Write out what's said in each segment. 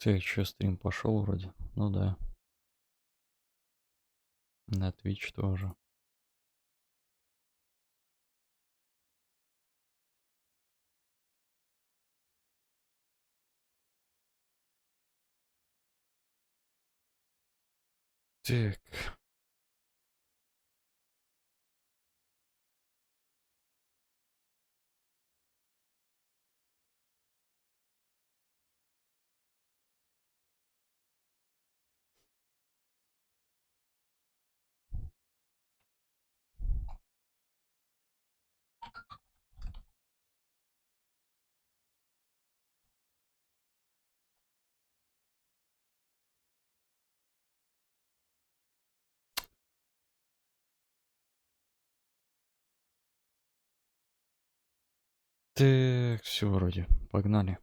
Так, что, стрим пошел вроде? Ну да. На Twitch тоже. Так. Так, все вроде. Погнали.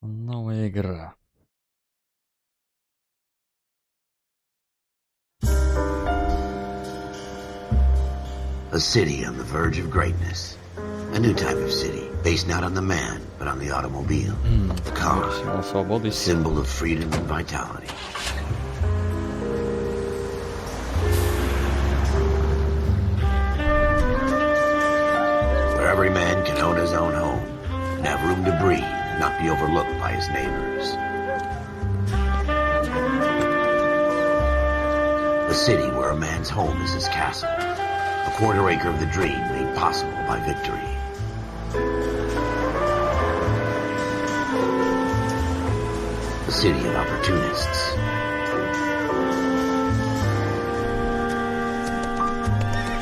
Новая игра. A city on the verge of greatness. A new type of city, based not on the man, but on the automobile. The car, a symbol of freedom and vitality. Where every man can own his own home, and have room to breathe, and not be overlooked by his neighbors. A city where a man's home is his castle. A quarter acre of the dream made possible by victory. A city of opportunists.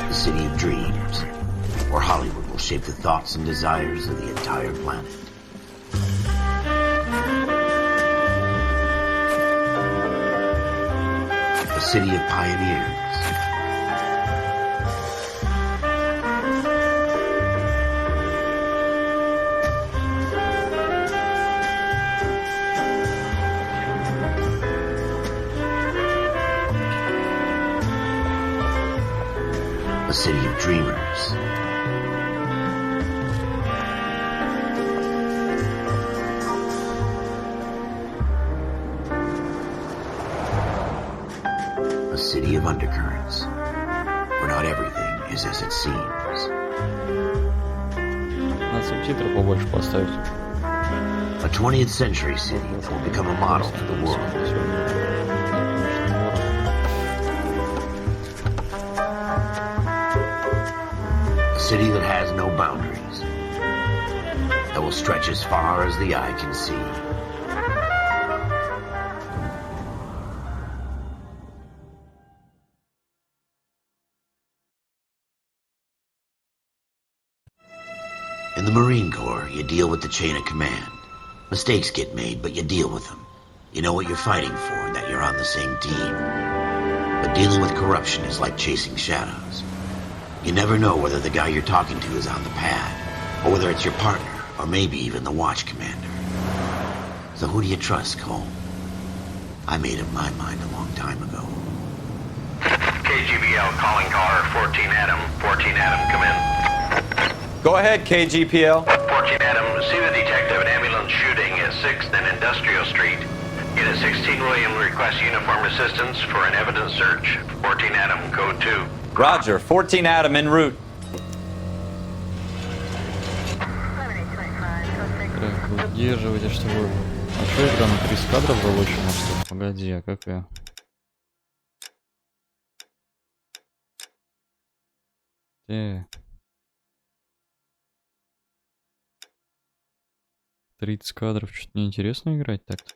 A city of dreams, where Hollywood will shape the thoughts and desires of the entire planet. A city of pioneers. A city of dreamers. A city of undercurrents, where not everything is as it seems. Надо субтитры побольше поставить. A 20th century city that will become a model for the world. A city that has no boundaries, that will stretch as far as the eye can see. In the Marine Corps, you deal with the chain of command. Mistakes get made, but you deal with them. You know what you're fighting for and that you're on the same team. But dealing with corruption is like chasing shadows. You never know whether the guy you're talking to is on the pad, or whether it's your partner, or maybe even the watch commander. So who do you trust, Cole? I made up my mind a long time ago. KGBL calling caller 14 Adam. 14 Adam, come in. Go ahead, KGPL. 14 Adam, see the detective, an ambulance shooting at 6th and Industrial Street. Unit 16 William requests uniform assistance for an evidence search. 14 Adam, code 2. Roger, 14 Adam en route. Так, удерживайте, чтобы... А что игра на 30 кадров залочена, что ли? Погоди, а какая? Так. 30 кадров, что-то неинтересно играть так-то.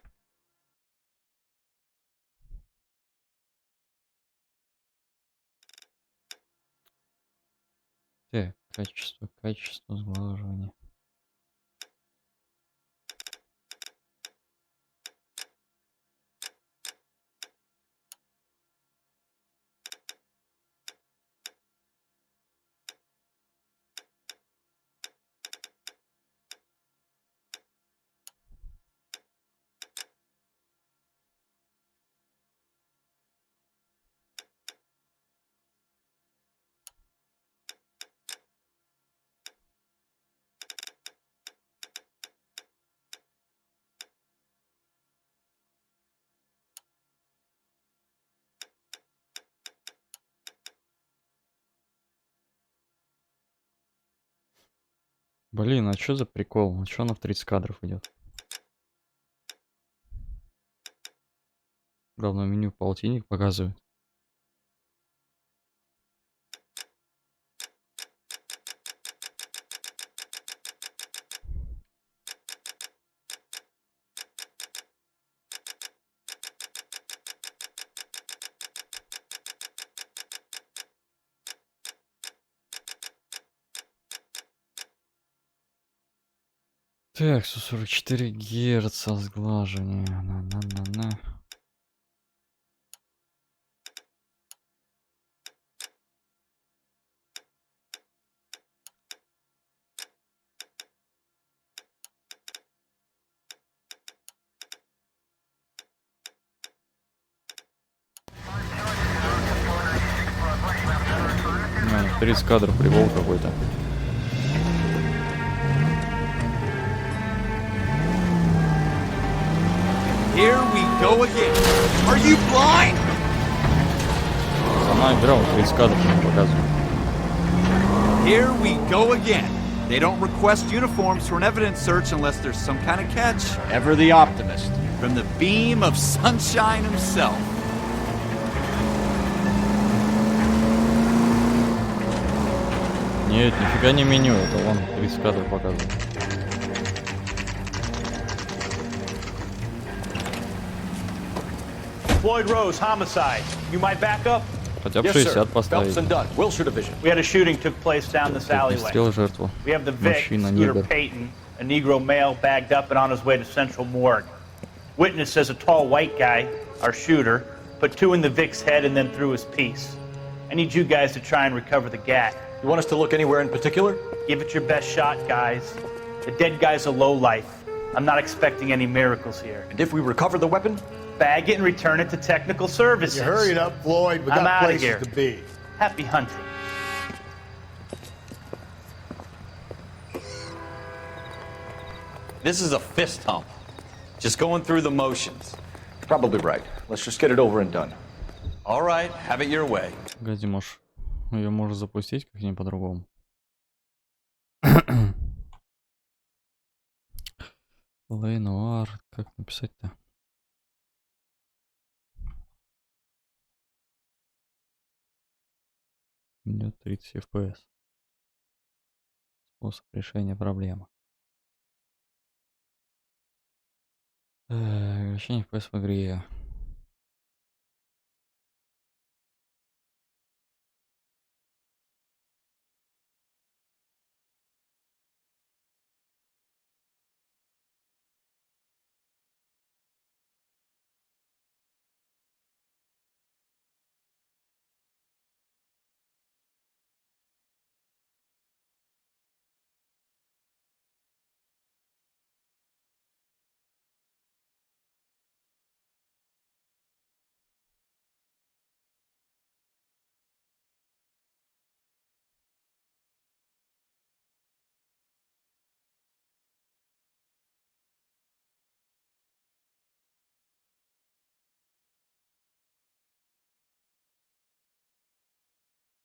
Так, качество сглаживания. Блин, а что за прикол? А что она в 30 кадров идет? Главное, меню полтинник показывает. Так, 144 герца сглаживание. На. А, 30 кадров прикол какой-то. Here we go again. Are you blind? Сама игра вот 30 кадров не показывает. Here we go again. They don't request uniforms for an evidence search unless there's some kind of catch. Ever the optimist. From the beam of sunshine himself. Нет, нифига не меню, это вон 30 кадров показывает. Floyd Rose, homicide. You might back up? Хотя бы 60 поставить. We had a shooting took place down this alleyway. Пристрел жертву. We have the Vic, Мужчина, Scooter негр. Payton, a Negro male bagged up and on his way to Central Morgue. Witness says a tall white guy, our shooter, put two in the Vic's head and then threw his piece. I need you guys to try and recover the gat. You want us to look anywhere in particular? Give it your best shot, guys. The dead guy's a lowlife. I'm not expecting any miracles here. And if we recover the weapon? Bag it and return it to technical services. You hurry it up, Floyd. We I'm got outta places here. to be. Happy hunting. This is a fist hump. Just going through the motions. Probably right. Let's just get it over and done. All right, have it your way. Погоди, может, ее можно запустить как-нибудь по-другому. Noire, как написать-то? Идет 30 FPS. Способ решения проблемы. Увеличение FPS в игре.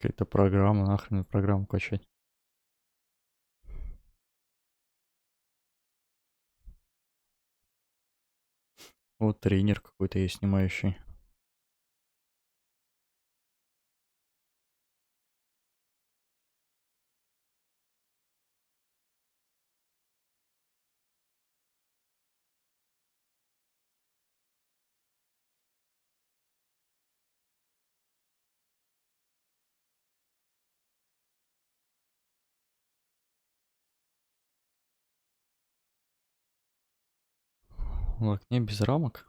Какая-то программа, нахрен программу качать. Вот тренер какой-то есть снимающий. В окне без рамок.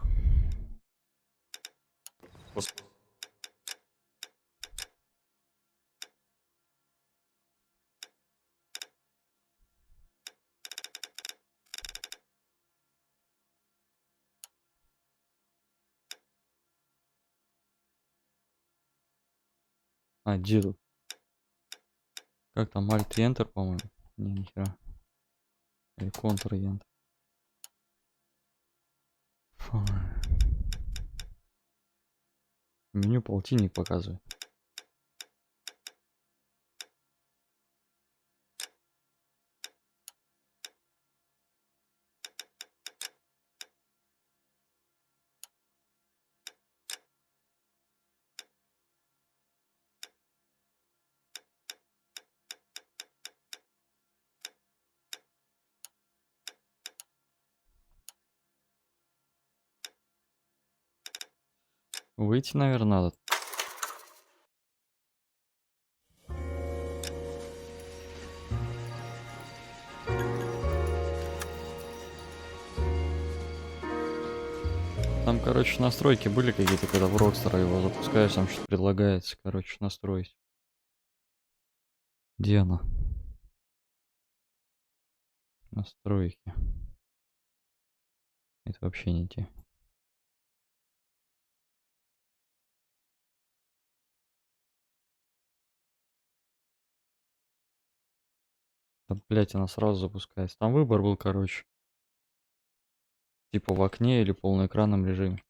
А, дил. Как там, Alt и Enter, по-моему? Не, нихера. Или Ctrl и Enter. Фу. Меню полтинник показывает. Выйти, наверное, надо. Там, короче, настройки были какие-то, когда в Rockstar его запускаешь, там что-то предлагается, короче, настроить. Где она? Настройки. Это вообще не те. Да, блять, она сразу запускается. Там выбор был, короче. Типа в окне или полноэкранном режиме.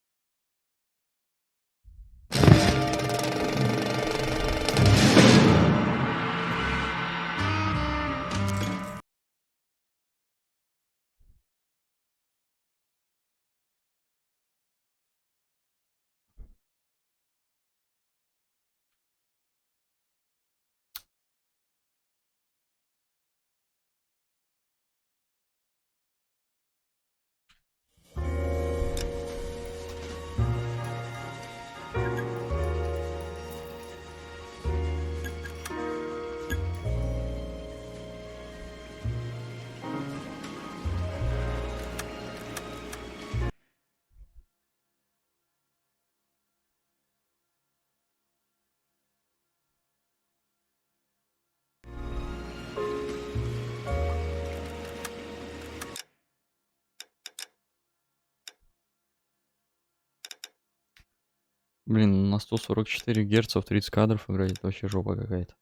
Блин, на 144 герца в 30 кадров играть, это вообще жопа какая-то.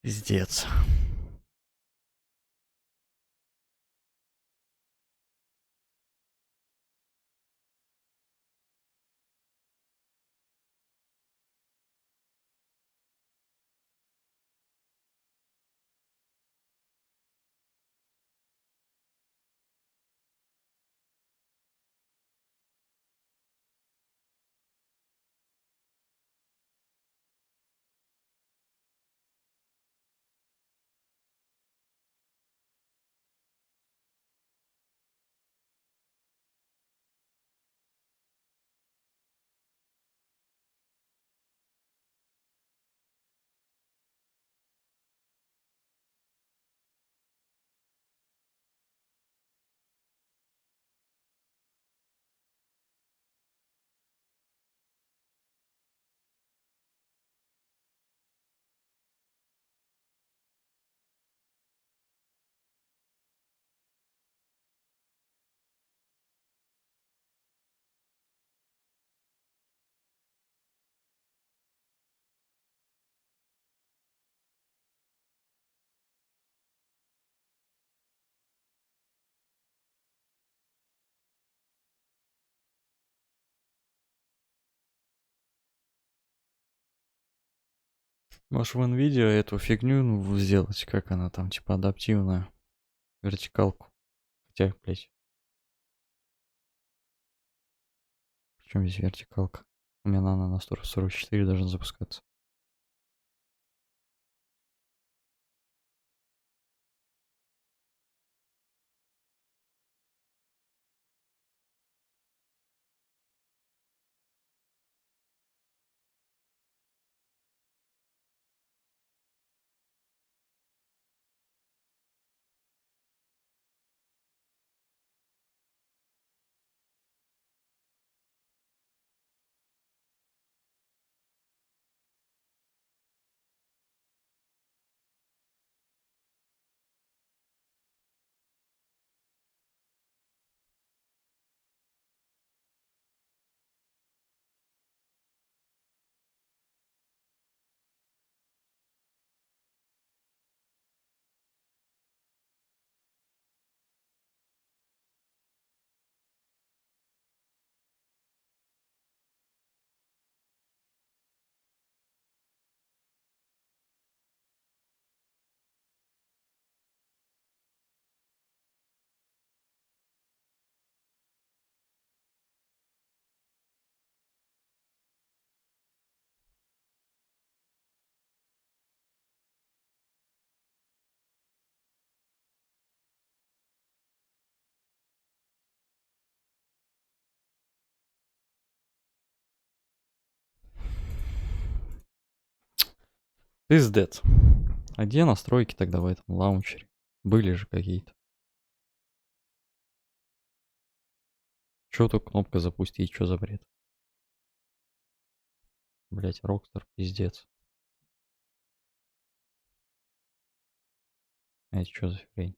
Пиздец. Можешь в Nvidia эту фигню сделать, как она там, типа адаптивную вертикалку. Хотя, блять. Причем здесь вертикалка? У меня она на 144 должна запускаться. Пиздец. А где настройки тогда в этом лаунчере? Были же какие-то. Чё тут кнопка запустить? Чё за бред? Блять, Рокстар, пиздец. Это чё за хрень?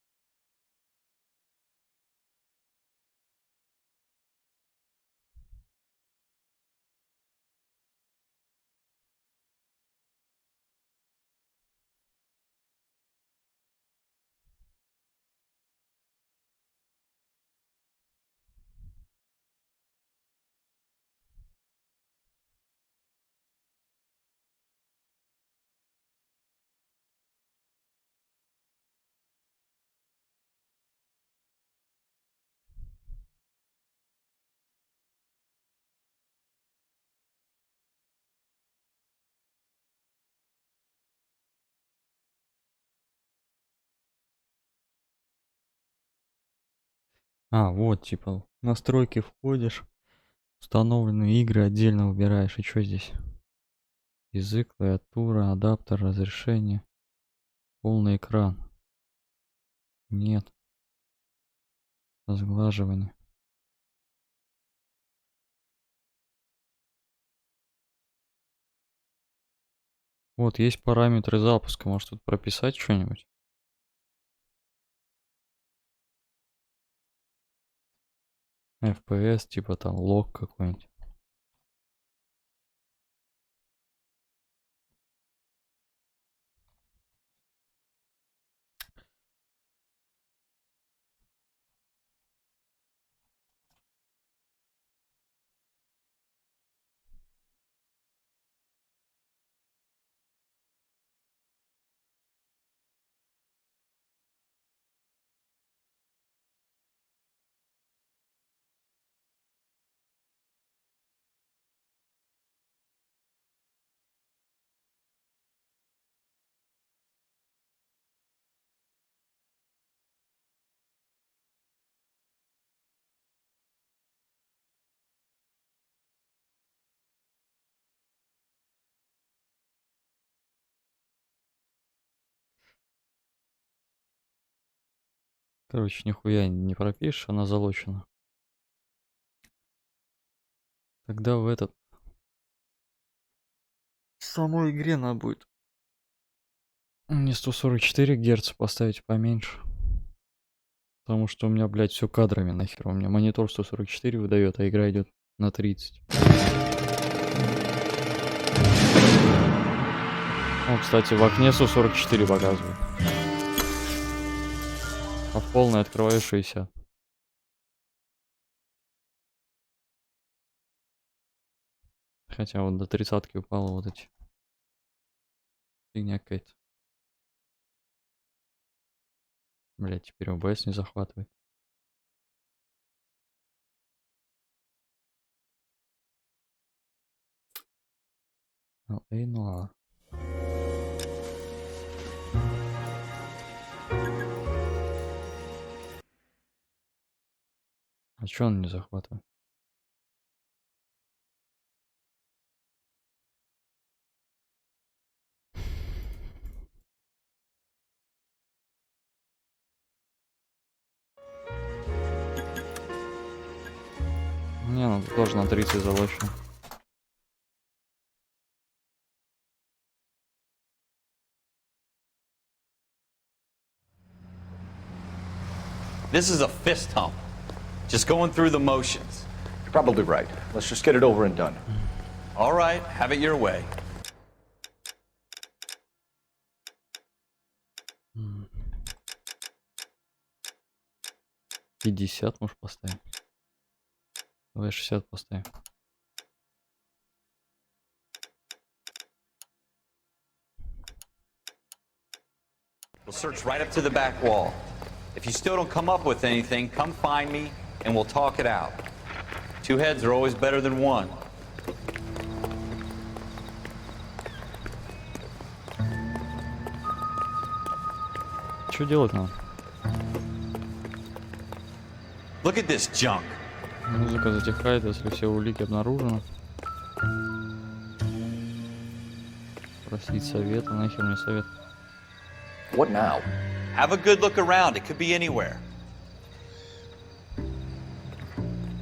А, вот, типа, настройки входишь, установленные игры отдельно выбираешь. И что здесь? Язык, клавиатура, адаптер, разрешение, полный экран. Нет. Разглаживание. Вот, есть параметры запуска. Может тут прописать что-нибудь? FPS, типа там лог какой-нибудь. Короче, нихуя не пропишешь, она залочена. Тогда в этот... В самой игре надо будет не 144 Гц поставить поменьше. Потому что у меня, блядь, все кадрами нахер. У меня монитор 144 выдает, а игра идет на 30. Ну, кстати, в окне 144 показывает. А в полной открываю 60. Хотя вот до 30-ки упало вот эти. Фигня какая-то. Блять, теперь ОБС не захватывает. Noire. А чё он не захватывает? Не, ну тоже на 30 залочено. This is a fist hump. Just going through the motions. You're probably right. Let's just get it over and done. All right, have it your way. М. 50 можешь поставить. Давай 60 поставим. We'll search right up to the back wall. If you still don't come up with anything, come find me and we'll talk it out. Two heads are always better than one. Что делать нам? Look at this junk. Музыка затихает, если все улики обнаружены. Просить совета, нахер мне совет. What now? Have a good look around. It could be anywhere.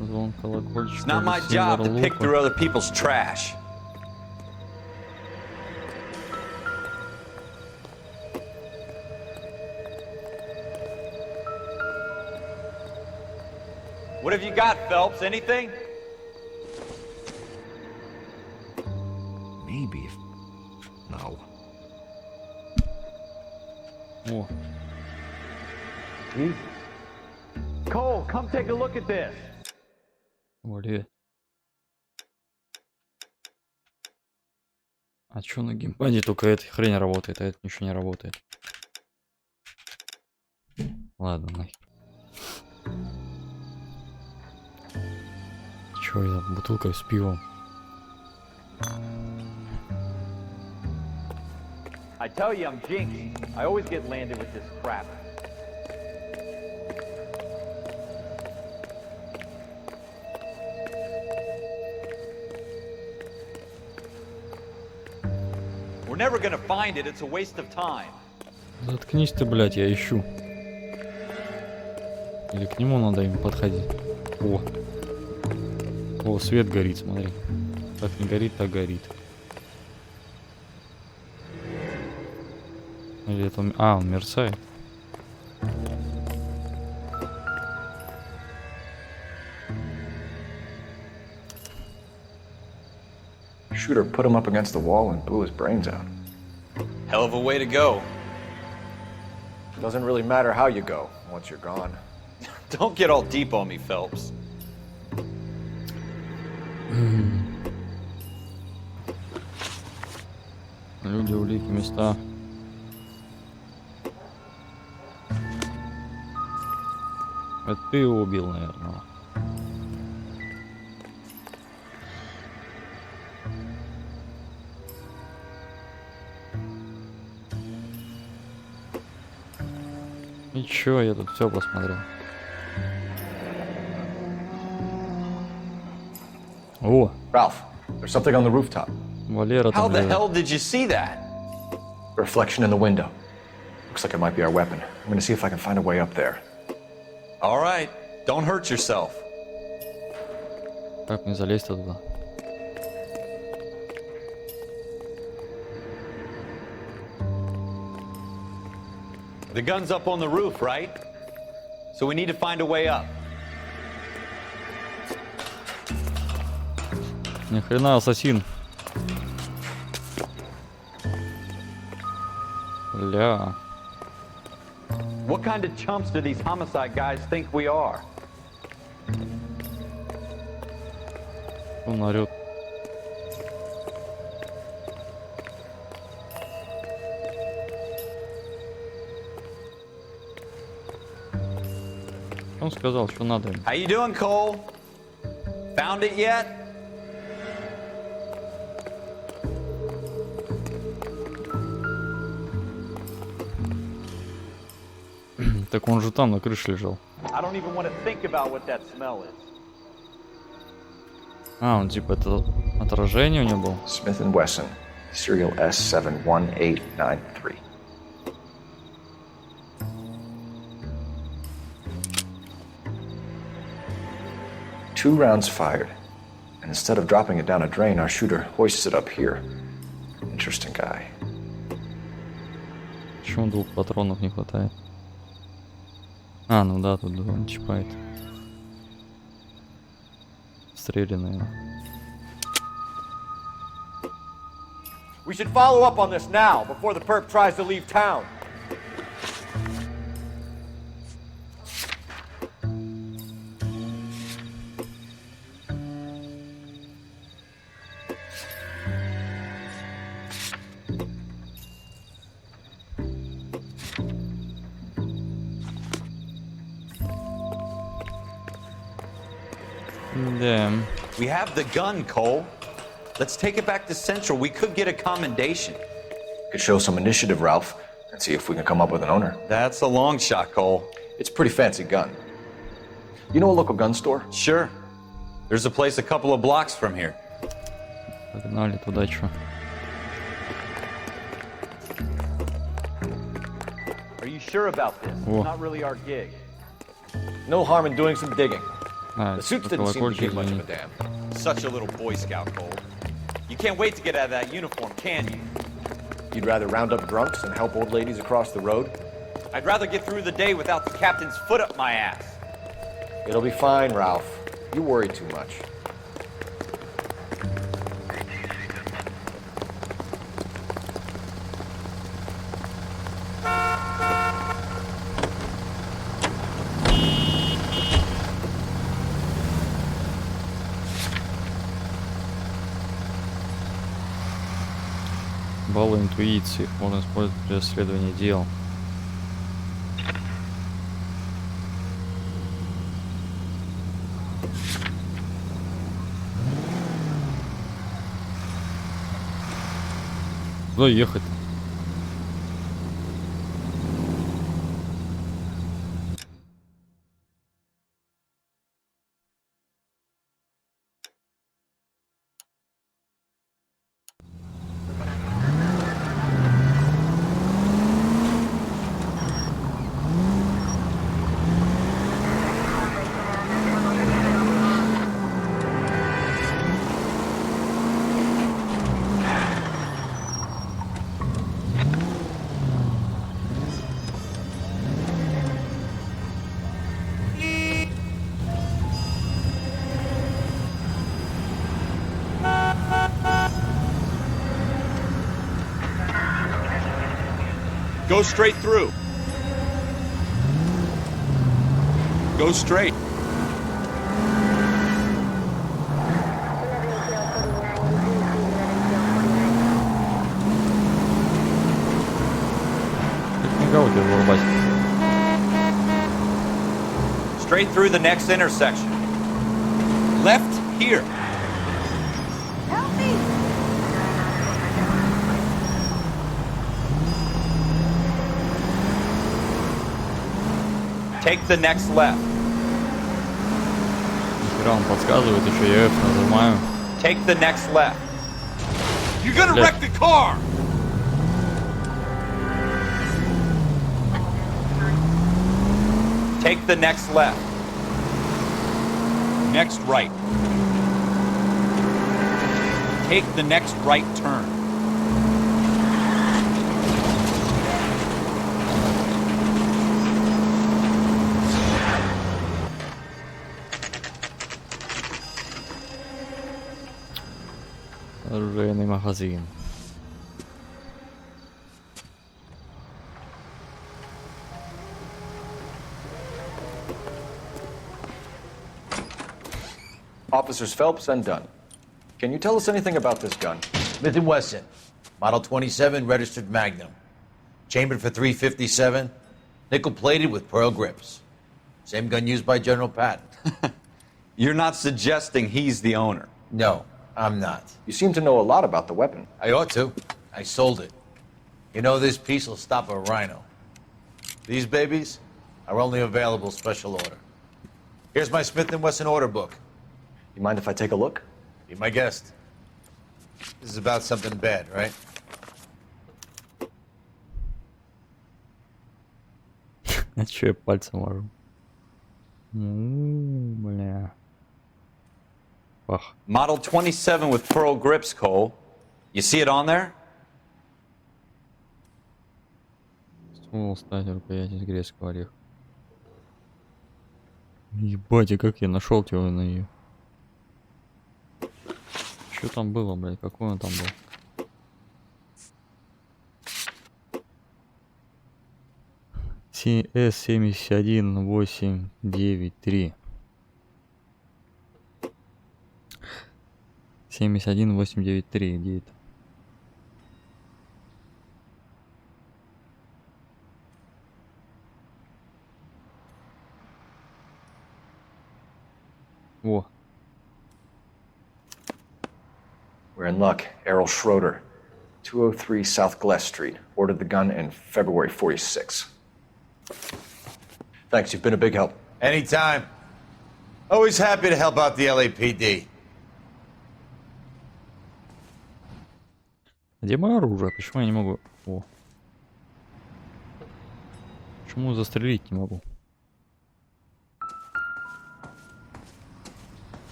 Звон колокольчика. It's not my job to pick through other people's trash. What have you got, Phelps? Anything? Maybe. No. О, Jesus. Cole, come take a look at this. блин. А чё на геймпаде только эта хрень работает, а это ничего не работает? Ладно, нахер. Чё я, бутылкой с пивом? I tell you, I'm jinxed. I always get landed with this crap. We're never gonna find it. It's a waste of time. Заткнись ты, блядь, я ищу. Или к нему надо им подходить. О, свет горит, смотри. Так не горит, так горит. Или это он... А, он мерцает. Shooter put him up against the wall and blew his brains out. Hell of a way to go. Doesn't really matter how you go once you're gone. Don't get all deep on me, Phelps. Люди, улики, места. Это ты его убил, наверное. И чё, я тут все посмотрел. О, Ralph, there's something on the rooftop. Валера How там the лежит. hell did you see that? A reflection in the window. Looks like it might be our weapon. I'm gonna see if I can find a way up there. All right, don't hurt yourself. Как мне залезть туда? The gun's up on the roof, right? So we need to find a way up. Ни хрена, ассасин. Ля. What kind of chumps do these homicide guys think we are? Он орёт. Он сказал, что надо им. How you doing, Cole? Found it yet? Так он же там на крыше лежал. I don't even want to think about what that smell is. А, он типа это отражение у него было. Smith & Wesson, serial S71893. Two rounds fired, and instead of dropping it down a drain, our shooter hoists it up here. Interesting guy. Почему 2 патронов не хватает? А, ну да, тут он чипает. Стрелянные. We should follow up on this now, before the perp tries to leave town. Damn. We have the gun, Cole. Let's take it back to Central. We could get a commendation. Could show some initiative, Ralph, and see if we can come up with an owner. That's a long shot, Cole. It's a pretty fancy gun. You know a local gun store? Sure. There's a place a couple of blocks from here. Погнали туда, чё. Are you sure about this? О. It's not really our gig. No harm in doing some digging. А, The suits didn't seem to give much of a damn. Such a little Boy Scout, Cole. You can't wait to get out of that uniform, can you? You'd rather round up drunks and help old ladies across the road? I'd rather get through the day without the captain's foot up my ass. It'll be fine, Ralph. You worry too much. Баллы интуиции. Их можно использовать при расследовании дел. Куда ехать? Go straight through. Go straight. Straight through the next intersection. Left here. Help me! Take the next left. Нихера он подсказывает, еще я F нажимаю. Take the next left. You're gonna wreck the car! Take the next left. Next right. Take the next right turn. Оружейный магазин. Officers Phelps and Dunn. Can you tell us anything about this gun? Smith & Wesson, Model 27, registered Magnum. Chambered for .357, nickel-plated with pearl grips. Same gun used by General Patton. You're not suggesting he's the owner. No, I'm not. You seem to know a lot about the weapon. I ought to. I sold it. You know, this piece will stop a rhino. These babies are only available special order. Here's my Smith & Wesson order book. You mind if I take a look? Be my guest. This is about something bad, right? А чё я пальцем мажу? Бля. Пах. Model 27 with pearl grips, Cole. You see it on there? Ствол, стать, рукоять из грецкого ореха. Ебать, и как я нашел его на нее? Что там было, блядь? Какой он там был? S71893. 71893, где это? О. We're in luck. Errol Schroeder, 203 South Glass Street. Ordered the gun in February '46. Thanks, you've been a big help. Anytime. Always happy to help out the LAPD. Где мое оружие? Почему я не могу? О. Почему застрелить не могу?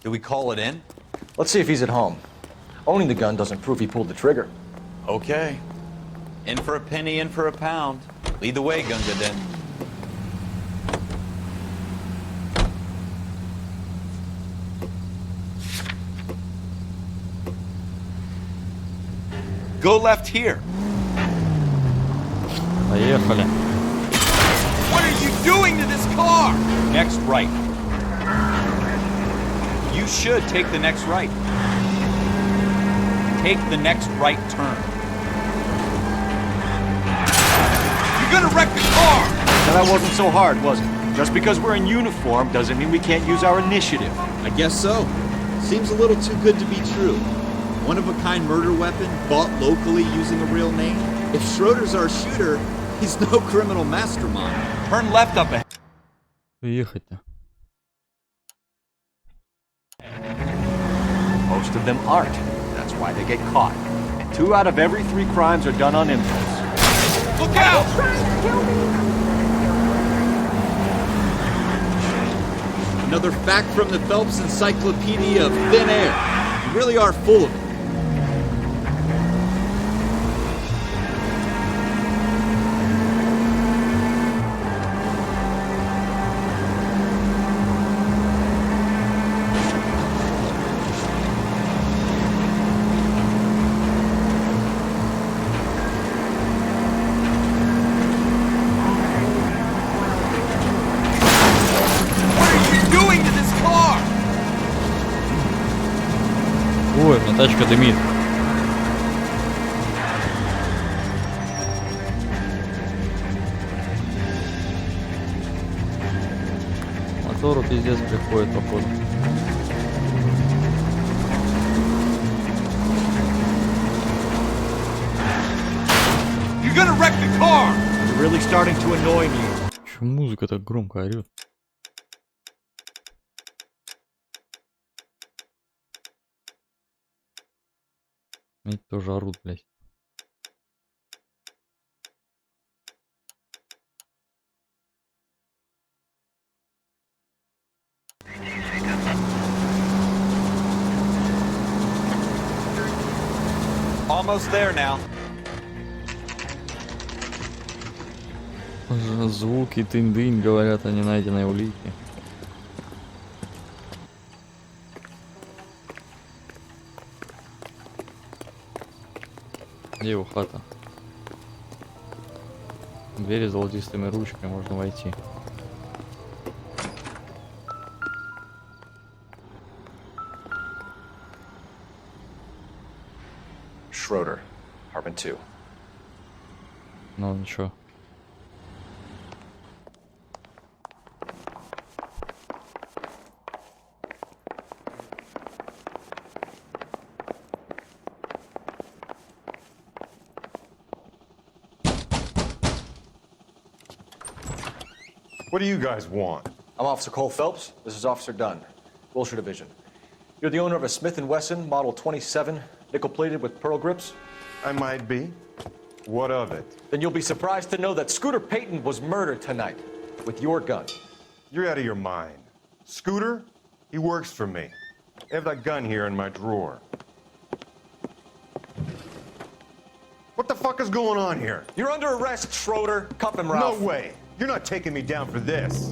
Do we call it in? Let's see if he's at home. Owning the gun doesn't prove he pulled the trigger. Okay. In for a penny, in for a pound. Lead the way, Gunga Den. Go left here. Поехали. What are you doing to this car? Next right. You should take the next right. Take the next right turn. You're gonna wreck the car! Now that wasn't so hard, was it? Just because we're in uniform doesn't mean we can't use our initiative. I guess so. Seems a little too good to be true. One-of-a-kind murder weapon bought locally using a real name? If Schroeder's our shooter, he's no criminal mastermind. Turn left up ahead. Ехать-то. Most of them aren't. That's why they get caught. 2 out of every 3 crimes are done on impulse. Look out! Another fact from the Phelps Encyclopedia of Thin Air. You really are full of it. Ой, у меня тачка дымит. Мотору пиздец приходит, походу. You're gonna wreck the car! You're really starting to annoy me. Чё музыка так громко орёт? Они тоже орут, блядь. Almost there now. Звуки тынь-дынь говорят о ненайденной улике. Где его хата? Двери с золотистыми ручками, можно войти. Schroeder, apartment 2. Ну ничего. What do you guys want? I'm Officer Cole Phelps. This is Officer Dunn, Wilshire Division. You're the owner of a Smith & Wesson Model 27, nickel-plated with pearl grips? I might be. What of it? Then you'll be surprised to know that Scooter Payton was murdered tonight with your gun. You're out of your mind. Scooter? He works for me. I have that gun here in my drawer. What the fuck is going on here? You're under arrest, Schroeder. Cuff him, Ralph. No way. You're not taking me down for this.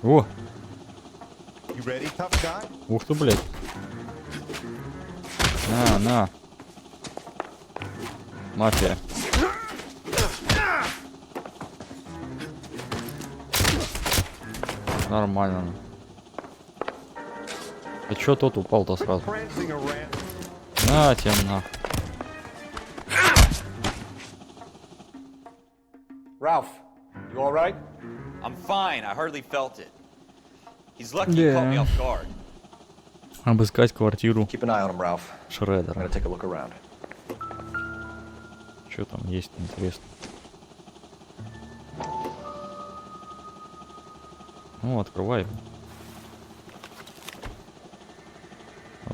О! You ready, tough guy? Ух ты, блядь. На. Мафия. Нормально. А чё тот упал-то сразу? На, тем на. Ralph, you all right? I'm fine. I hardly felt it. He's lucky he caught me off guard. Обыскать квартиру Keep an eye on him, Ralph. I'm Шредера. gonna take a look around. Что там есть интересно? Ну, открывай.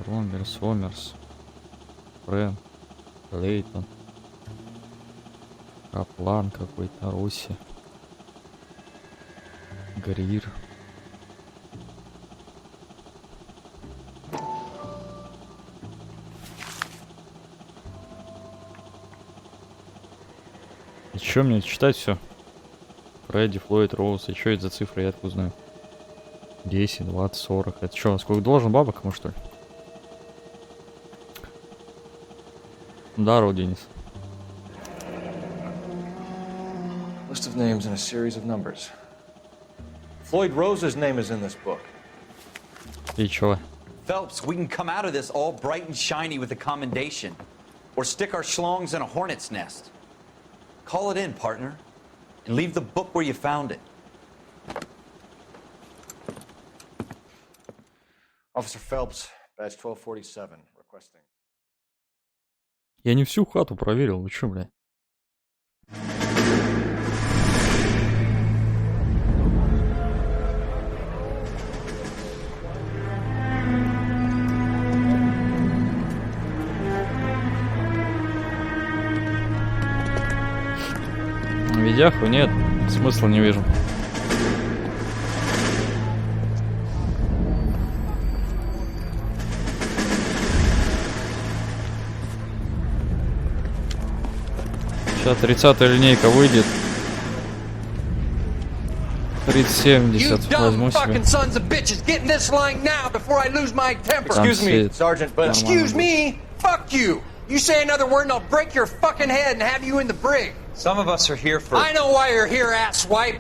Ромбер, Сомерс, Фрэн, Лейтон, Каплан какой-то, Росси, Грир. И чё мне читать все? Фредди, Флойд, Роуз, и чё это за цифры, я откуда знаю? 10, 20, 40. Это чё, сколько должен бабок ему, что ли? Здорово, Денис. List of names and a series of numbers. Floyd Rose's name is in this book. И чё? Phelps, we can come out of this all bright and shiny with a commendation. Or stick our schlongs in a hornet's nest. Call it in, partner. And leave the book where you found it. Officer Phelps, badge 1247, requesting. Я не всю хату проверил, вы чё, бля? Видяху нет, смысла не вижу. Сейчас 30-я линейка выйдет. 370 возьму себе. Excuse me, Sergeant, but excuse me? Fuck you! You say another word and I'll break your fucking head and have you in the brig. Some of us are here for... I know why you're here, asswipe.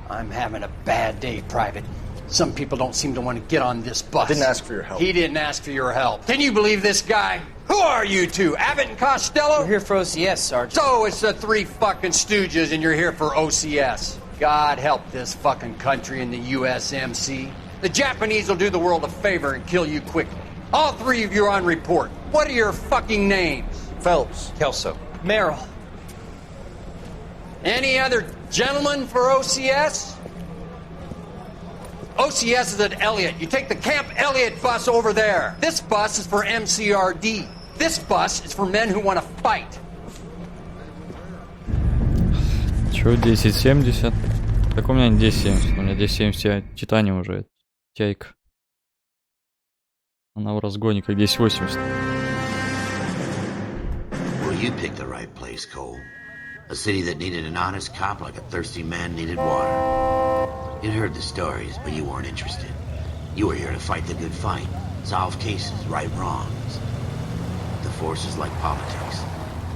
I'm having a bad day, Private. Some people don't seem to want to get on this bus. Didn't ask for your help. He didn't ask for your help. Can you believe this guy? Who are you two? Abbott and Costello? We're here for OCS, Sergeant. So it's the three fucking stooges and you're here for OCS. God help this fucking country and the USMC. The Japanese will do the world a favor and kill you quickly. All three of you are on report. What are your fucking names? Phelps. Kelso. Merrill. Any other gentlemen for OCS? OCS is at Elliott. You take the Camp Elliott bus over there. This bus is for MCRD. This bus is for men who want to fight. Чё, 1070? Так у меня не 1070, у меня 1070 Титаниум уже. Тяйка. Она в разгоне как 1080. Well, you picked the right place, Cole. A city that needed an honest cop like a thirsty man needed water. You'd heard the stories, but you weren't interested. You were here to fight the good fight, solve cases, right wrongs. The force is like politics.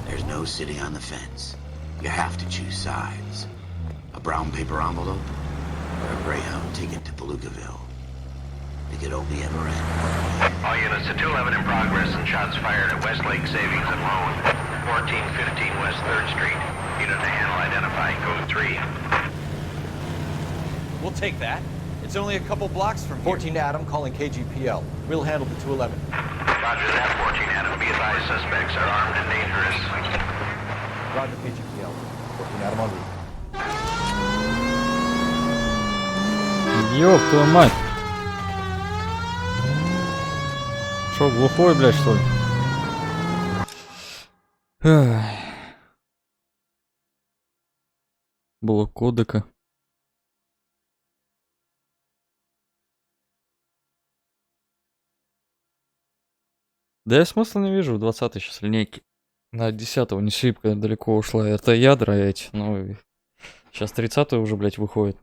There's no city on the fence. You have to choose sides. A brown paper envelope or a Greyhound ticket to Palookaville. It could only ever end. All units to 211 in progress and shots fired at Westlake Savings and Loan, 1415 West 3rd Street. Unit to handle identify code 3. We'll take that. It's only a couple blocks from here. 14 Adam calling KGPL. We'll handle the 211. Roger that, 14 Adam. Be advised, suspects are armed and dangerous. Roger KGPL. 14 Adam on route. Ёб твою мать! Шо, глухой, блядь, что ли? Ай. Блок кодека. Да я смысла не вижу в 20-й сейчас линейки. На 10-го не шибко далеко ушла. Это ядра эти, ну... Сейчас 30-й уже, блядь, выходит.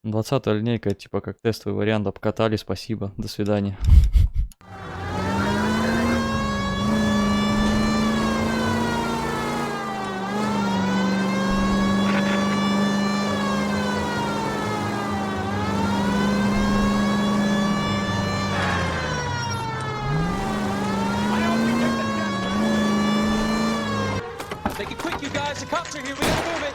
20-я линейка, типа, как тестовый вариант. Обкатали, спасибо. До свидания. Make it quick, you guys. The cops are here. We gotta move it.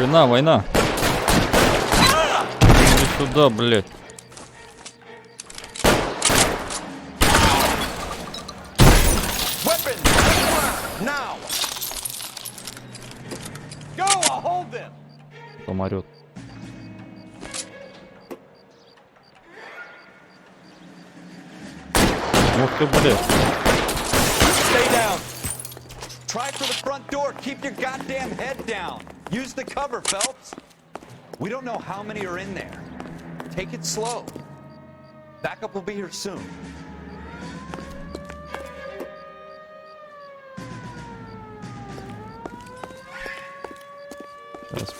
Война, война. Иди сюда, блядь. Там орёт. Ух ты, блядь. Stay down. Try for the front door. Keep your goddamn head down. Use the cover, Phelps. We don't know how many are in there. Take it slow. Backup will be here soon.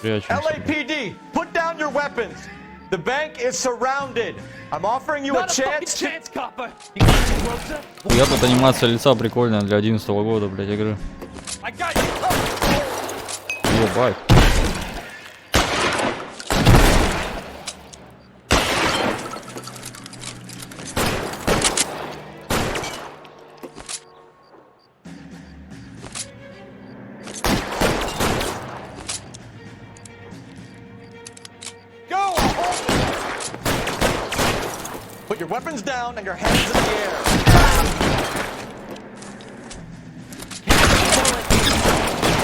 LAPD, put down your weapons. The bank is surrounded. I'm offering you a chance. Я тут анимация лица прикольная для 11 года, блядь, игры. Ебать. Put your weapons down and your hands in the air.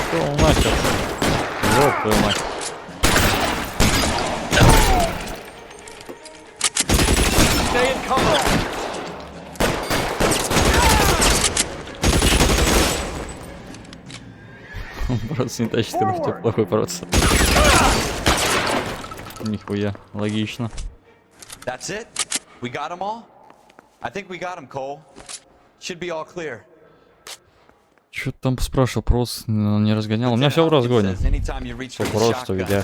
Что нахер? Ёб твою мать. Stay in cover. Просто не тащит, когда у тебя плохой процессор. Нихуя, логично. That's it? We got them all? I think we got them, Cole. Should be all clear. Чё ты там спрашивал, просто не разгонял? У меня все в разгоне. Что просто, видя.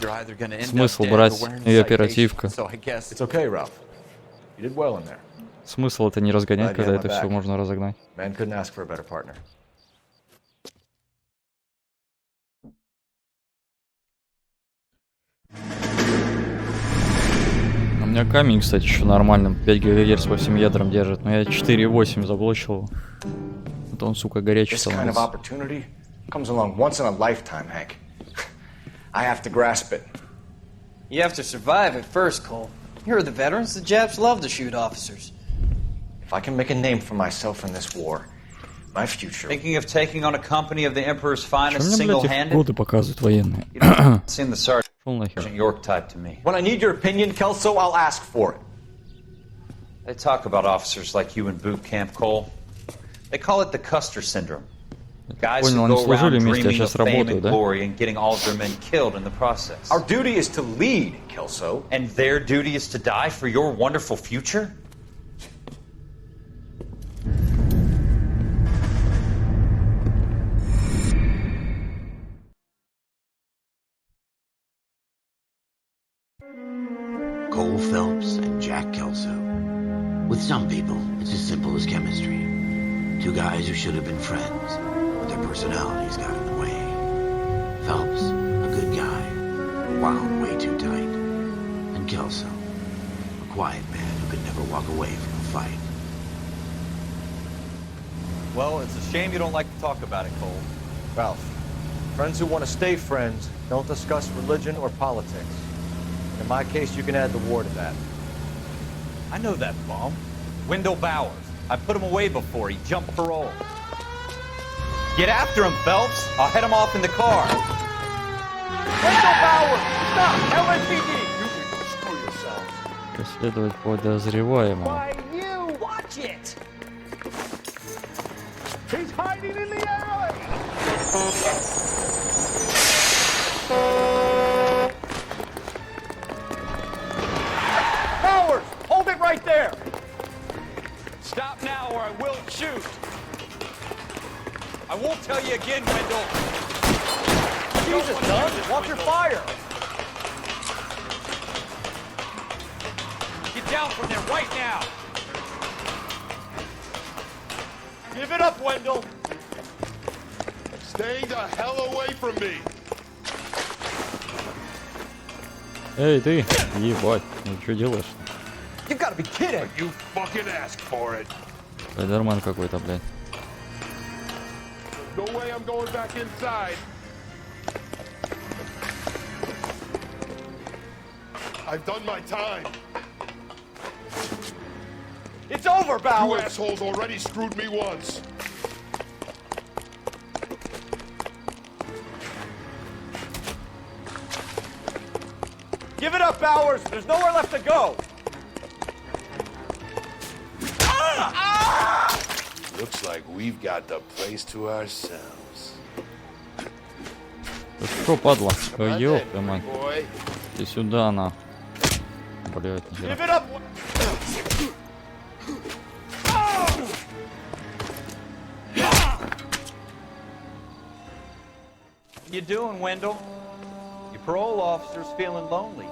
Смысл брать ее оперативка. Смысл это не разгонять, когда это все можно разогнать. У меня камень, кстати, еще нормальным. 5 ГГц по всем ядрам держит, но я 4.8 заблочил его. Это он, сука, горячий становится. You have to survive at first, Cole. Here are the veterans. The Japs love to shoot officers. If I can make a name for myself in this war, my future. Thinking of taking on a company of the Emperor's finest Что мне, блядь, их single-handed? годы показывают военные? Seem the Sergeant York type to me. When I need your opinion, Kelso, I'll ask for it. They talk about officers like you in boot camp, Cole. They call it the Custer syndrome. Guys who go around dreaming of fame and glory and getting all of their men killed in the process. Our duty is to lead, Kelso. And their duty is to die for your wonderful future? Cole Phelps and Jack Kelso. With some people, it's as simple as chemistry. Two guys who should have been friends, but their personalities got in the way. Phelps, a good guy, wound way too tight. And Kelso, a quiet man who could never walk away from a fight. Well, it's a shame you don't like to talk about it, Cole. Ralph, friends who want to stay friends don't discuss religion or politics. In my case, you can add the war to that. I know that bum. Wendell Bowers. I put him away before. He jumped parole. Get after him, Phelps. I'll head him off in the car. Wendell Bowers! Stop! LAPD! You can go screw yourself. Преследовать подозреваемого. Why you? Watch it! He's hiding in the alley! Bowers! Hold it right there! Stop now or I will shoot. I won't tell you again, Wendell. Jesus, Doug! Watch your fire! Get down from there right now. Give it up, Wendell! Stay the hell away from me. Эй, ты! Ебать, ну что делаешь? You gotta be kidding! You fucking asked for it. Спайдермен какой-то, блядь. No way I'm going back inside. I've done my time. It's over, You Bowers! assholes already screwed me once. Give it up, Bowers! There's nowhere left to go! Looks like we've got the place to ourselves. Да что, падла? Come on Ёпта then, мать. boy. Иди сюда, на. Блядь, Give нихера. it up! What you doing, Wendell? Your parole officer's feeling lonely.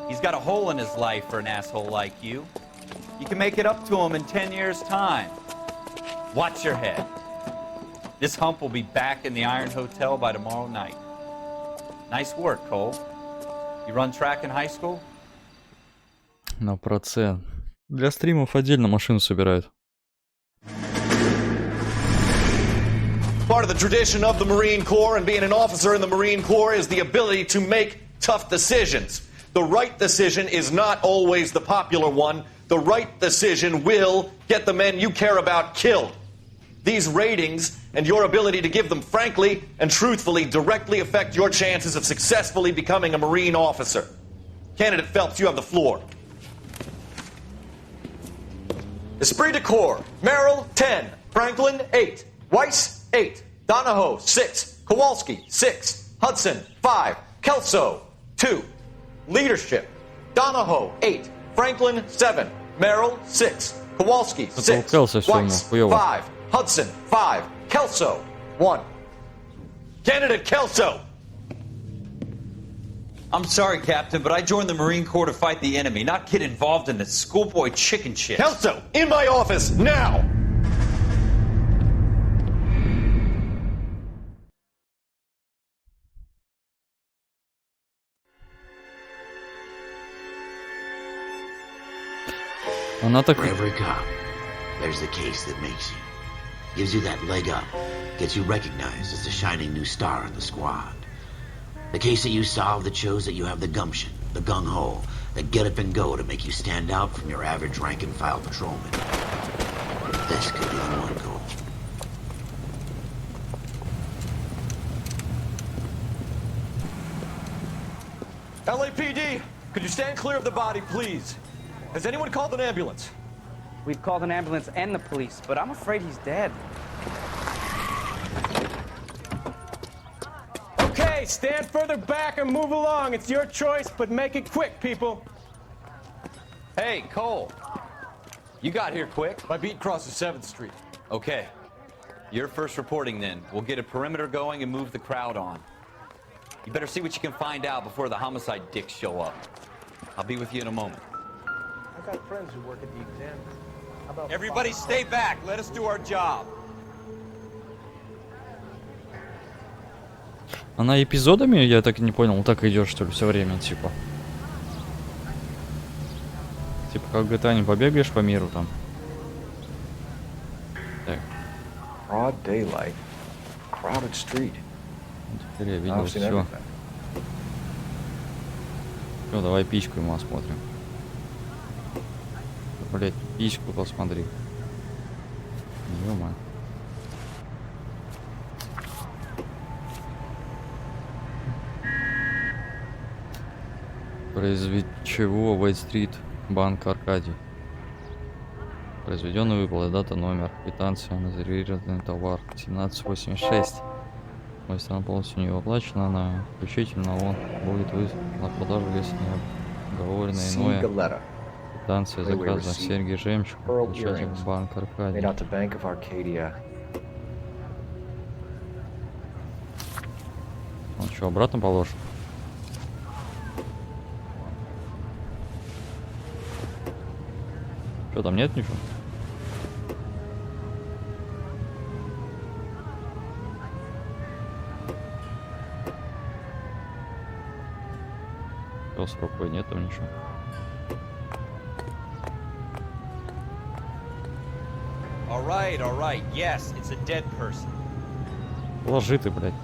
He's got a hole in his life for an asshole like you. You can make it up to him in 10 years' time. Watch your head. This hump will be back in the Iron Hotel by tomorrow night. Nice work, Cole. You run track in high school? На процент. Для стримов отдельно машину собирают. Part of the tradition of the Marine Corps and being an officer in the Marine Corps is the ability to make tough decisions. The right decision is not always the popular one. The right decision will get the men you care about killed. These ratings and your ability to give them frankly and truthfully directly affect your chances of successfully becoming a Marine officer. Candidate Phelps, you have the floor. Esprit de Corps, Merrill, 10. Franklin, 8. Weiss, 8. Donahoe, 6. Kowalski, 6. Hudson, 5. Kelso, 2. Leadership, Donahoe, 8. Franklin, 7. Merrill, 6. Kowalski, 6. Weiss, 5. Hudson, 5. Kelso, 1. Candidate Kelso! I'm sorry, Captain, but I joined the Marine Corps to fight the enemy, not get involved in this schoolboy chicken shit. Kelso, in my office, now! Она так... For every cop, there's the case that makes you. Gives you that leg up. Gets you recognized as the shining new star in the squad. The case that you solve that shows that you have the gumption, the gung-ho, the get up and go to make you stand out from your average rank-and-file patrolman. This could be the one, Cole. LAPD, could you stand clear of the body, please? Has anyone called an ambulance? We've called an ambulance and the police, but I'm afraid he's dead. Okay, stand further back and move along. It's your choice, but make it quick, people. Hey, Cole. You got here quick. My beat crosses 7th Street. Okay. You're first reporting then. We'll get a perimeter going and move the crowd on. You better see what you can find out before the homicide dicks show up. I'll be with you in a moment. I've got friends who work at the exam. How about Everybody stay back. Let us do our job. Она эпизодами, я так и не понял, так идет, что ли, все время, типа. Типа, как в GTA не побегаешь по миру там. Так. Broad daylight. Crowded street. Теперь я видел все. Все, давай пичку ему осмотрим. Блять, пичку посмотри. Ё-моё. Чего? Вейт-стрит, банк Аркадий. Произведенный выплата, дата, номер, квитанция на зарегистрированный товар 1786. Моя страна полностью не оплачена, она включительно он будет на продажу, если не оговорено иное. Квитанция заказа, серьги, жемчуг, получатель банк Аркадий. Он что, обратно положит? Что, там нет ничего? Что с рукой? Нет там ничего. All right. Yes, it's a dead person. Ложи ты, блядь.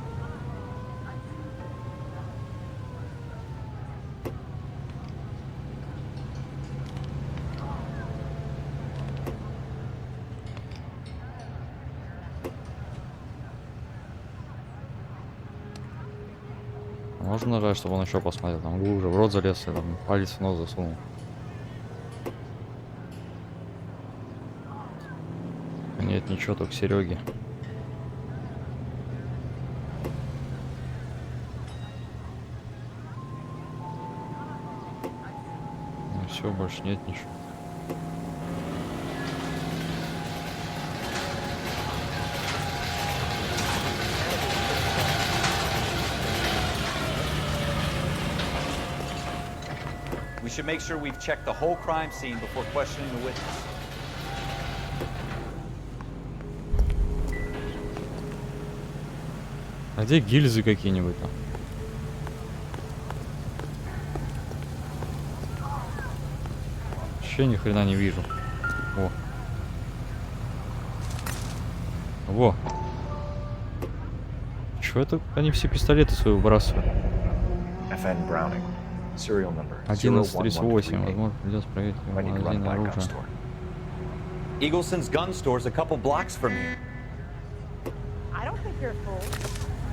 Можно нажать, чтобы он еще посмотрел. Там глубже в рот залез, и там палец в нос засунул. Нет, ничего, только Сереги. Ну все, больше нет ничего. We should make sure we've checked the whole crime scene before questioning the witness. А где гильзы какие-нибудь там? Вообще ни хрена не вижу. О. Во. Чё это они все пистолеты свои выбрасывают? 1138. Возможно, придется проверить магазин оружия. Eagleson's gun store's a couple blocks from here. I don't think you're a fool.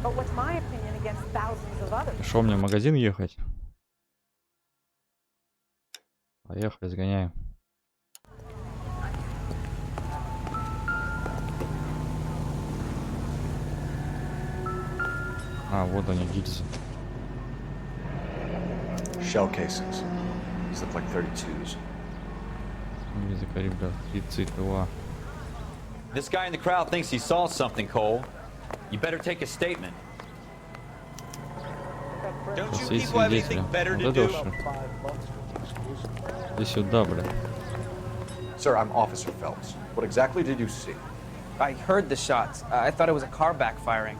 But what's my opinion against thousands of others? Шо мне в магазин ехать? Поехали, сгоняем. А, вот они, гильзы. Shell casings. These look like 32s. Гильзы калибра 32. This guy in the crowd thinks he saw something, Cole. You better take a statement. Don't you Есть people have свидетели. anything better Вот to это do? вообще. Иди сюда, бля. Sir, I'm Officer Phelps. What exactly did you see? I heard the shots. I thought it was a car backfiring.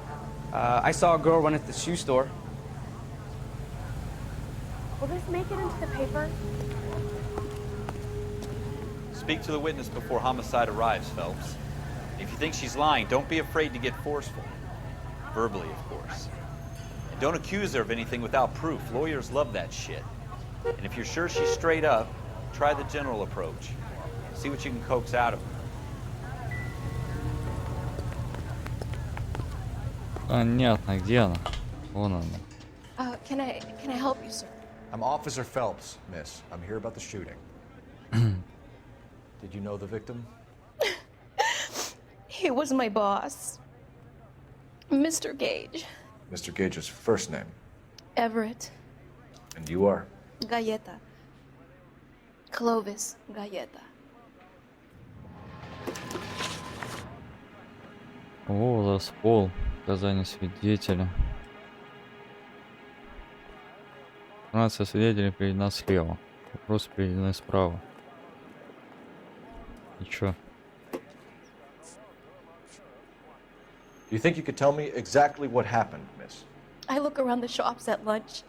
I saw a girl run into the shoe store. Will this make it into the paper? Speak to the witness before homicide arrives, Phelps. If you think she's lying, don't be afraid to get forceful. Verbally, of course. And don't accuse her of anything without proof. Lawyers love that shit. And if you're sure she's straight up, try the general approach. See what you can coax out of her. Понятно, где она? Вон она. Can I help you, sir? I'm Officer Phelps, miss. I'm here about the shooting. Did you know the victim? He was my boss. Mr. Gage. Mr. Gage's first name. Everett. And you are? Galleta. Clovis Galleta. Возраст, пол, показания свидетеля. Информация свидетелей приведена слева. Вопросы приведены справа. И чё? Do you think you could tell me exactly what happened, miss? I look around the shops at lunch.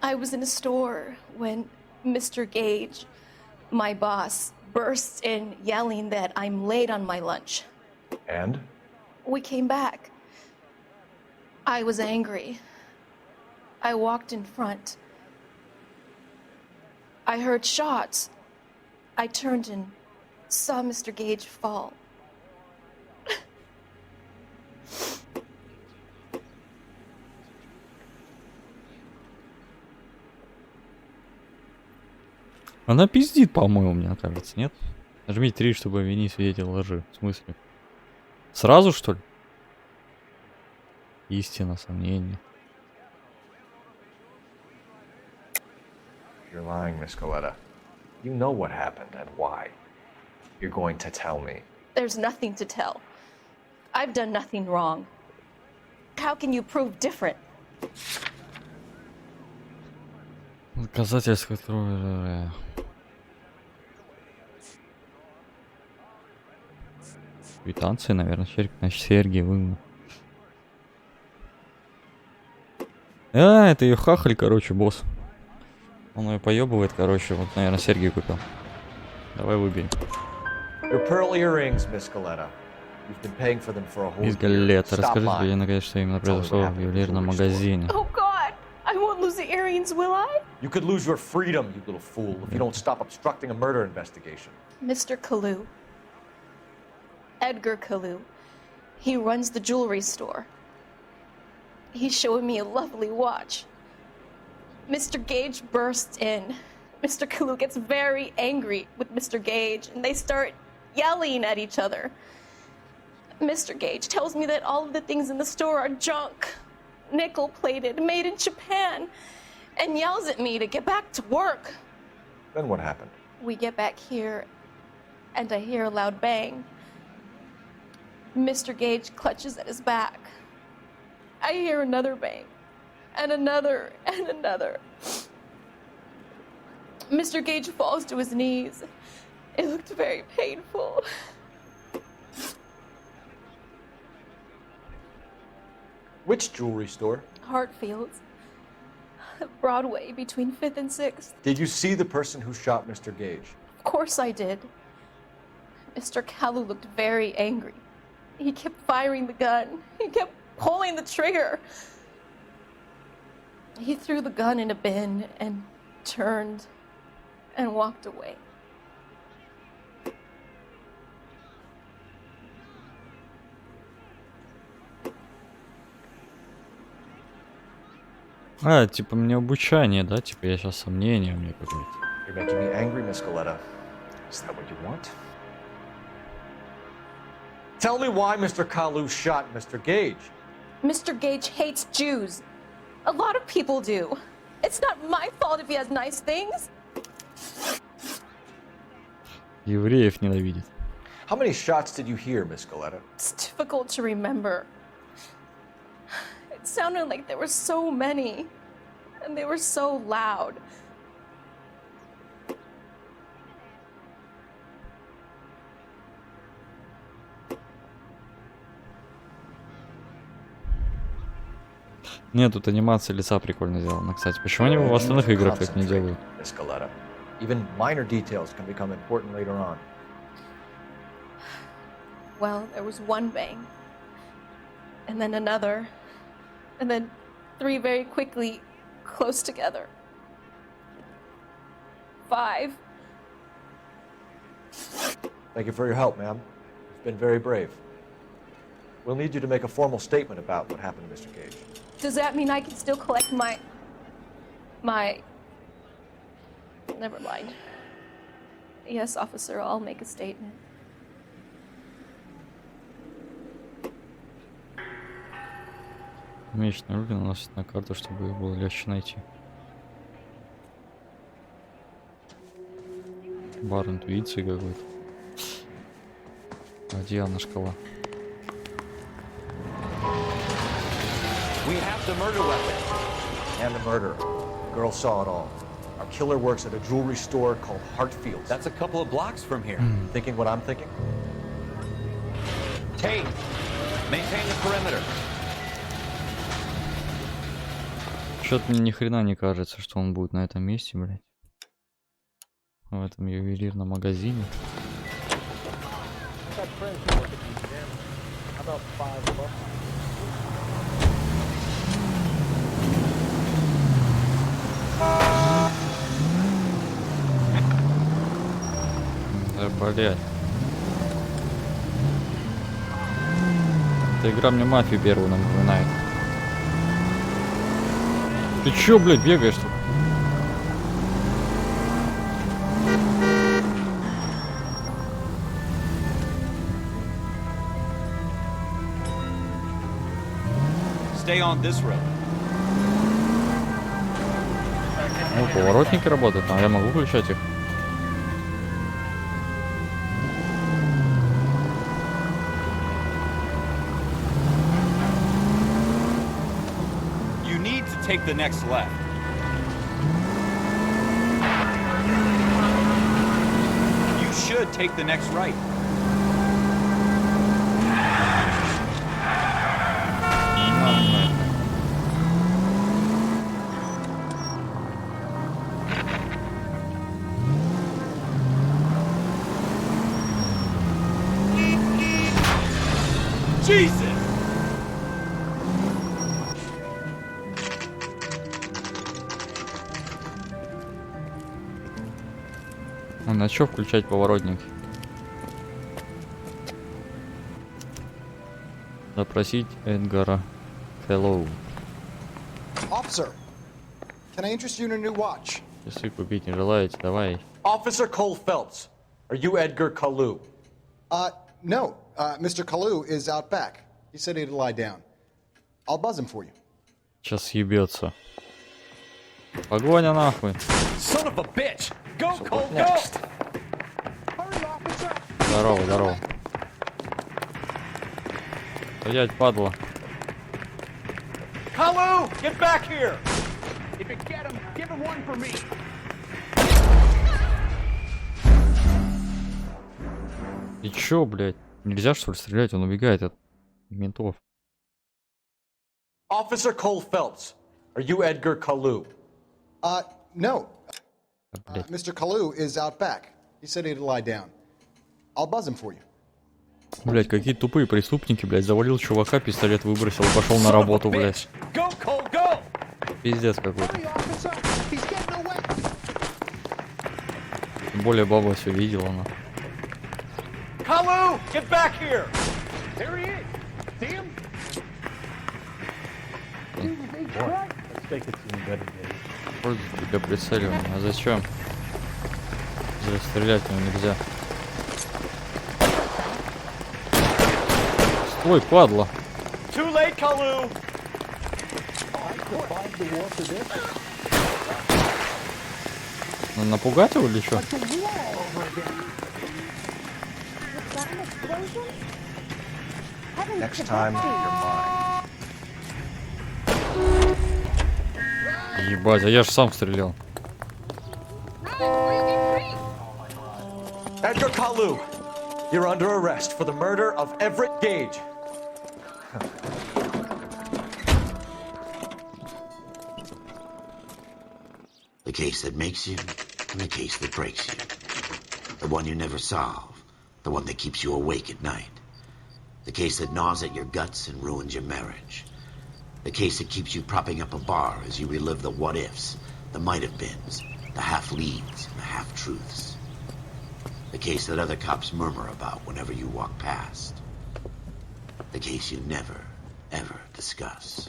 I was in a store when Mr. Gage, my boss, bursts in yelling that I'm late on my lunch. And? We came back. I was angry. I walked in front. I heard shots. I turned and saw Mr. Gage fall. Она пиздит, по-моему, мне кажется, нет? Нажмите 3, чтобы обвинить свидетеля лжи. В смысле? Сразу, что ли? Истина, сомнение. You're lying, Miss Coletta. You know what happened and why. You're going to tell me. There's nothing to tell. I've done nothing wrong. How can you prove different? Доказательства, которые... Квитанции, наверное, значит, Сергей вымыл. А, это ее хахаль, короче, босс. Он ее поебывает, короче. Вот, наверное, Сергей купил. Давай выбей. Your pearl earrings, Miss Coletta. You've been paying for them for a whole Из Галлета. Расскажите мне, наконец, что именно произошло в ювелирном магазине. Oh God! I won't lose the earrings, will I? You could lose your freedom, you little fool, if you don't stop obstructing a murder investigation. Mr. Kalu. Edgar Kalu. He runs the jewelry store. He's showing me a lovely watch. Mr. Gage bursts in. Mr. Kalu gets very angry with Mr. Gage, and they start yelling at each other. Mr. Gage tells me that all of the things in the store are junk, nickel-plated, made in Japan, and yells at me to get back to work. Then what happened? We get back here, and I hear a loud bang. Mr. Gage clutches at his back. I hear another bang, and another, and another. Mr. Gage falls to his knees. It looked very painful. Which jewelry store? Hartfield's. Broadway, between 5th and 6th. Did you see the person who shot Mr. Gage? Of course I did. Mr. Kalu looked very angry. He kept firing the gun. He kept pulling the trigger. He threw the gun in a bin and turned and walked away. А, типа мне обучание, да? Типа я сейчас сомнения у меня какое-то. You're making me angry, Miss Coletta. Is that what you want? Tell me why Mr. Kalu shot Mr. Gage. Mr. Gage hates Jews. A lot of people do. It's not my fault if he has nice things. Евреев ненавидит. How many shots did you hear, Miss Coletta? It's difficult to remember. It sounded like there were so many, and they were so loud. Нет, тут анимация лица прикольно сделана, кстати. Почему они в остальных играх так не делают? Miss Coletta. Even minor details can become important later on. Well, there was one bang, and then another, and then three very quickly, close together. 5. Thank you for your help, ma'am. You've been very brave. We'll need you to make a formal statement about what happened to Mr. Gage. Does that mean I can still collect my... Never mind. Yes, officer, I'll make a statement. Месячные руки наносят на карту, чтобы их было легче найти. Бар интуиции какой-то. А где она шкала? We have the murder weapon. And the murderer. The girl saw it all. Our killer works at a jewelry store called Hartfield's. That's a couple of blocks from here. Thinking what I'm thinking? Tate, maintain the perimeter. Что-то мне ни хрена не кажется, что он будет на этом месте, блядь. В этом ювелирном магазине. Да, блядь. Эта игра мне мафию первую напоминает. Ты чё, блядь, бегаешь тут? Stay on this road. Ну, поворотники работают, а я могу включать их. You need to take the next left. You should take the next right. Jesus! А на чё включать поворотники? Запросить Эдгара Хэллоу. Officer, can I interest you in a new watch? Часы купить не желаете? Давай. Officer Cole Phelps, are you Edgar Kalu? No. Mr. Kalu is out back. He said he'd lie down. I'll buzz him for you. Сейчас съебется. Погоня нахуй. Son of a bitch! Go, Cole, go! Здорово, здорово. Стоять, падла. Kalu, get back here! If you get him, give him one for me. И чё, блядь? Нельзя, что ли, стрелять? Он убегает от ментов. Officer Cole Phelps, are you Edgar Kalu? No. Mr. Kalu is out back. He said he'd lie down. I'll buzz him for you. Блядь, какие тупые преступники, блядь. Завалил чувака, пистолет выбросил и пошел на работу, блядь. Пиздец какой-то. Тем более баба все видела, она. Kalu, get back here! There he is. See him? Пользуйся для прицеливания. А зачем? Зря стрелять в него нельзя. Стой, падла! Too late, Kalu! Надо напугать его или что? Next time, you're mine. Ебать, а я же сам стрелял. Edgar Kalu, you're under arrest for the murder of Everett Gage. The case that makes you, and the case that breaks you. The one you never solve, the one that keeps you awake at night. The case that gnaws at your guts and ruins your marriage. The case that keeps you propping up a bar as you relive the what-ifs, the might-have-beens, the half-leads, and the half-truths. The case that other cops murmur about whenever you walk past. The case you never, ever discuss.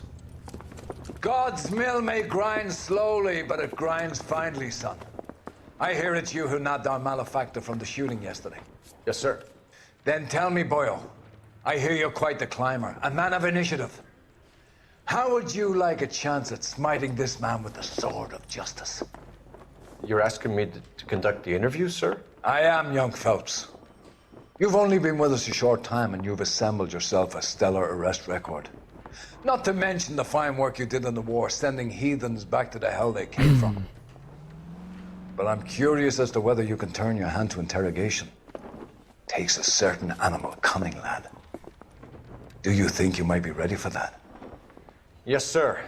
God's mill may grind slowly, but it grinds finely, son. I hear it's you who nabbed our malefactor from the shooting yesterday. Yes, sir. Then tell me, Boyle, I hear you're quite the climber, a man of initiative. How would you like a chance at smiting this man with the sword of justice? You're asking me to conduct the interview, sir? I am, young Phelps. You've only been with us a short time, and you've assembled yourself a stellar arrest record. Not to mention the fine work you did in the war, sending heathens back to the hell they came from. But I'm curious as to whether you can turn your hand to interrogation. Takes a certain animal cunning, lad. Do you think you might be ready for that? Yes, sir.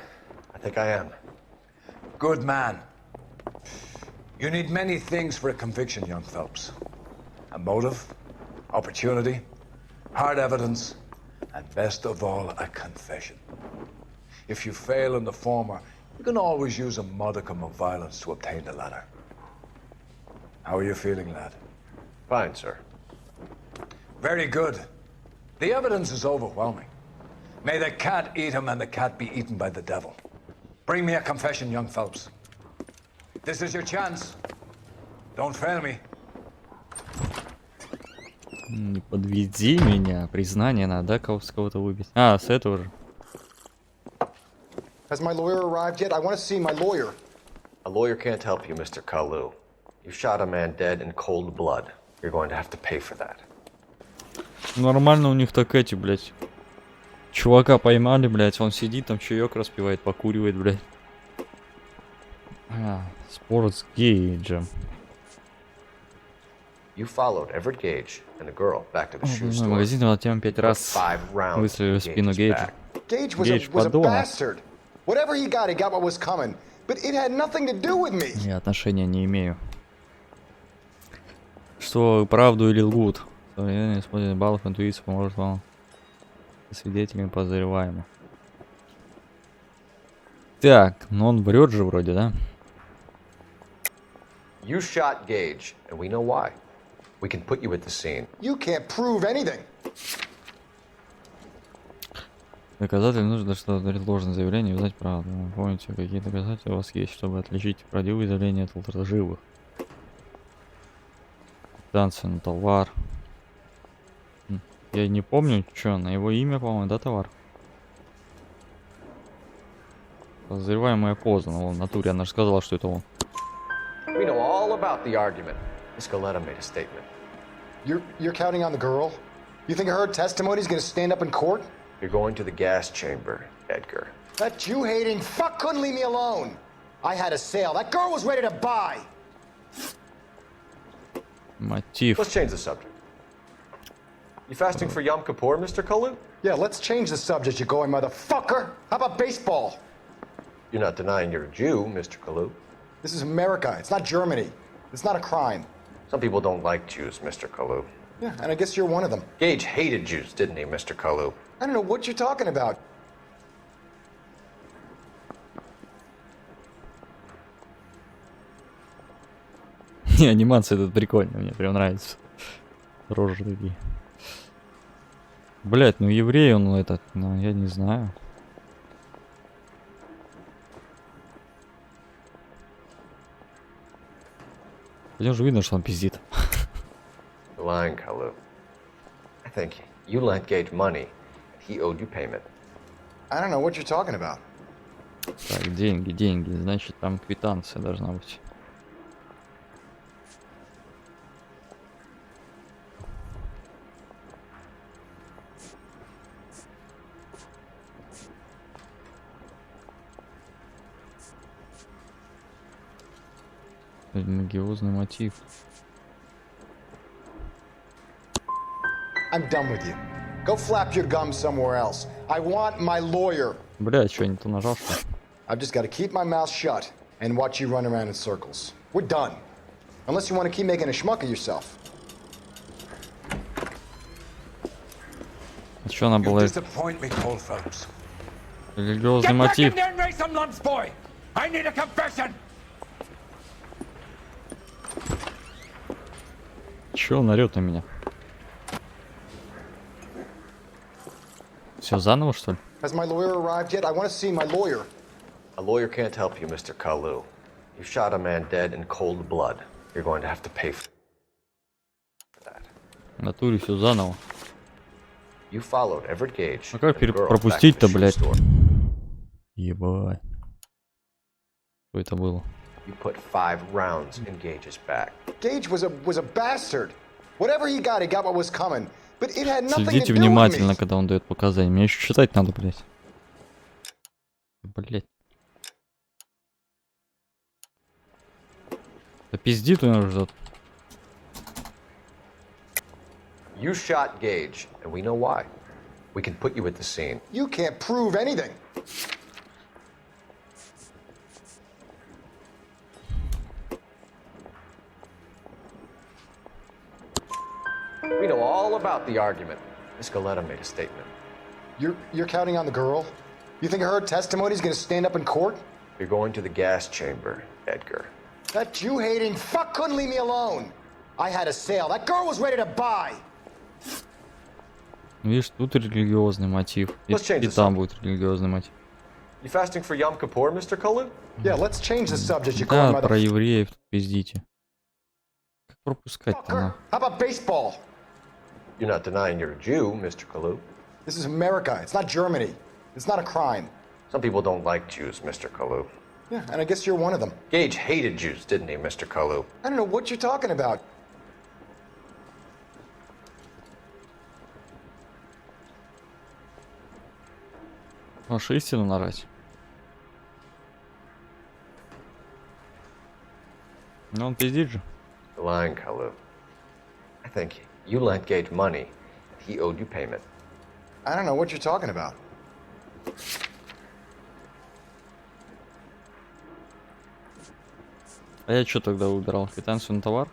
I think I am. Good man. You need many things for a conviction, young Phelps. A motive, opportunity, hard evidence, and best of all, a confession. If you fail in the former, you can always use a modicum of violence to obtain the latter. How are you feeling, lad? Fine, sir. Very good. The evidence is overwhelming. May the cat eat him and the cat be eaten by the devil. Bring me a confession, young Phelps. This is your chance. Don't fail me. Не подведи меня. Признание надо, да, кого-то выбить. А, с этого же. Has my lawyer arrived yet? I want to see my lawyer. A lawyer can't help you, Mr. Kalu. You shot a man dead in cold blood. You're going to have to pay for that. Нормально у них так эти, блядь. Чувака поймали, блядь. Он сидит там, чаек распивает, покуривает, блядь. Спор с Гейджем. You followed Everett Gage and the girl back to the shoe store. Магазин на тему 5 раз выстрелили в спину Гейджа. Gage was a bastard. Whatever he got what was coming. But it had nothing to do with me. Я отношения не имею. Что, правду или лгут? Использование баллов интуиции поможет вам свидетелями подозреваемых. Так, ну он врет же вроде, да? You shot Gage, and we know why. We can put you at the scene. You can't prove anything. Доказательно нужно, что дать ложное заявление и узнать правду. Помните, какие доказательства у вас есть, чтобы отличить правдивые заявления от лживых. Квитанция на товар. Я не помню, что, на его имя, по-моему, да, товар? Подозреваемый опознан. Он в натуре, она же сказала, что это он. We know all about the argument. Miss Galetta made a statement. You're counting on the girl? You think her testimony's gonna stand up in court? You're going to the gas chamber, Edgar. That Jew-hating fuck couldn't leave me alone. I had a sale. That girl was ready to buy. Мотив. Let's change the subject. You fasting for Yom Kippur, Mr. Kalu? Yeah, let's change the subject, you going motherfucker. How about baseball? You're not denying you're a Jew, Mr. Kalu. This is America. It's not Germany. It's not a crime. Some people don't like Jews, Mr. Kalu. Yeah, and I guess you're one of them. Gage hated Jews, didn't he, Mr. Kalu? I don't know what you're talking about. Анимация тут прикольная, мне прям нравится. Рожи такие. Блять, ну еврей он этот, ну я не знаю. Хотя же видно, что он пиздит. Lying, Kalu. I think you lent Gage money, and he owed you payment. I don't know what you're talking about. Так, деньги, значит там квитанция должна быть. Религиозный мотив. I'm done with you. Go flap your gums somewhere else. I want my lawyer. Бля, что, не то нажал, что ли? I've just got to keep my mouth shut and watch you run around in circles. We're done. Unless you want to keep making a schmuck of yourself. А что она была? Религиозный мотив. Чё он орёт на меня? Все заново, что ли? Has my lawyer arrived yet? I want to see my lawyer. A lawyer can't help you, Mr. Kalu. You shot a man dead in cold blood. You're going to have to pay for that. В натуре все заново. You followed Everett Gage. А как пропустить-то, блядь? Ебать. Что это было? You put 5 rounds in Gage's back. Gage was a bastard. Whatever he got what was coming. But it had nothing to Следите do внимательно, with me. когда он дает показания. Мне еще читать надо, блядь. Блядь. Да пиздит у него ждет. You shot Gage, and we know why. We can put you at the scene. You can't prove anything. We know all about the argument. Miss Galetta made a statement. You're counting on the girl? You think her testimony's gonna stand up in court? You're going to the gas chamber, Edgar. That Jew-hating fuck couldn't leave me alone. I had a sale. That girl was ready to buy. Видишь, тут религиозный мотив. И там будет религиозный мотив. You fasting for Yom Kippur, Mr. Kalu? Yeah, let's change the subject. You Да, про евреев тут пиздите. Как пропускать-то? How about baseball? You're not denying you're a Jew, Mr. Kalu. This is America. It's not Germany. It's not a crime. Some people don't like Jews, Mr. Kalu. Yeah, and I guess you're one of them. Gage hated Jews, didn't he, Mr. Kalu? I don't know what you're talking about. Вашу истину нарать. Ну он пиздит же. Lying, Kalu. I think you lent Gage money, and he owed you payment. I don't know what you're talking about. А я что тогда выбирал? Квитанцию на товар?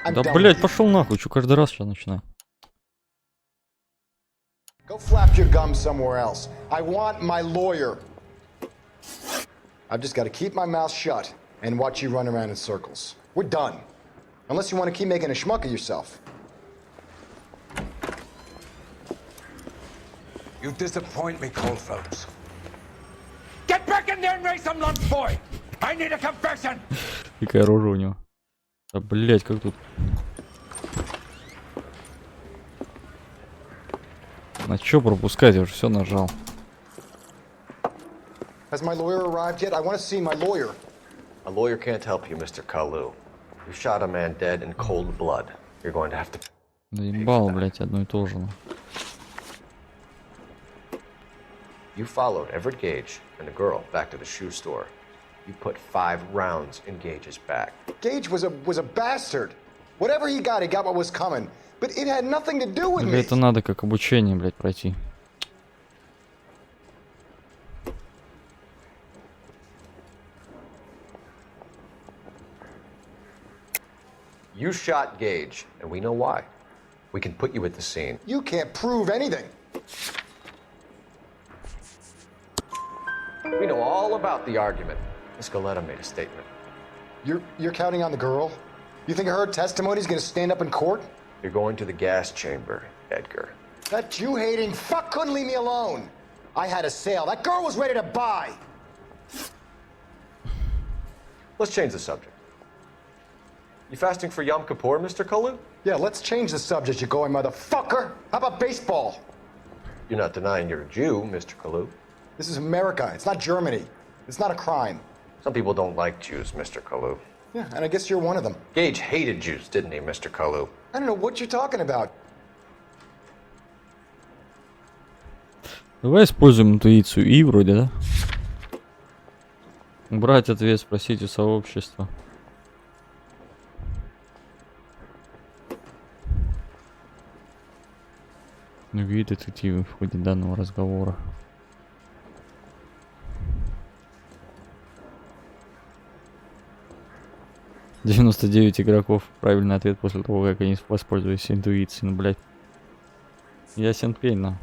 Да блять, пошел нахуй, что каждый раз сейчас начинаю. Go flap your gums somewhere else. I want my lawyer. I've just got to keep my mouth shut and watch you run around in circles. We're done. Unless you want to keep making a schmuck of yourself. You disappoint me, Cole Phelps. Get back in there and raise some lunch, boy! I need a confession! Какая рожа у него. Да, блять, как тут. На чё пропускать? Я уже все нажал. Has my lawyer arrived yet? I want to see my lawyer. A lawyer can't help you, Mr. Kalu. You shot a man dead in cold blood. You're going to have to... Да ебало, блять, одно и то же. You followed Everett Gage and the girl back to the shoe store. You put 5 rounds in Gage's back. Gage was a bastard. Whatever he got what was coming. But it had nothing to do with me. Это надо как обучение, блять, пройти. You shot Gage, and we know why. We can put you at the scene. You can't prove anything. We know all about the argument. Miss Galetta made a statement. You're counting on the girl? You think her testimony is going to stand up in court? You're going to the gas chamber, Edgar. That Jew-hating fuck couldn't leave me alone. I had a sale. That girl was ready to buy. Let's change the subject. You fasting for Yom Kippur, Mr. Kalu? Yeah, let's change the subject, you going motherfucker. How about baseball? You're not denying you're a Jew, Mr. Kalu. This is America. It's not Germany. It's not a crime. Some people don't like Jews, Mr. Kalu. Yeah, and I guess you're one of them. Gage hated Jews, didn't he, Mr. Kalu? I don't know what you're talking about. Давай используем интуицию И вроде, да? Убрать ответ, спросить у сообщества. Вид детективы в ходе данного разговора. «99 игроков. Правильный ответ после того, как они воспользовались интуицией». Ну, блядь. Ясен пень, но.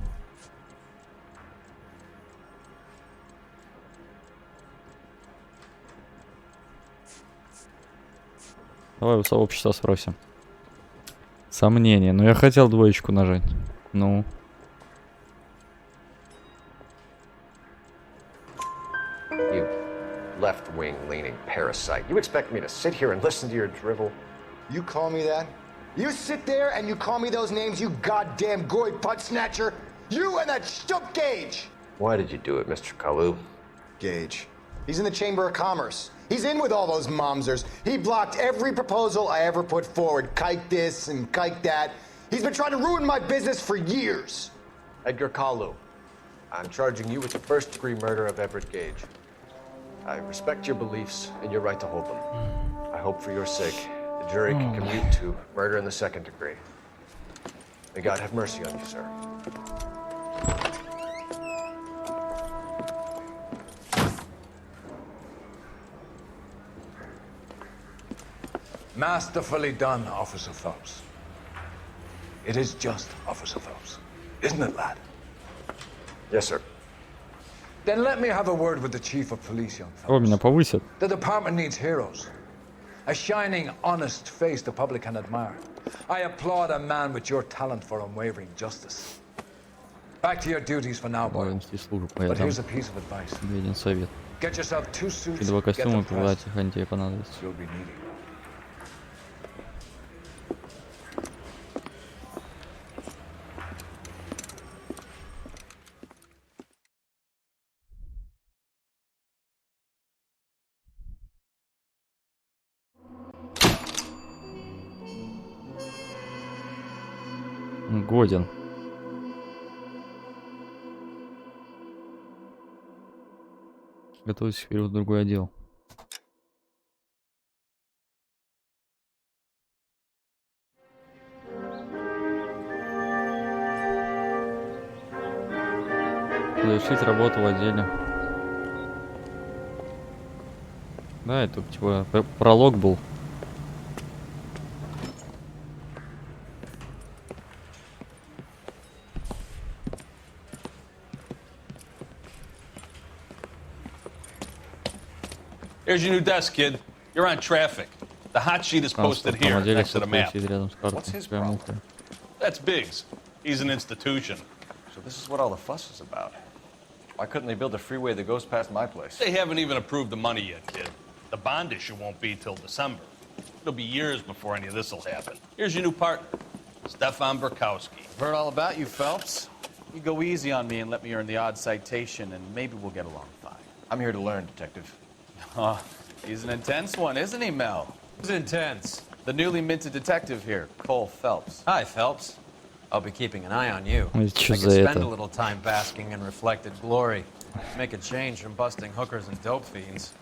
Давай у сообщества спросим. Сомнение. Но я хотел двоечку нажать. Ну. You left-wing leaning parasite. You expect me to sit here and listen to your drivel? You call me that? You sit there and you call me those names, you goddamn goy butt snatcher? You and that stump Gage! Why did you do it, Mr. Kalu? Gage. He's in the Chamber of Commerce. He's in with all those momsers. He blocked every proposal I ever put forward. Kike this and kike that. He's been trying to ruin my business for years. Edgar Kalu, I'm charging you with the first-degree murder of Everett Gage. I respect your beliefs and your right to hold them. I hope for your sake the jury can commute to murder in the second degree. May God have mercy on you, sir. Masterfully done, Officer Phelps. It is just Officer Phelps, isn't it, lad? Yes, sir. Then let me have a word with the Chief of Police, young О, меня повысят. The department needs heroes. A shining, honest face the public can admire. I applaud a man with your talent for unwavering justice. Back to your duties for now, boy. But here's a piece of advice. Один совет. Get yourself 2 suits. И 2 get them костюма pressed. платья, они тебе понадобятся. You'll be needing. Годен. Готовься вперед в другой отдел. Завершить работу в отделе. Да, это типа пролог был. Here's your new desk, kid. You're on traffic. The hot sheet is posted here next to the map. What's his problem? That's Biggs. He's an institution. So this is what all the fuss is about. Why couldn't they build a freeway that goes past my place? They haven't even approved the money yet, kid. The bond issue won't be till December. It'll be years before any of this will happen. Here's your new partner, Stefan Burkowski. Heard all about you, Phelps. You go easy on me and let me earn the odd citation, and maybe we'll get along fine. I'm here to learn, Detective. Oh, he's an intense one, isn't he, Mel? Who's intense? The newly minted detective here, Cole Phelps. Hi, Phelps. I'll be keeping an eye on you. Ой, I чё could за spend это? a little time basking in reflected glory. Make a change from busting hookers and dope fiends.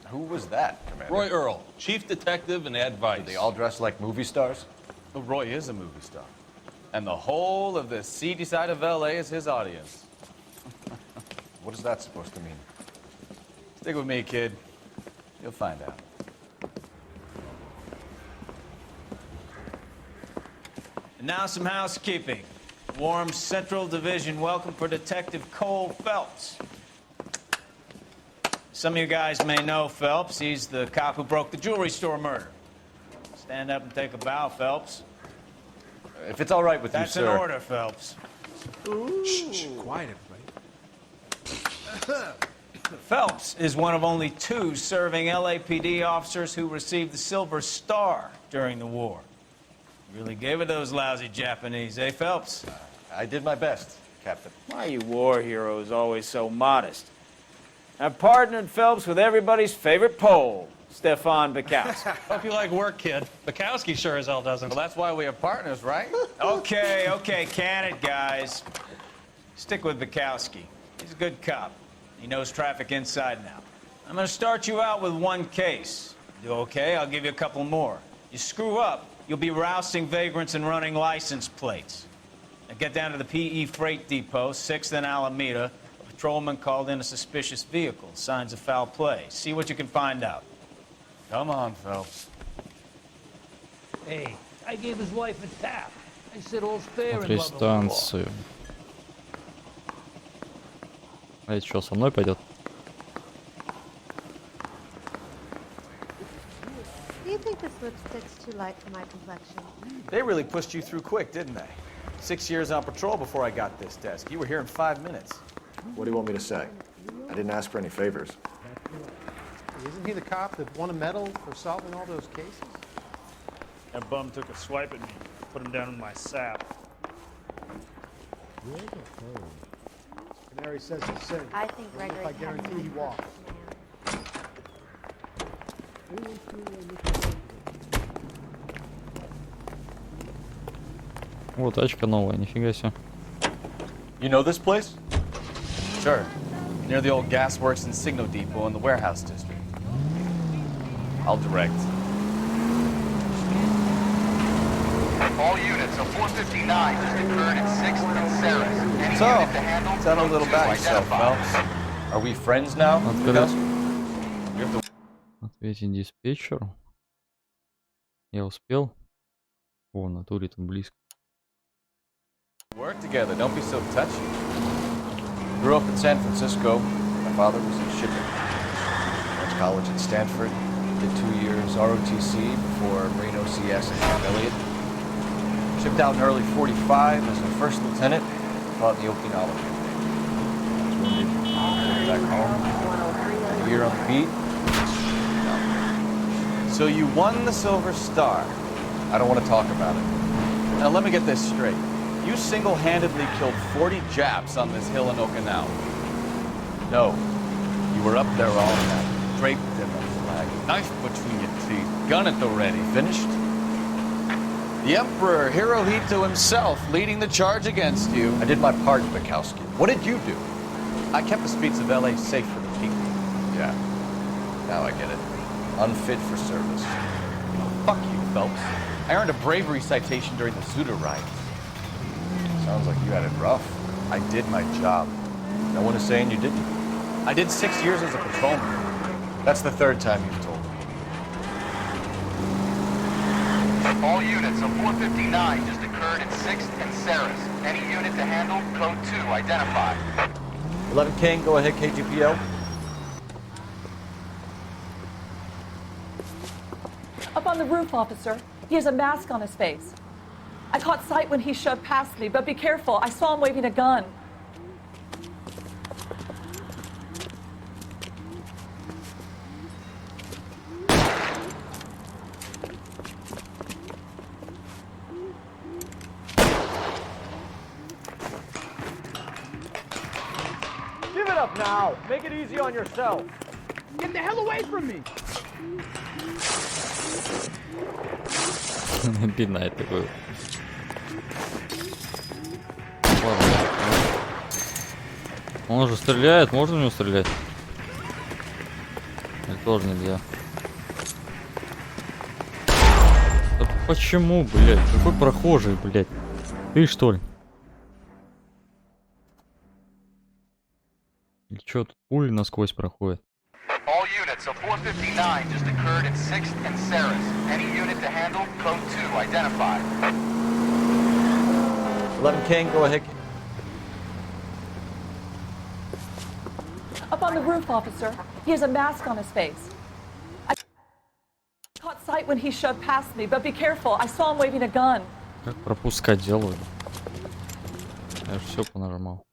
Who was that, Commander? Roy Earl, chief detective and advice. Do they all dress like movie stars? Well, Roy is a movie star. And the whole of the seedy side of L.A. is his audience. What is that supposed to mean? Stick with me, kid. You'll find out. And now some housekeeping. Warm Central Division welcome for Detective Cole Phelps. Some of you guys may know Phelps. He's the cop who broke the jewelry store murder. Stand up and take a bow, Phelps. If it's all right with you, sir. That's an order, Phelps. Shh, quiet, everybody. Phelps is one of only 2 serving LAPD officers who received the Silver Star during the war. Really gave it those lousy Japanese, eh, Phelps? I did my best, Captain. Why are you war heroes always so modest? I've partnered Phelps with everybody's favorite Pole, Stefan Burkowski. Hope you like work, kid. Bukowski sure as hell doesn't. Well, that's why we are partners, right? Okay, can it, guys. Stick with Burkowski. He's a good cop. He knows traffic inside and out. I'm gonna start you out with 1 case. Do okay, I'll give you a couple more. You screw up, you'll be rousting vagrants and running license plates. Now get down to the PE Freight Depot, 6th and Alameda. A patrolman called in a suspicious vehicle. Signs of foul play. See what you can find out. Come on, Phelps. Hey, I gave his wife a tap. I said all's fair in Смотри love and war. станцию. А это что, со мной пойдет? Do you think this lipstick's too light for my complexion? They really pushed you through quick, didn't they? 6 years on patrol before I got this desk. You were here in 5 minutes. What do you want me to say? I didn't ask for any favors. Isn't he the cop that won a medal for solving all those cases? That bum took a swipe at me. Put him down in my sap. Canary says he's sick. I think Gregory I guarantee he walks. Вот тачка новая, нифига себе. You know this place? Sure. Near the old gasworks and signal depot in the warehouse district. I'll direct. All units of 459 just occurred at 6th and Sarah's. Any So, unit to handle, tell a little to about yourself, identify. Phelps. Are we friends now? Ответить диспетчеру. Я успел. О, в натуре там близко. Work together, don't be so touchy. Grew up in San Francisco. My father was in shipping. Went to college at Stanford. Did 2 years ROTC before Marine OCS at Camp Elliott. Shipped out in early 45 as a first lieutenant. Fought in the Okinawa campaign. Was wounded. Came back home. A year on the beat. So you won the Silver Star. I don't want to talk about it. Now let me get this straight. You single-handedly killed 40 Japs on this hill in Okinawa. No. You were up there all night. Draped in the flag, knife between your teeth, gun at the ready. Finished? The Emperor Hirohito himself leading the charge against you. I did my part, Bukowski. What did you do? I kept the streets of LA safe for the people. Yeah. Now I get it. Unfit for service. Fuck you, Phelps. I earned a bravery citation during the Zuda riots. Sounds like you had it rough. I did my job. No one is saying you didn't. I did 6 years as a patrolman. That's the 3rd time you've told me. All units of 459 just occurred at 6th and Sarah's. Any unit to handle, code 2, identify. 11 King, go ahead, KGPL. Up on the roof, officer. He has a mask on his face. I caught sight when he shoved past me, but be careful. I saw him waving a gun. Give it up now. Make it easy on yourself. Get the hell away from me. Пинает такой. Он же стреляет, можно у него стрелять? Или тоже нельзя? Да почему, блядь? Какой прохожий, блядь? Ты что ли? Или чё, тут пули насквозь проходят? All units, so 459 just occurred in 6th and Sarah's. Any unit to handle, code 2, identify. 11 King, go ahead. Up on the roof, officer. He has a mask on his face. I caught sight when he shoved past me, but be careful. I saw him waving a gun. Как пропускать делаю? Я же все понажимал.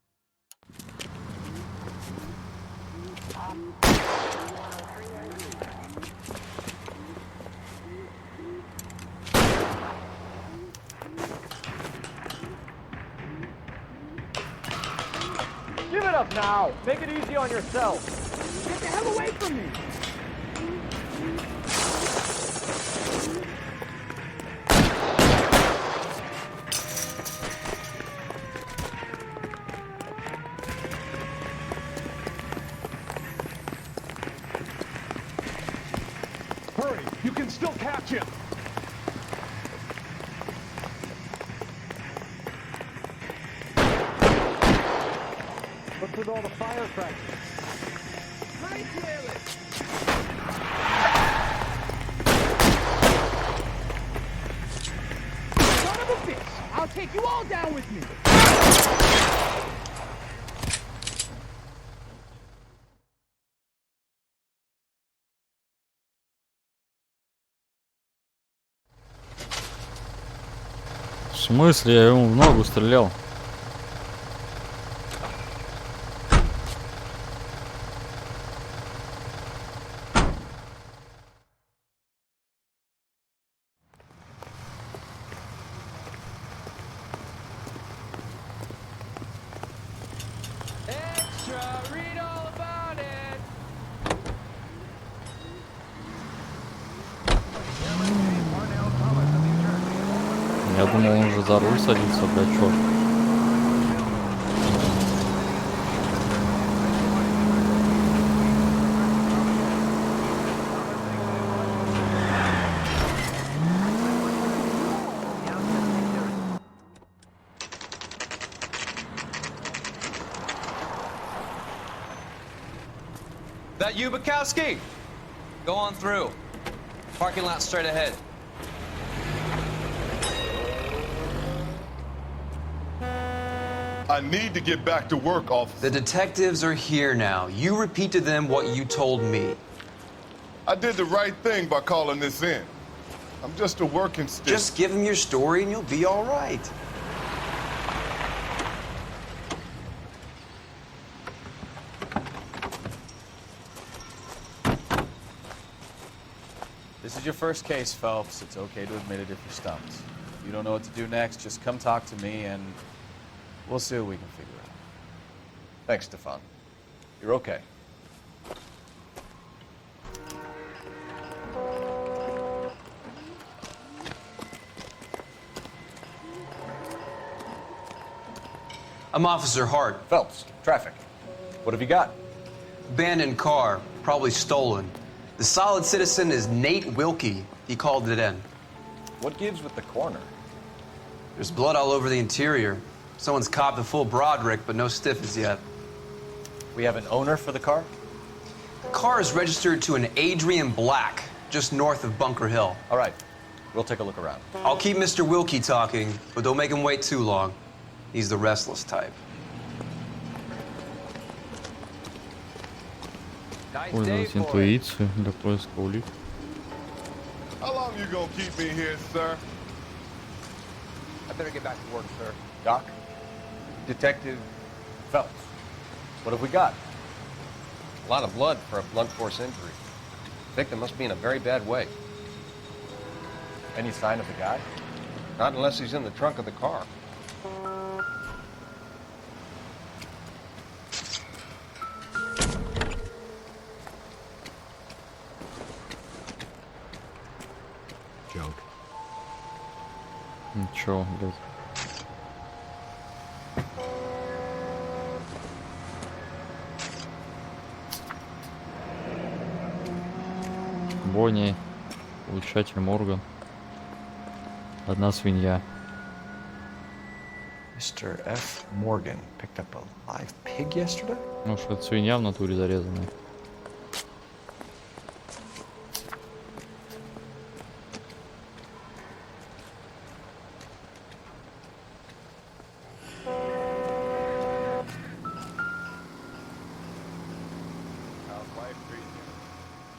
Give it up now. Make it easy on yourself. Get the hell away from me. Hurry, you can still catch him. What's with all the firecrackers? Right there. Son of a bitch! I'll take you all down with me. В смысле? Я ему в ногу стрелял. Я думал, он уже за руль садится, блядь, чё? That you, Bukowski? Go on through. Parking lot straight ahead. I need to get back to work, officer. The detectives are here now. You repeat to them what you told me. I did the right thing by calling this in. I'm just a working stick. Just give them your story and you'll be all right. This is your first case, Phelps. It's okay to admit it if you're stumped. If you don't know what to do next, just come talk to me and we'll see what we can figure out. Thanks, Stefan. You're okay. I'm Officer Hart. Phelps, traffic. What have you got? Abandoned car, probably stolen. The solid citizen is Nate Wilkie. He called it in. What gives with the corner? There's blood all over the interior. Someone's copped a full Broderick, but no stiffs yet. We have an owner for the car? The car is registered to an Adrian Black, just north of Bunker Hill. All right, we'll take a look around. I'll keep Mr. Wilkie talking, but don't make him wait too long. He's the restless type. Пользовать интуицию для поиска улик. How long you gonna keep me here, sir? I better get back to work, sir. Doc? Detective Phelps. What have we got? A lot of blood for a blunt force injury. Victim must be in a very bad way. Any sign of the guy? Not unless he's in the trunk of the car. Joke. Ничего, блядь. Бонни, улучшатель Морган. Одна свинья. Mr. F. Morgan picked up a live pig yesterday? Ну что, это свинья в натуре зарезанная.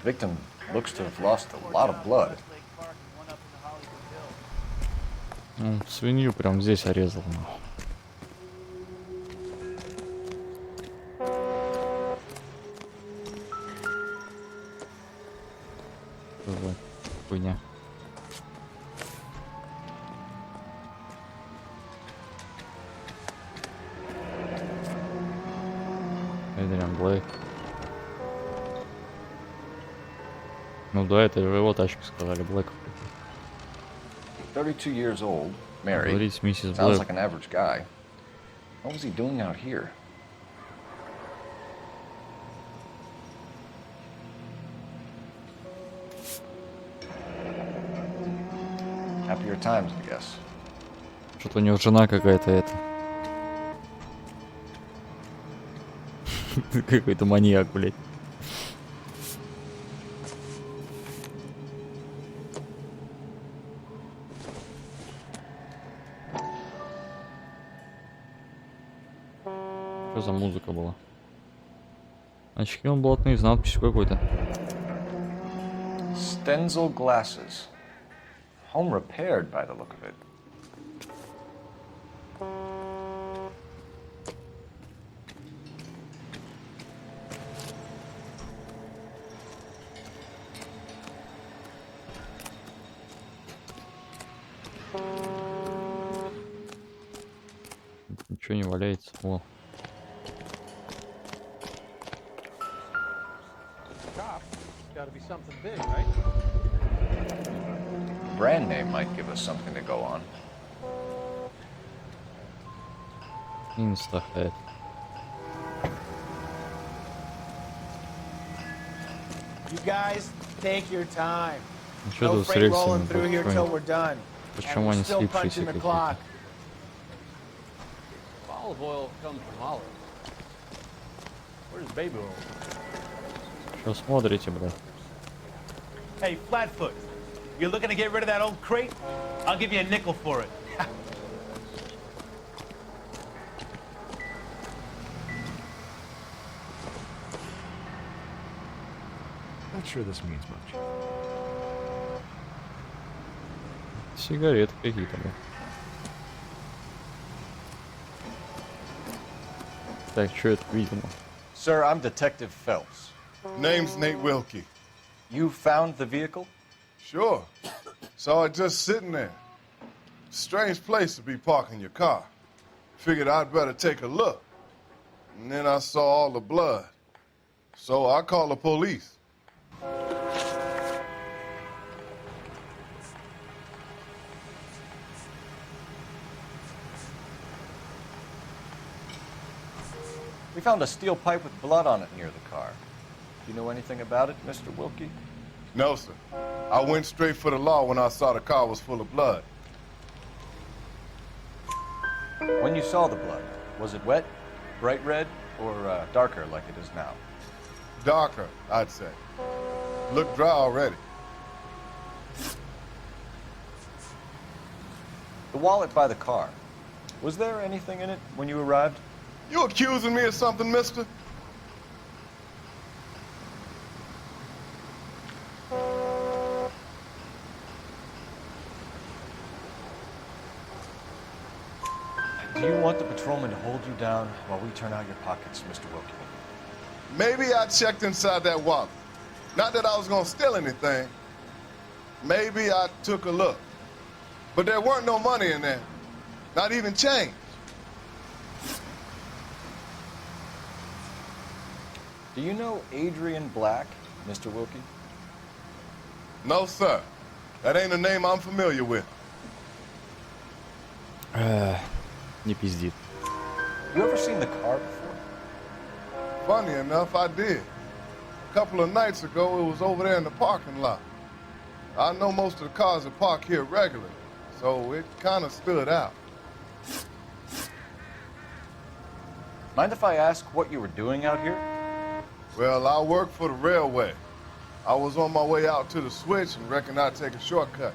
Victim looks to have lost a lot of blood. Ну, свинью прям здесь орезал. Что за хуйня? Эдриан Блейк. Ну да, это же его тачка, сказали, Блэк. 32 years old, married. Говорить миссис Sounds Блэк. like an average guy. What was he doing out here? Happier times, I guess. Что-то у него жена какая-то это. Какой-то маньяк, блядь. Что за музыка была? Очки он блатные, с надписью какой-то. Stenzel glasses. Home repaired by the look of it. Ничего не валяется. О. Gotta be something big, right? Brand name might give us something to go on. Instahead. You guys take your time. Ну что No тут с freight rolling рельсами? through here till we're done. Почему And они we're still слипшиеся punching the какие-то? clock. Olive oil comes from Holland. Where's baby oil? Что смотрите, блядь? Hey, Flatfoot, you're looking to get rid of that old crate? I'll give you a nickel for it. Not sure this means much. Сигареты какие-то, блядь. Так, что это, видимо? Sir, I'm Detective Phelps. Name's Nate Wilkie. You found the vehicle? Sure. Saw it just sitting there. Strange place to be parking your car. Figured I'd better take a look. And then I saw all the blood. So I called the police. We found a steel pipe with blood on it near the car. Do you know anything about it, Mr. Wilkie? No, sir. I went straight for the law when I saw the car was full of blood. When you saw the blood, was it wet, bright red, or darker like it is now? Darker, I'd say. Looked dry already. The wallet by the car. Was there anything in it when you arrived? You accusing me of something, mister? Do you want the patrolman to hold you down while we turn out your pockets, Mr. Wilkie? Maybe I checked inside that wallet. Not that I was gonna steal anything. Maybe I took a look. But there weren't no money in there. Not even change. Do you know Adrian Black, Mr. Wilkie? No, sir. That ain't a name I'm familiar with. Не пиздит. You ever seen the car before? Funny enough, I did. A couple of nights ago, it was over there in the parking lot. I know most of the cars are parked here regularly, so it kind of stood out. Mind if I ask what you were doing out here? Well, I work for the railway. I was on my way out to the switch and reckoned I'd take a shortcut.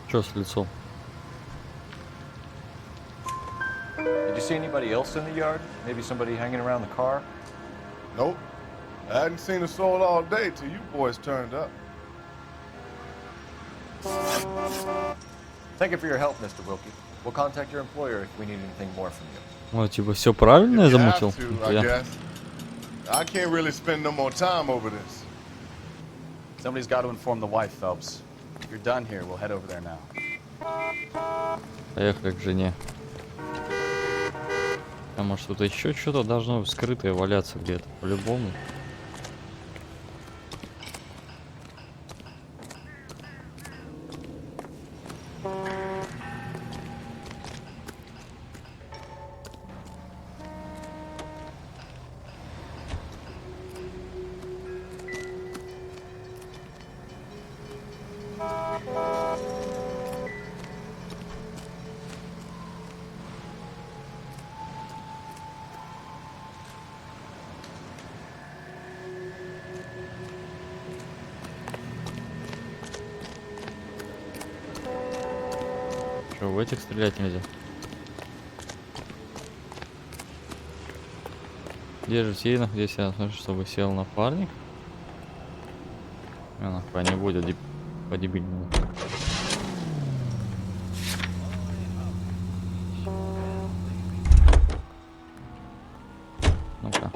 Чё с лицом? Did you see anybody else in the yard? Maybe somebody hanging around the car? Nope. I hadn't seen a soul all day till you boys turned up. Thank you for your help, Mr. Wilkie. We'll contact your employer if we need anything more from you. Ну, типа, все правильно я You have замутил? to, I guess. I can't really spend no more time over this. Somebody's got to inform the wife, Phelps. If you're done here, we'll head over there now. Поехали к жене. А может тут еще что-то должно скрытое валяться где-то, по-любому. Что, в этих стрелять нельзя? Держи сильно, здесь я слышу, чтобы сел напарник. Нахуй не будет по-дебильному. Ну-ка.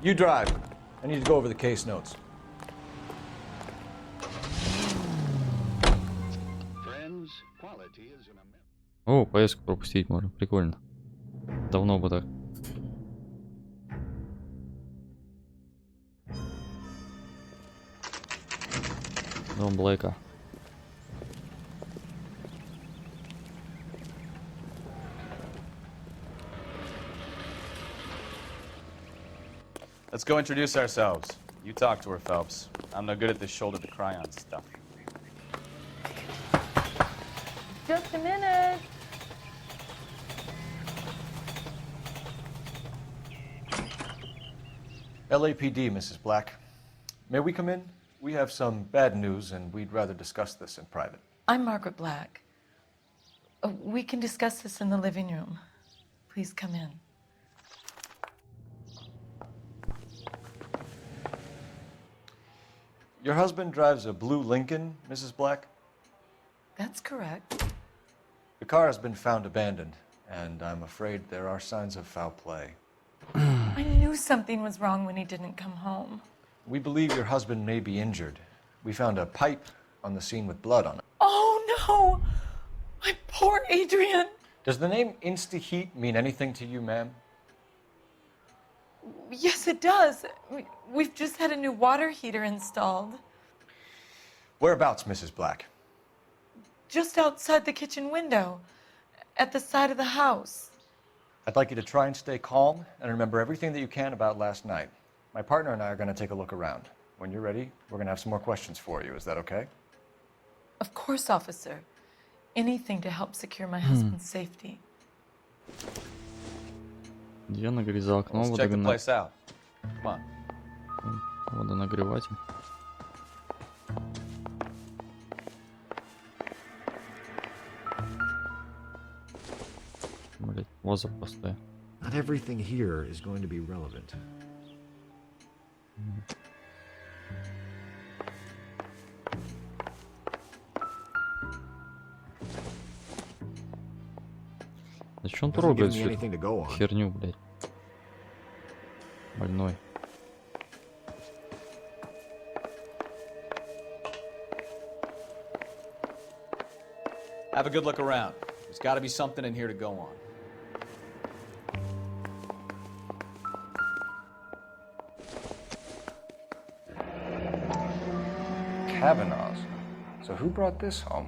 You drive. I need to go over the case notes. О, поездку пропустить можно, прикольно. Давно бы так. Дом Блэка. Let's go introduce ourselves. You talk to her, Phelps. I'm no good at this shoulder to cry on stuff. Just a minute. LAPD, Mrs. Black. May we come in? We have some bad news, and we'd rather discuss this in private. I'm Margaret Black. We can discuss this in the living room. Please come in. Your husband drives a blue Lincoln, Mrs. Black? That's correct. The car has been found abandoned, and I'm afraid there are signs of foul play. I knew something was wrong when he didn't come home. We believe your husband may be injured. We found a pipe on the scene with blood on it. Oh, no! My poor Adrian! Does the name Insta-Heat mean anything to you, ma'am? Yes, it does. We've just had a new water heater installed. Whereabouts, Mrs. Black? Just outside the kitchen window, at the side of the house. I'd like you to try and stay calm and remember everything that you can about last night. My partner and I are going to take a look around. When you're ready, we're going to have some more questions for you. Is that okay? Of course, officer. Anything to help secure my husband's safety. Я нагрезал окно, Let's check the place out. Come on. Водонагреватель. Блять, ваза пустая. Not everything here is going to be relevant. Зачем он трогает всю эту херню, блядь? Больной. Have a good look around. There's got to be something in here to go on. Kavanaugh's. So who brought this home?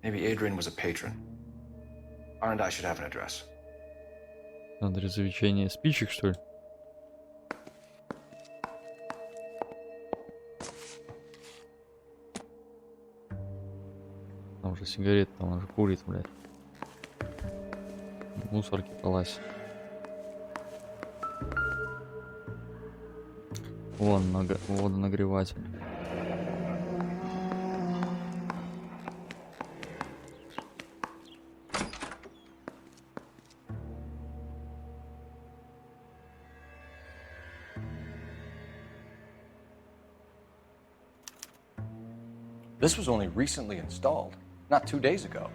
Maybe Adrian was a patron. R&I should have an address. Надо завещание спичек, что ли? Там же сигарет, там же курит, блядь. Мусорки полазь. Вон водонагреватель. This was only recently installed, not 2 days ago.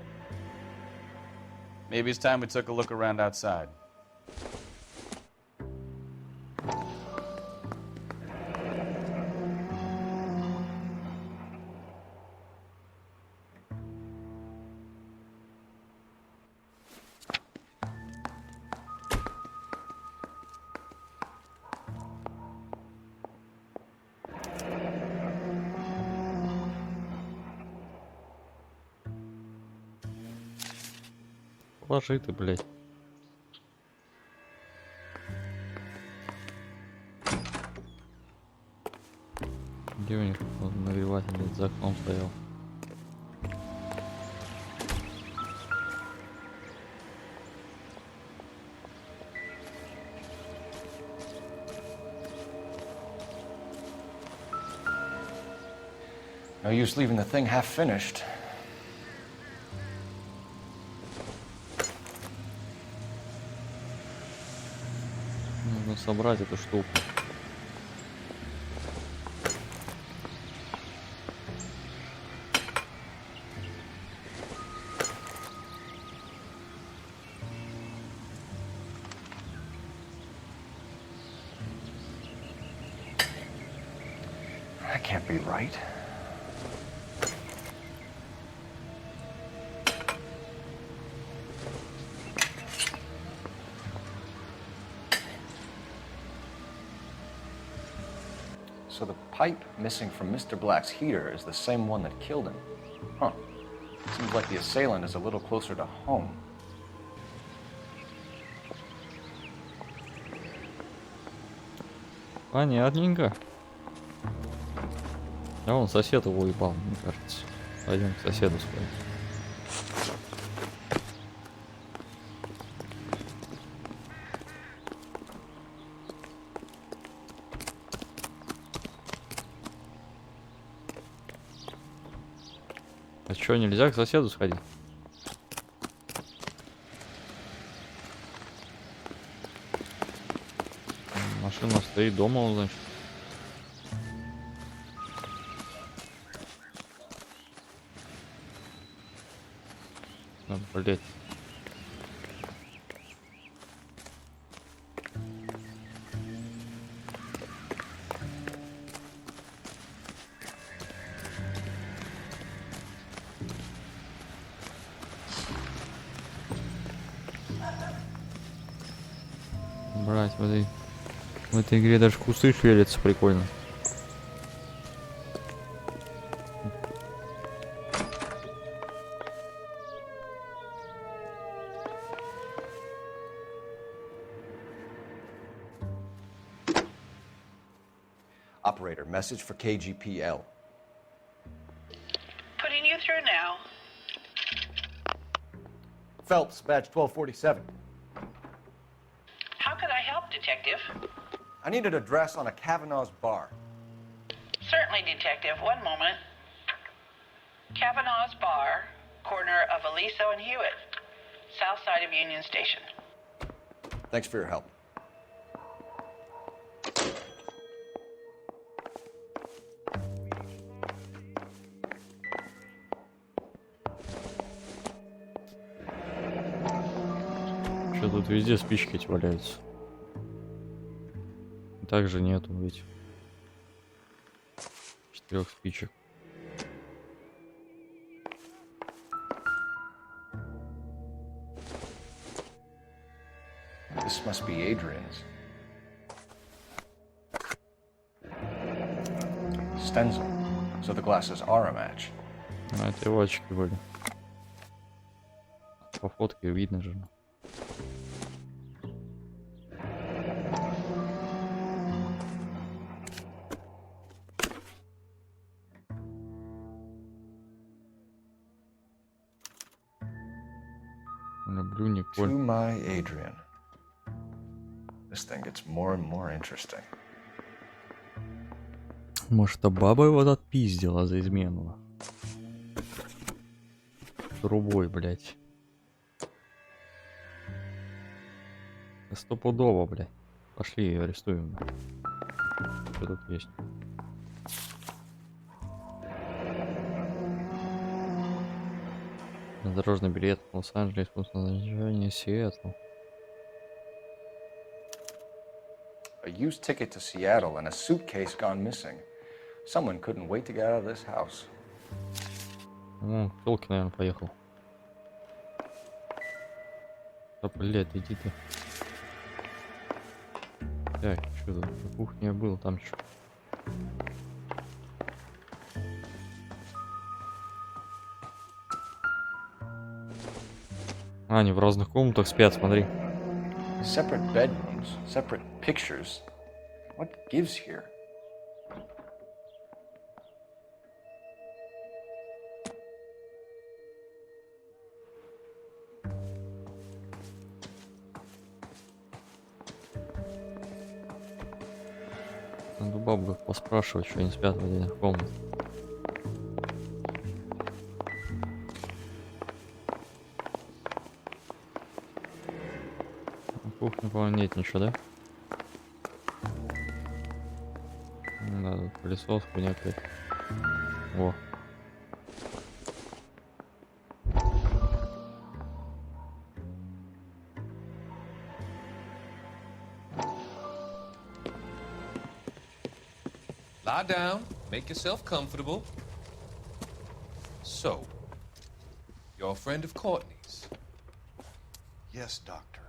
Maybe it's time we took a look around outside. Ложи ты, блядь. Где у них нагреватель, блядь, за окном стоял? No use leaving the thing half finished. Нужно собрать эту штуку. That can't be right. So the pipe missing from Mr. Black's heater is the same one that killed him. Huh. Seems like the assailant is a little closer to home. Понятненько. А вон сосед его уебал, мне кажется. Пойдем к соседу сходим. А чё, нельзя к соседу сходить? Машина стоит дома, значит. Блять. Брать, в этой игре даже кусты шевелятся, прикольно. Operator, message for KGPL. Putting you through now. Phelps, badge 1247. How could I help, Detective? I need an address on a Kavanaugh's bar. Certainly, Detective. One moment. Kavanaugh's Bar, corner of Aliso and Hewitt, south side of Union Station. Thanks for your help. Что тут везде спички эти валяются. Также нету ведь 4 спичек. This must be Adrian's. Stencil. So the glasses are a match. А это его очки были. По фотке видно же. Люблю Николь. To my Adrian. This thing gets more and more interesting. Может, а баба его отпиздила за измену? Трубой, блядь. Стопудово, блядь. Пошли ее арестуем. Что тут есть? Дорожный билет в Лос-Анджелес, назначение Сиэтл. A used ticket to Seattle and a suitcase gone missing. Someone couldn't wait to get out of this house. Ну, Толки, наверное, поехал. Да, блядь, иди ты. Так, что тут? На кухне я был, там что? А, они в разных комнатах спят, смотри. Separate bedrooms, separate pictures. What gives here? Надо бабу поспрашивать, что они спят в отдельных комнатах. На кухне, по-моему, нет ничего, да? Да, тут пылесос, хуйня опять. Во. Lie down, make yourself comfortable. So, you're a friend of Courtney's? Yes, Doctor.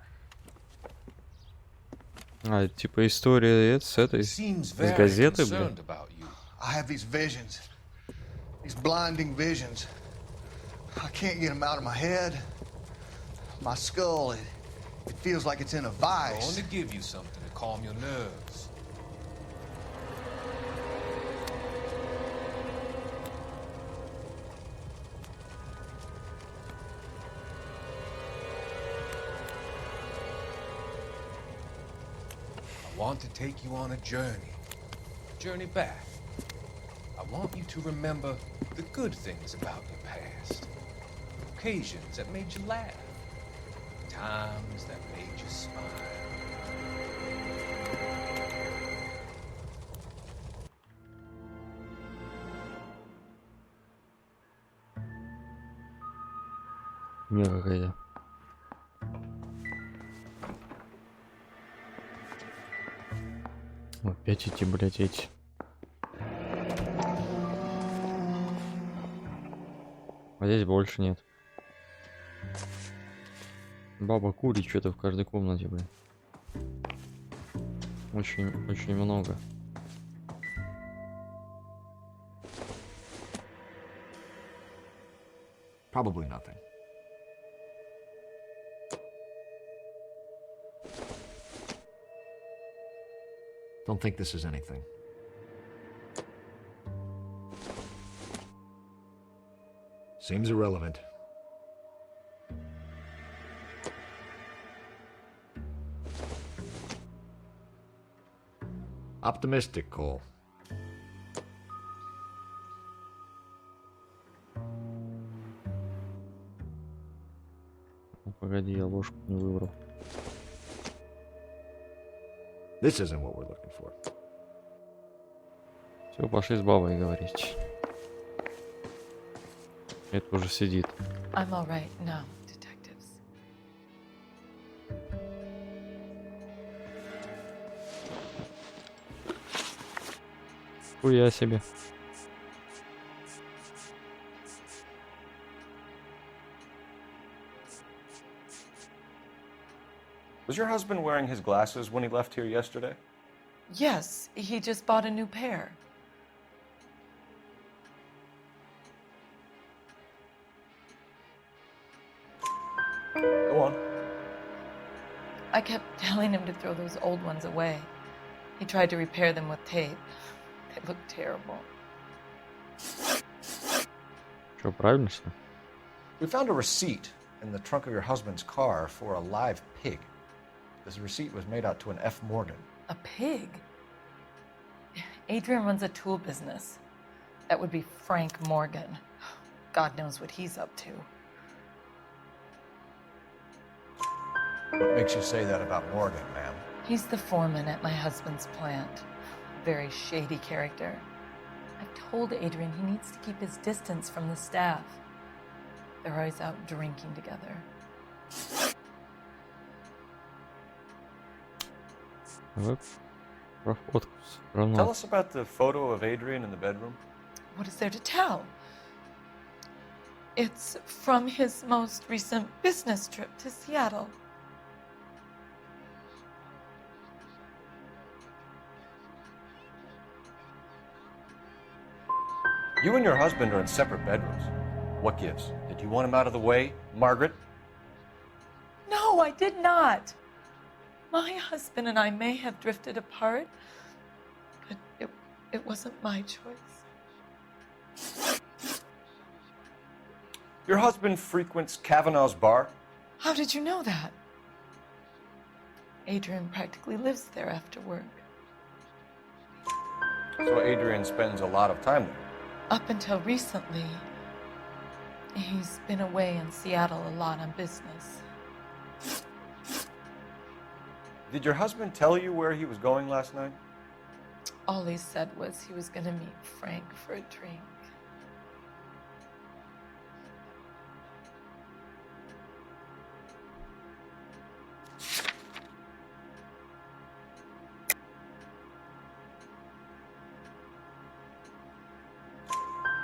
А, типа история с этой, с газеты, блин. I have these visions, these blinding visions. I can't get them out of my head. My skull, it feels like it's in a vice. I want to give you something to calm your nerves. I want to take you on a journey back. I want you to remember the good things about your past, occasions that made you laugh, times that made you smile. Не какая. Опять эти, блядь, эти. А здесь больше нет. Баба курит что-то в каждой комнате, блин. Очень много. Probably nothing. Don't think this is anything. Seems irrelevant. Optimistic, Cole. Ну, погоди, я ложку не выбрал. This isn't what we're looking for. Все, пошли с бабой говорить. Это уже сидит. I'm all right now, detectives. Хуя себе. Was your husband wearing his glasses when he left here yesterday? Yes, he just bought a new pair. Go on. I kept telling him to throw those old ones away. He tried to repair them with tape. They looked terrible. Что, правильно, что ли? We found a receipt in the trunk of your husband's car for a live pig. This receipt was made out to an F. Morgan. A pig? Adrian runs a tool business. That would be Frank Morgan. God knows what he's up to. What makes you say that about Morgan, ma'am? He's the foreman at my husband's plant. Very shady character. I've told Adrian he needs to keep his distance from the staff. They're always out drinking together. Tell us about the photo of Adrian in the bedroom. What is there to tell? It's from his most recent business trip to Seattle. You and your husband are in separate bedrooms. What gives? Did you want him out of the way, Margaret? No, I did not. My husband and I may have drifted apart, but it wasn't my choice. Your husband frequents Kavanaugh's bar? How did you know that? Adrian practically lives there after work. So Adrian spends a lot of time there. Up until recently, he's been away in Seattle a lot on business. Did your husband tell you where he was going last night? All he said was he was going to meet Frank for a drink.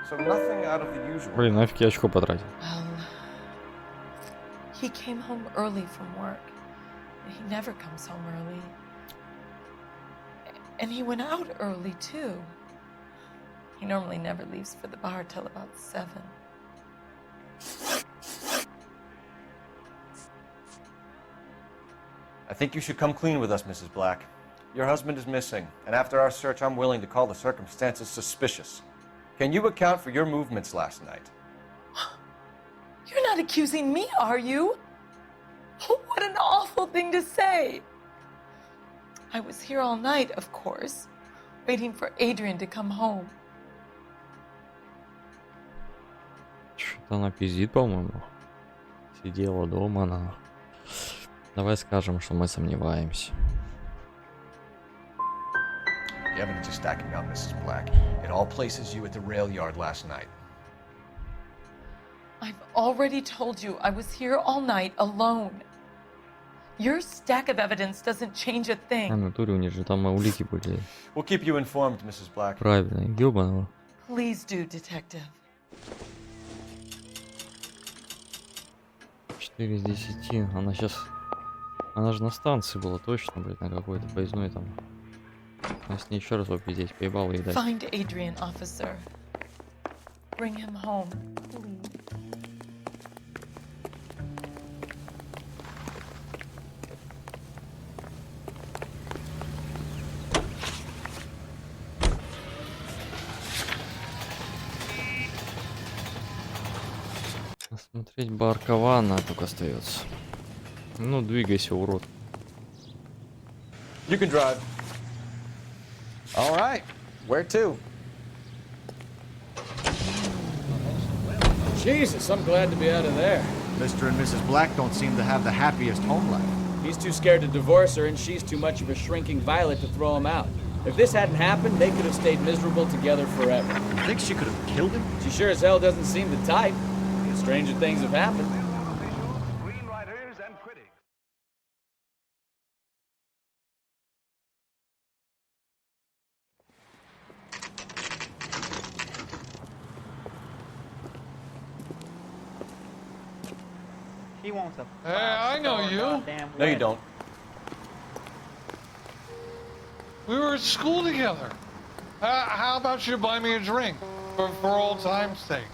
So nothing out of the usual. Блин, нафиг я очко потратил. Well, he came home early from work. He never comes home early. And he went out early, too. He normally never leaves for the bar till about 7. I think you should come clean with us, Mrs. Black. Your husband is missing, and after our search, I'm willing to call the circumstances suspicious. Can you account for your movements last night? You're not accusing me, are you? What an awful thing to say. I was here all night, of course, waiting for Adrian to come home. Что-то она пиздит, по-моему. Сидела дома она. Давай скажем, что мы сомневаемся. The evidence is stacking up, Mrs. Black. It all places you at the rail yard last night. I've already told you I was here all night alone. Your stack of evidence doesn't change a thing. А натуре у них же там улики были. We'll keep you informed, Mrs. Black. Правильно, ёбаного. Please do, detective. 4 из 10. Она сейчас... Она же на станции была точно, блядь, на какой-то поездной там. А с ней еще раз попиздеть, поебал ей дать. Find Adrian, officer. Bring him home, please. Смотреть бар Кавана только остается. Ну, двигайся, урод. You can drive. All right. Where to? Jesus, I'm glad to be out of there. Mr. and Mrs. Black don't seem to have the happiest home life. He's too scared to divorce her, and she's too much of a shrinking violet to throw him out. If this hadn't happened, they could have stayed miserable together forever. You think she could have killed him? She sure as hell doesn't seem the type. Stranger things have happened. He wants a. Hey, I know you. No, you don't. We were at school together. How about you buy me a drink for old time's sake?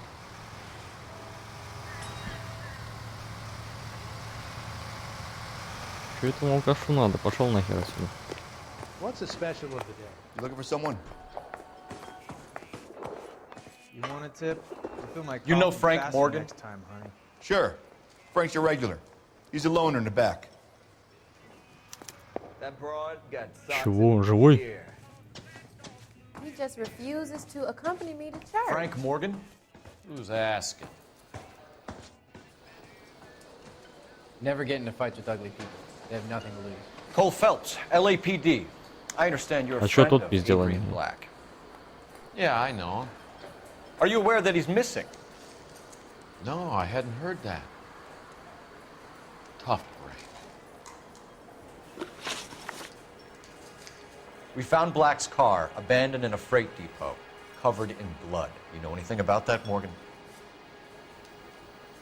Что этому алкашу надо? Пошел нахер отсюда. What's the special of the day? You looking for someone? You want a tip? I feel like You know calling Frank faster Morgan? next time, honey. Sure. Frank's your regular. He's a loner in the back. That broad got socks Чего? in Он his живой? ear. He just refuses to accompany me to church. Frank Morgan? Who's asking? Never get into fights with ugly people. They have nothing to lose. Cole Phelps, LAPD. I understand you're a А чё friend тут of пиздел Adrian они? Black. Yeah, I know. Are you aware that he's missing? No, I hadn't heard that. Tough break. We found Black's car abandoned in a freight depot, covered in blood. You know anything about that, Morgan?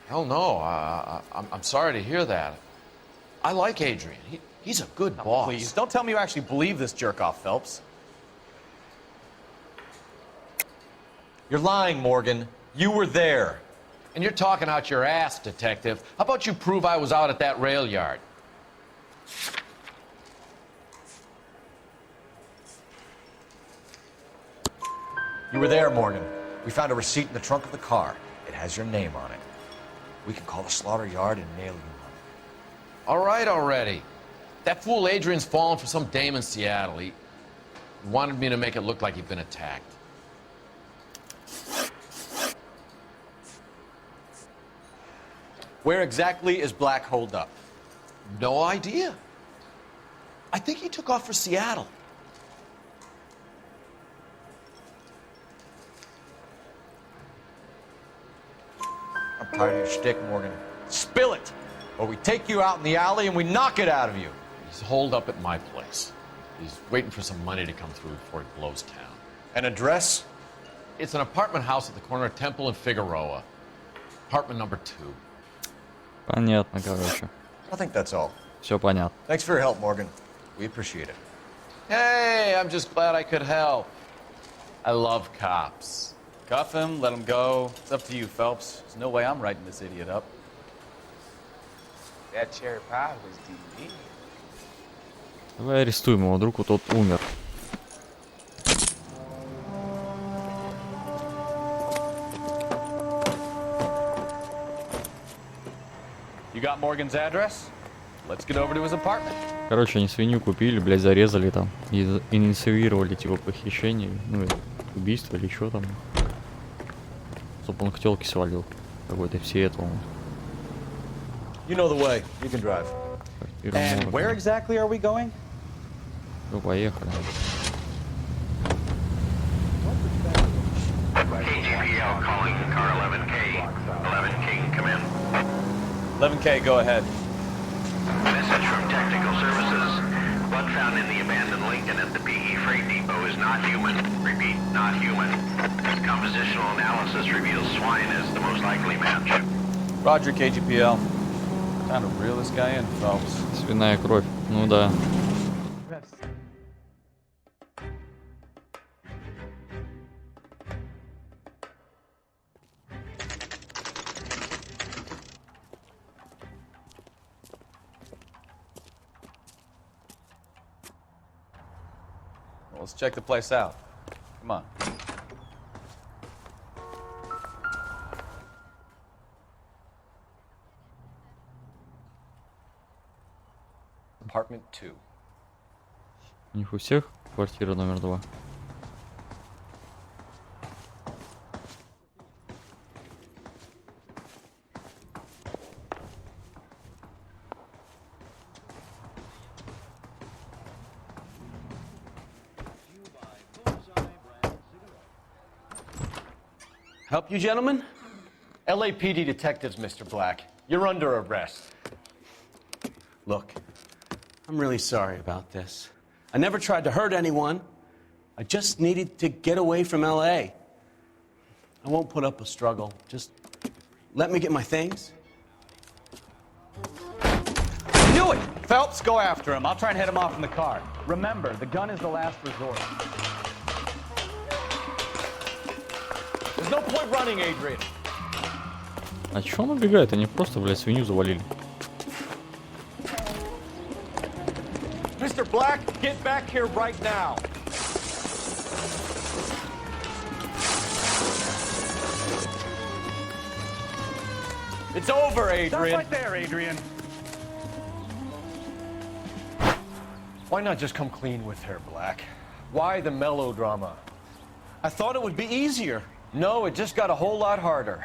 Hell no. I'm sorry to hear that. I like Adrian. He's a good boss. Please, don't tell me you actually believe this jerk-off, Phelps. You're lying, Morgan. You were there. And you're talking out your ass, detective. How about you prove I was out at that rail yard? You were there, Morgan. We found a receipt in the trunk of the car. It has your name on it. We can call the slaughter yard and nail you. All right already. That fool Adrian's fallen for some dame in Seattle. He wanted me to make it look like he'd been attacked. Where exactly is Black holed up? No idea. I think he took off for Seattle. I'm tired of your shtick, Morgan. Spill it, or we take you out in the alley and we knock it out of you. He's holed up at my place. He's waiting for some money to come through before he blows town. An address? It's an apartment house at the corner of Temple and Figueroa. Apartment number 2. Понятно, короче. I think that's all. Все понятно. Thanks for your help, Morgan. We appreciate it. Hey, I'm just glad I could help. I love cops. Cuff him, let him go. It's up to you, Phelps. There's no way I'm writing this idiot up. That cherry pie was delicious. Давай арестуем его, вдруг тот умер. You got Morgan's address? Let's get over to his apartment. Короче, они свинью купили, блядь, зарезали там. И инициировали, типа, похищение. Ну, убийство или что там. Чтоб он к тёлке свалил. Какой-то все этого. You know the way. You can drive. And where exactly are we going? Ну, поехали. KGPL calling car 11K. 11K, come in. 11K, go ahead. Message from Technical Services. Blood found in the abandoned Lincoln at the PE Freight Depot is not human. Repeat, not human. Compositional analysis reveals swine as the most likely match. Roger, KGPL. Time to reel this guy in, Phelps. Свиная кровь. Ну да. Let's check the place out. Come on. Apartment 2. У них у всех квартира номер 2. Help you, gentlemen? LAPD detectives, Mr. Black. You're under arrest. Look, I'm really sorry about this. I never tried to hurt anyone. I just needed to get away from LA. I won't put up a struggle. Just let me get my things. Phelps, go after him. I'll try and head him off in the car. Remember, the gun is the last resort. There's no point running, Adrian. А чё он убегает? Они просто, блядь, свинью завалили. Mr. Black, get back here right now. It's over, Adrian. Stop right there, Adrian. Why not just come clean with her, Black? Why the melodrama? I thought it would be easier. No, it just got a whole lot harder.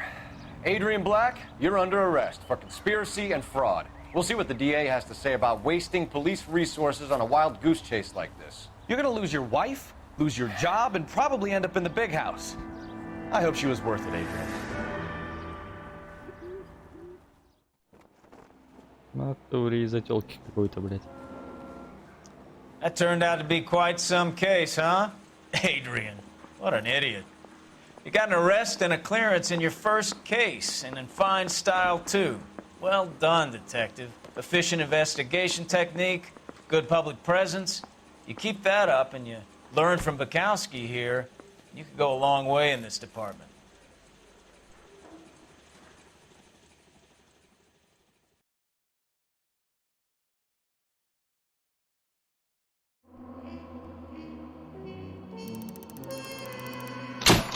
Adrian Black, you're under arrest for conspiracy and fraud. We'll see what the DA has to say about wasting police resources on a wild goose chase like this. You're gonna lose your wife, lose your job, and probably end up in the big house. I hope she was worth it, Adrian. Натуризателки какой-то, блядь. That turned out to be quite some case, huh? Adrian, what an idiot. You got an arrest and a clearance in your first case, and in fine style, too. Well done, detective. Efficient investigation technique, good public presence. You keep that up and you learn from Bukowski here, you could go a long way in this department.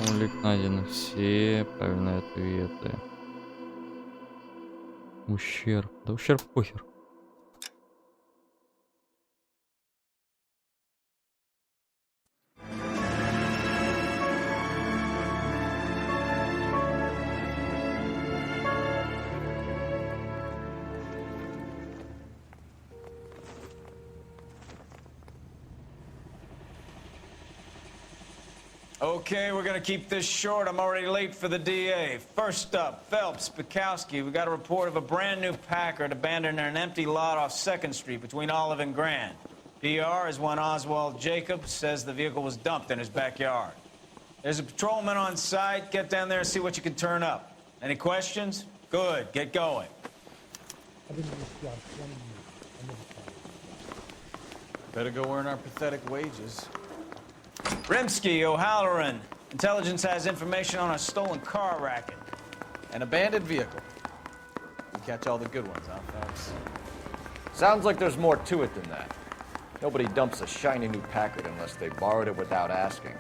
Улик найдены все правильные ответы. Ущерб. Да ущерб похер. Okay, we're gonna keep this short. I'm already late for the DA. First up, Phelps, Bukowski. We got a report of a brand new Packard abandoned in an empty lot off 2nd Street between Olive and Grand. PR is one Oswald Jacobs says the vehicle was dumped in his backyard. There's a patrolman on site. Get down there and see what you can turn up. Any questions? Good, get going. Better go earn our pathetic wages. Rimsky, O'Halloran. Intelligence has information on a stolen car racket. An abandoned vehicle. You catch all the good ones, huh, Phelps? Sounds like there's more to it than that. Nobody dumps a shiny new Packard unless they borrowed it without asking.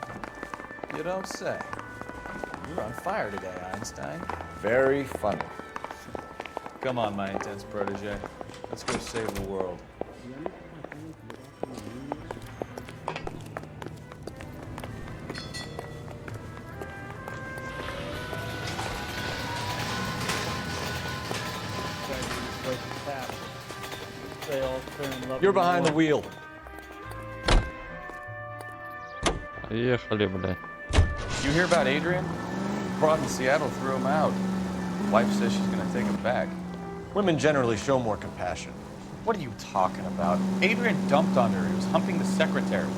You don't say. You're on fire today, Einstein. Very funny. Come on, my intense protege. Let's go save the world. You're behind the wheel. Поехали, блядь. You hear about Adrian? Brought in Seattle threw him out. Wife says she's gonna take him back. Women generally show more compassion. What are you talking about? Adrian dumped on her. He was humping the secretary.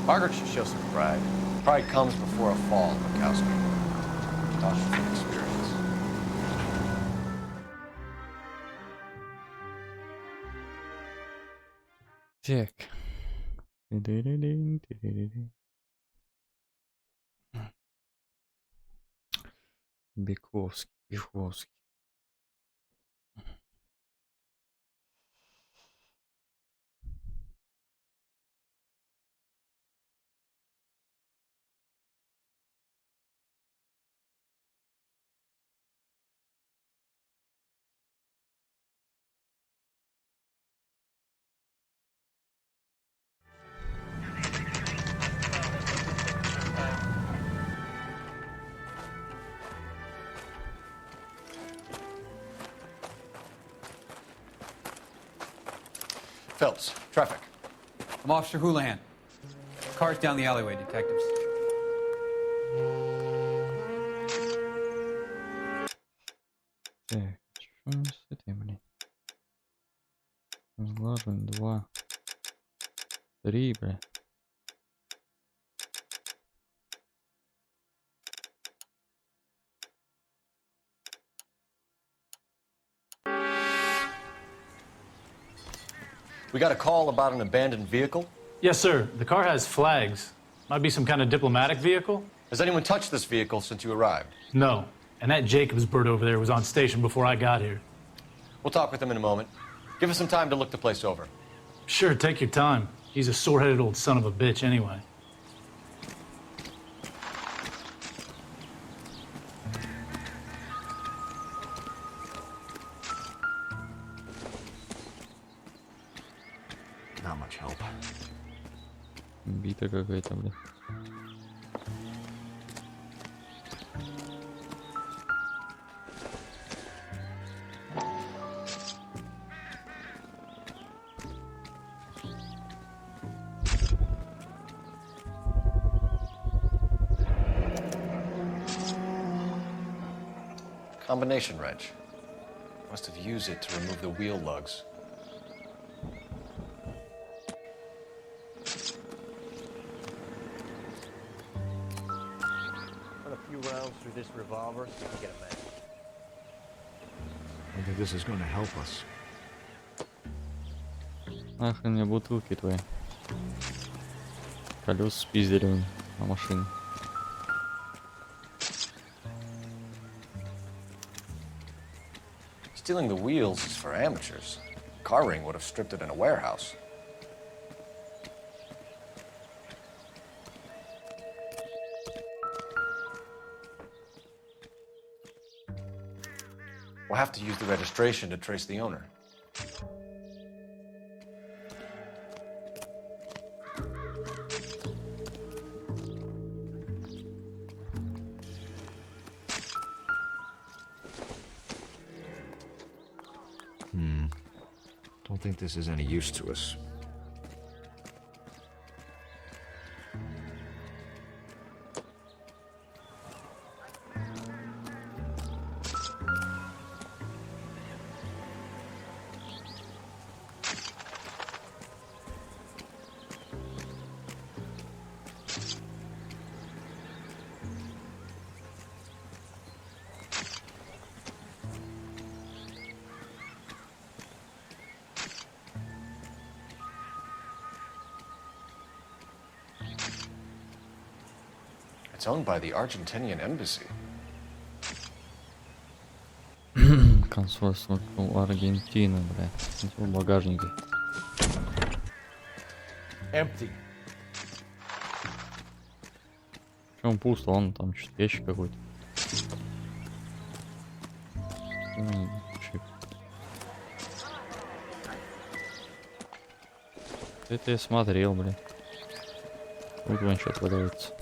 Margaret should show some pride. Pride comes before a fall, Bukowski. Talking from experience. Так. Бековский. Phelps, traffic. I'm Officer Houlihan. Car's down the alleyway, detectives. Так, что с этой, блин? Сглаживаем 2, 3, бля. We got a call about an abandoned vehicle. Yes, sir. The car has flags. Might be some kind of diplomatic vehicle. Has anyone touched this vehicle since you arrived? No. And that Jacobs bird over there was on station before I got here. We'll talk with him in a moment. Give us some time to look the place over. Sure, take your time. He's a sore-headed old son of a bitch anyway. Not much help. Бита какая-то, блин. Combination wrench. Must have used it to remove the wheel lugs. Put a few rounds through this revolver so you can get a match. I think this is going to help us. Нахрен мне бутылки твои. Колес спиздили на машине. Stealing the wheels is for amateurs. Car ring would have stripped it in a warehouse. We'll have to use the registration to trace the owner. Don't think this is any use to us. It's owned by the Argentinian embassy. Консульство Аргентины, бля. В багажнике. Empty. Причем пусто, вон там что-то ящик какой-то. Чип. Это я смотрел, бля. Вот вон что-то валяется.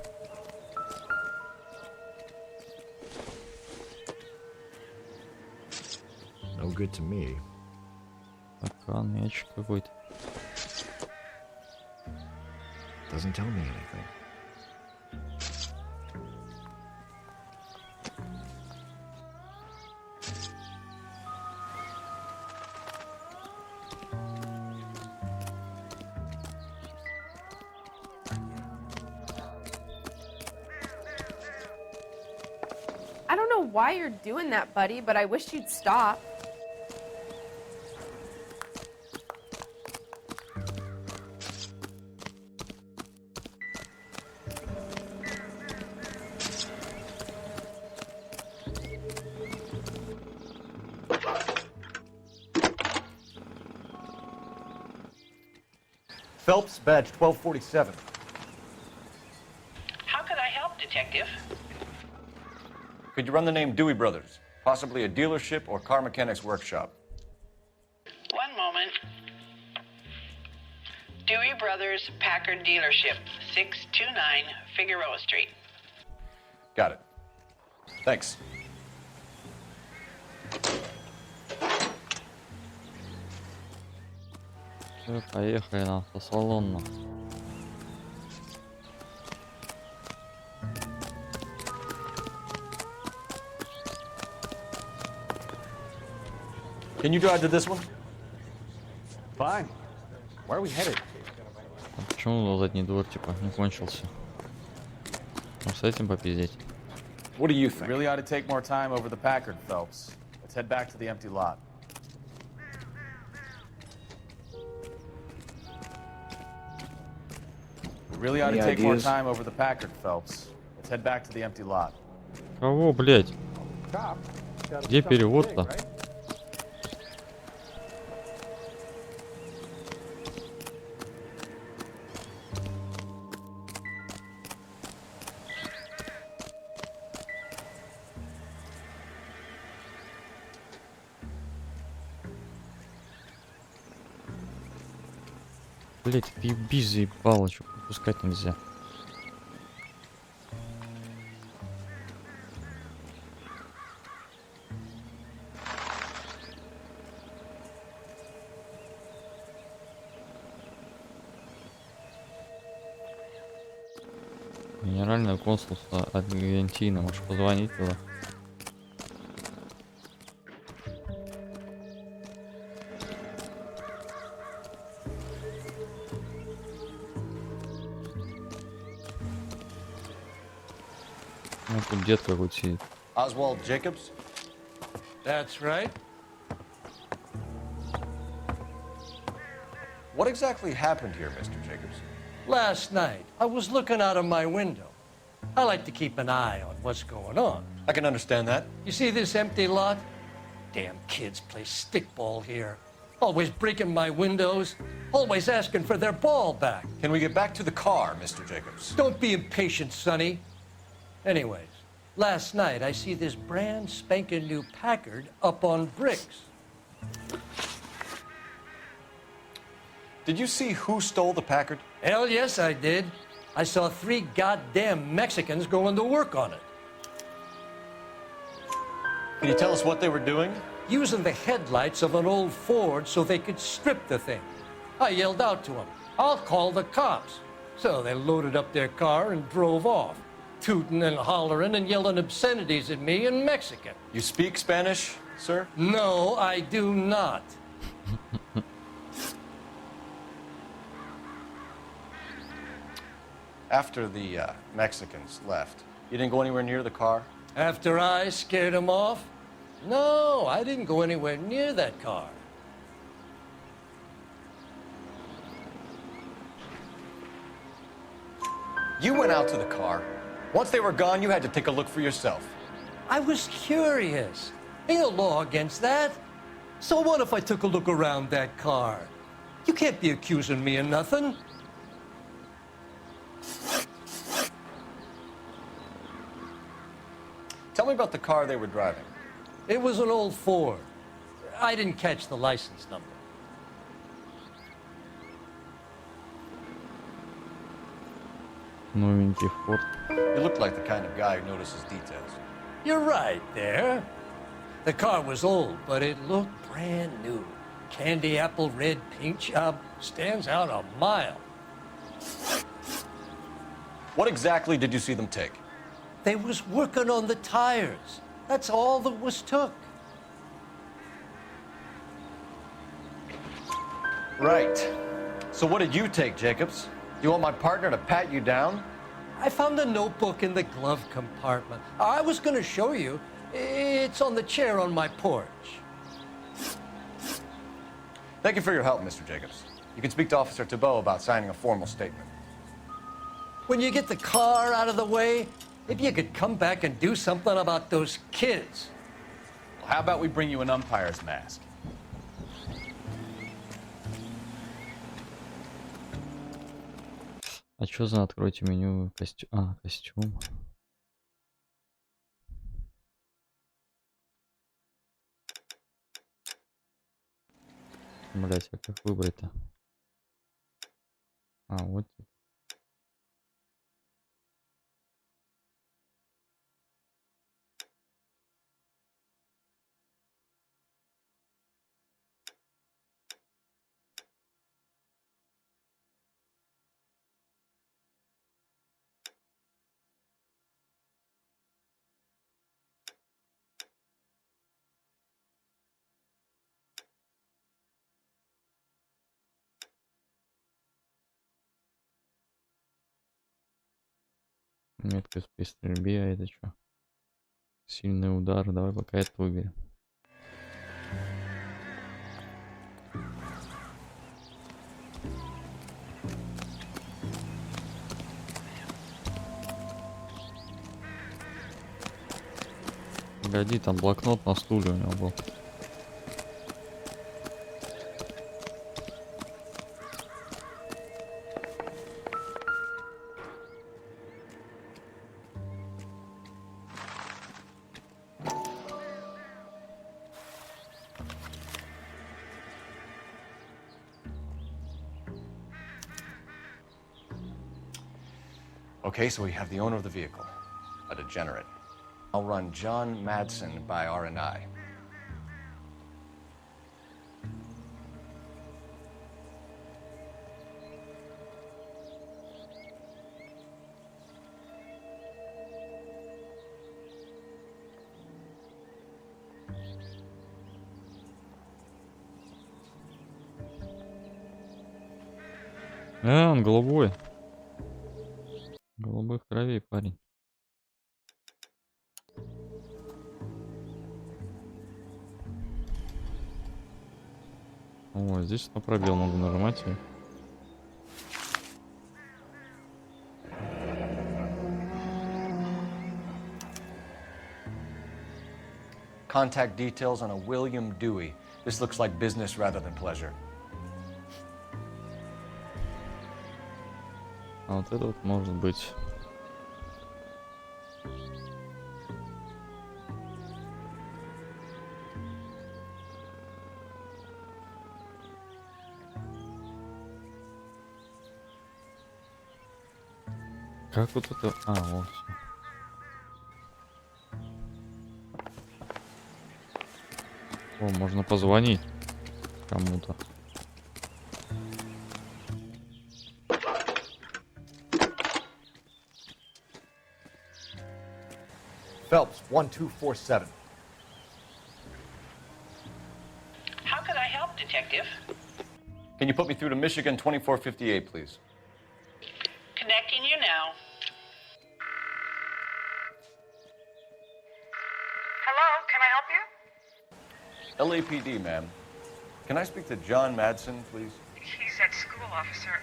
No good to me. Стакан, ящик какой-то. Doesn't tell me anything. I don't know why you're doing that, buddy, but I wish you'd stop. Phelps, badge 1247. How could I help, Detective? Could you run the name Dewey Brothers? Possibly a dealership or car mechanics workshop. One moment. Dewey Brothers Packard Dealership, 629 Figueroa Street. Got it. Thanks. Все, поехали на автосалон. Can you drive to this one? Fine. Where are we headed? Почему задний двор типа не кончился? Ну с этим попиздеть. What do you think? Really ought to take more time over the Packard, Phelps. Let's head back to the empty lot. We really ought to take more time over the Packard, Phelps. Let's head back to the empty lot. Кого, блядь? Где перевод-то? Блять, ебись заебало, что пропускать нельзя. Генеральное консульство Аргентины, можешь позвонить туда? Ну тут дед какой-то сидит. Oswald Jacobs? That's right. What exactly happened here, Mr. Jacobs? Last night, I was looking out of my window. I like to keep an eye on what's going on. I can understand that. You see this empty lot? Damn kids play stickball here. Always breaking my windows, always asking for their ball back. Can we get back to the car, Mr. Jacobs? Don't be impatient, Sonny. Anyways, last night I see this brand spanking new Packard up on bricks. Did you see who stole the Packard? Hell yes, I did. I saw 3 goddamn Mexicans going to work on it. Can you tell us what they were doing? Using the headlights of an old Ford so they could strip the thing. I yelled out to them, "I'll call the cops." So they loaded up their car and drove off, tooting and hollering and yelling obscenities at me in Mexican. You speak Spanish, sir? No, I do not. After the Mexicans left, you didn't go anywhere near the car? After I scared them off? No, I didn't go anywhere near that car. You went out to the car. Once they were gone, you had to take a look for yourself. I was curious. Ain't no law against that. So what if I took a look around that car? You can't be accusing me of nothing. Tell me about the car they were driving. It was an old Ford. I didn't catch the license number. Новенький Форд. You look like the kind of guy who notices details. You're right there. The car was old, but it looked brand new. Candy apple red paint job stands out a mile. What exactly did you see them take? They was working on the tires. That's all that was took. Right. So what did you take, Jacobs? You want my partner to pat you down? I found a notebook in the glove compartment. I was going to show you. It's on the chair on my porch. Thank you for your help, Mr. Jacobs. You can speak to Officer Thibault about signing a formal statement. When you get the car out of the way, maybe you could come back and do something about those kids. Well, how about we bring you an umpire's mask? А чё за откройте меню костюм? А, костюм. Блять, а как выбрать-то? А, вот. Меткость при стрельбе, а это что? Сильный удар, давай пока это выберем. Погоди, там блокнот на стуле у него был. Okay, so we have the owner of the vehicle, a degenerate. I'll run John Madsen by RNI. Он голубой. Голубых кровей парень. О, здесь на пробел могу нажимать. Contact details on a William Dewey. This looks like business rather than pleasure. А вот это вот может быть. Как вот это? А, вот всё. О, можно позвонить кому-то. Phelps, 1247. How could I help, Detective? Can you put me through to Michigan 2458, please? Connecting you now. Hello, can I help you? LAPD, ma'am. Can I speak to John Madsen, please? He's at school, officer.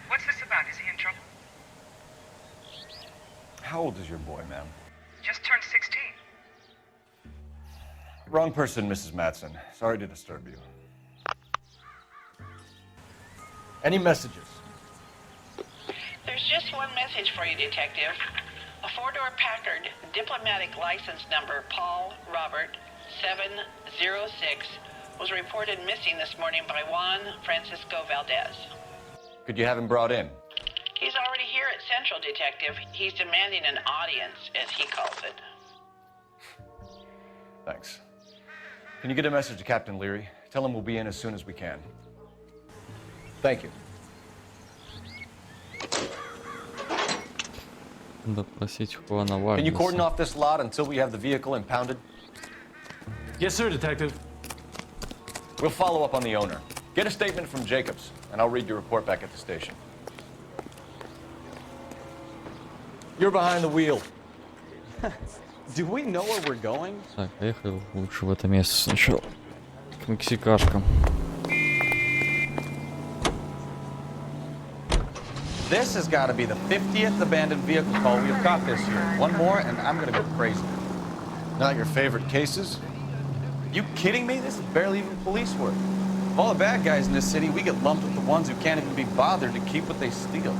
What's this about? Is he in trouble? How old is your boy, ma'am? Just turned 16. Wrong person, Mrs. Madsen. Sorry to disturb you. Any messages? There's just one message for you, Detective. A four-door Packard diplomatic license number Paul Robert 706 was reported missing this morning by Juan Francisco Valdez. Could you have him brought in? He's already here at Central, Detective. He's demanding an audience, as he calls it. Thanks. Can you get a message to Captain Leary? Tell him we'll be in as soon as we can. Thank you. Допросить Хуана Вардеса. Can you cordon off this lot until we have the vehicle impounded? Yes, sir, Detective. We'll follow up on the owner. Get a statement from Jacobs, and I'll read your report back at the station. You're behind the wheel. Do we know where we're going? Так, поехали лучше в это место сначала. К мексикашкам. This has got to be the 50th abandoned vehicle call we've caught this year. One more, and I'm going to go crazy. Not your favorite cases? You kidding me? This is barely even police work. Of all the bad guys in this city, we get lumped with the ones who can't even be bothered to keep what they steal.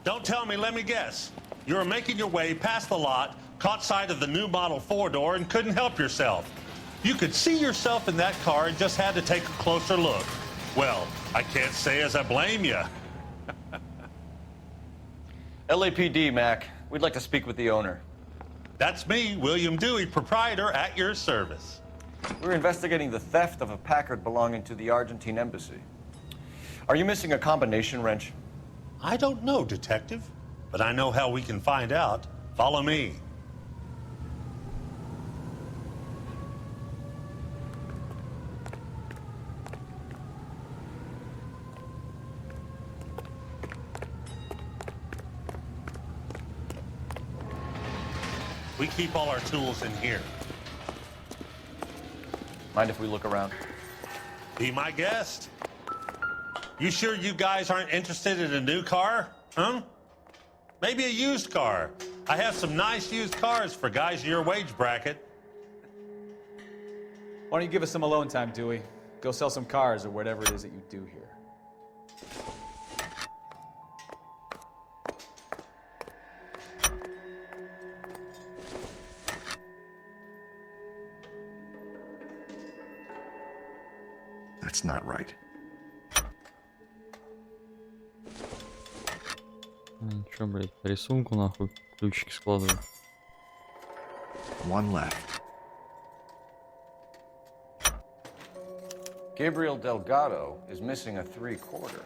Don't tell me, let me guess. You were making your way past the lot, caught sight of the new model four-door, and couldn't help yourself. You could see yourself in that car and just had to take a closer look. Well, I can't say as I blame you. LAPD, Mac. We'd like to speak with the owner. That's me, William Dewey, proprietor, at your service. We're investigating the theft of a Packard belonging to the Argentine embassy. Are you missing a combination wrench? I don't know, Detective, but I know how we can find out. Follow me. We keep all our tools in here. Mind if we look around? Be my guest. You sure you guys aren't interested in a new car? Huh? Maybe a used car. I have some nice used cars for guys in your wage bracket. Why don't you give us some alone time, Dewey? Go sell some cars or whatever it is that you do here. That's not right. Чё, блядь, по рисунку нахуй ключики складываю. One left. Gabriel Delgado is missing a 3/4.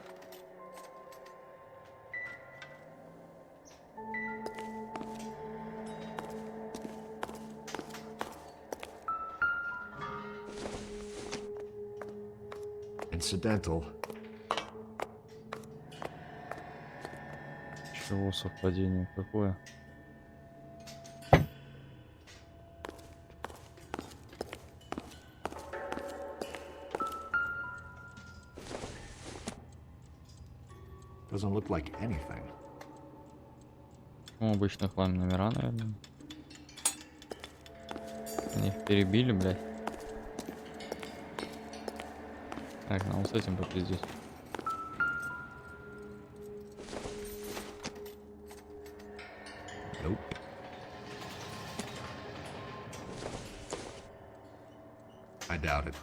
Incidental. Чего совпадение какое? Doesn't look like anything. Ну, обычно хлам номера, наверное. Они их перебили, блядь. Так, ну с этим попиздить. Nope. I doubt it.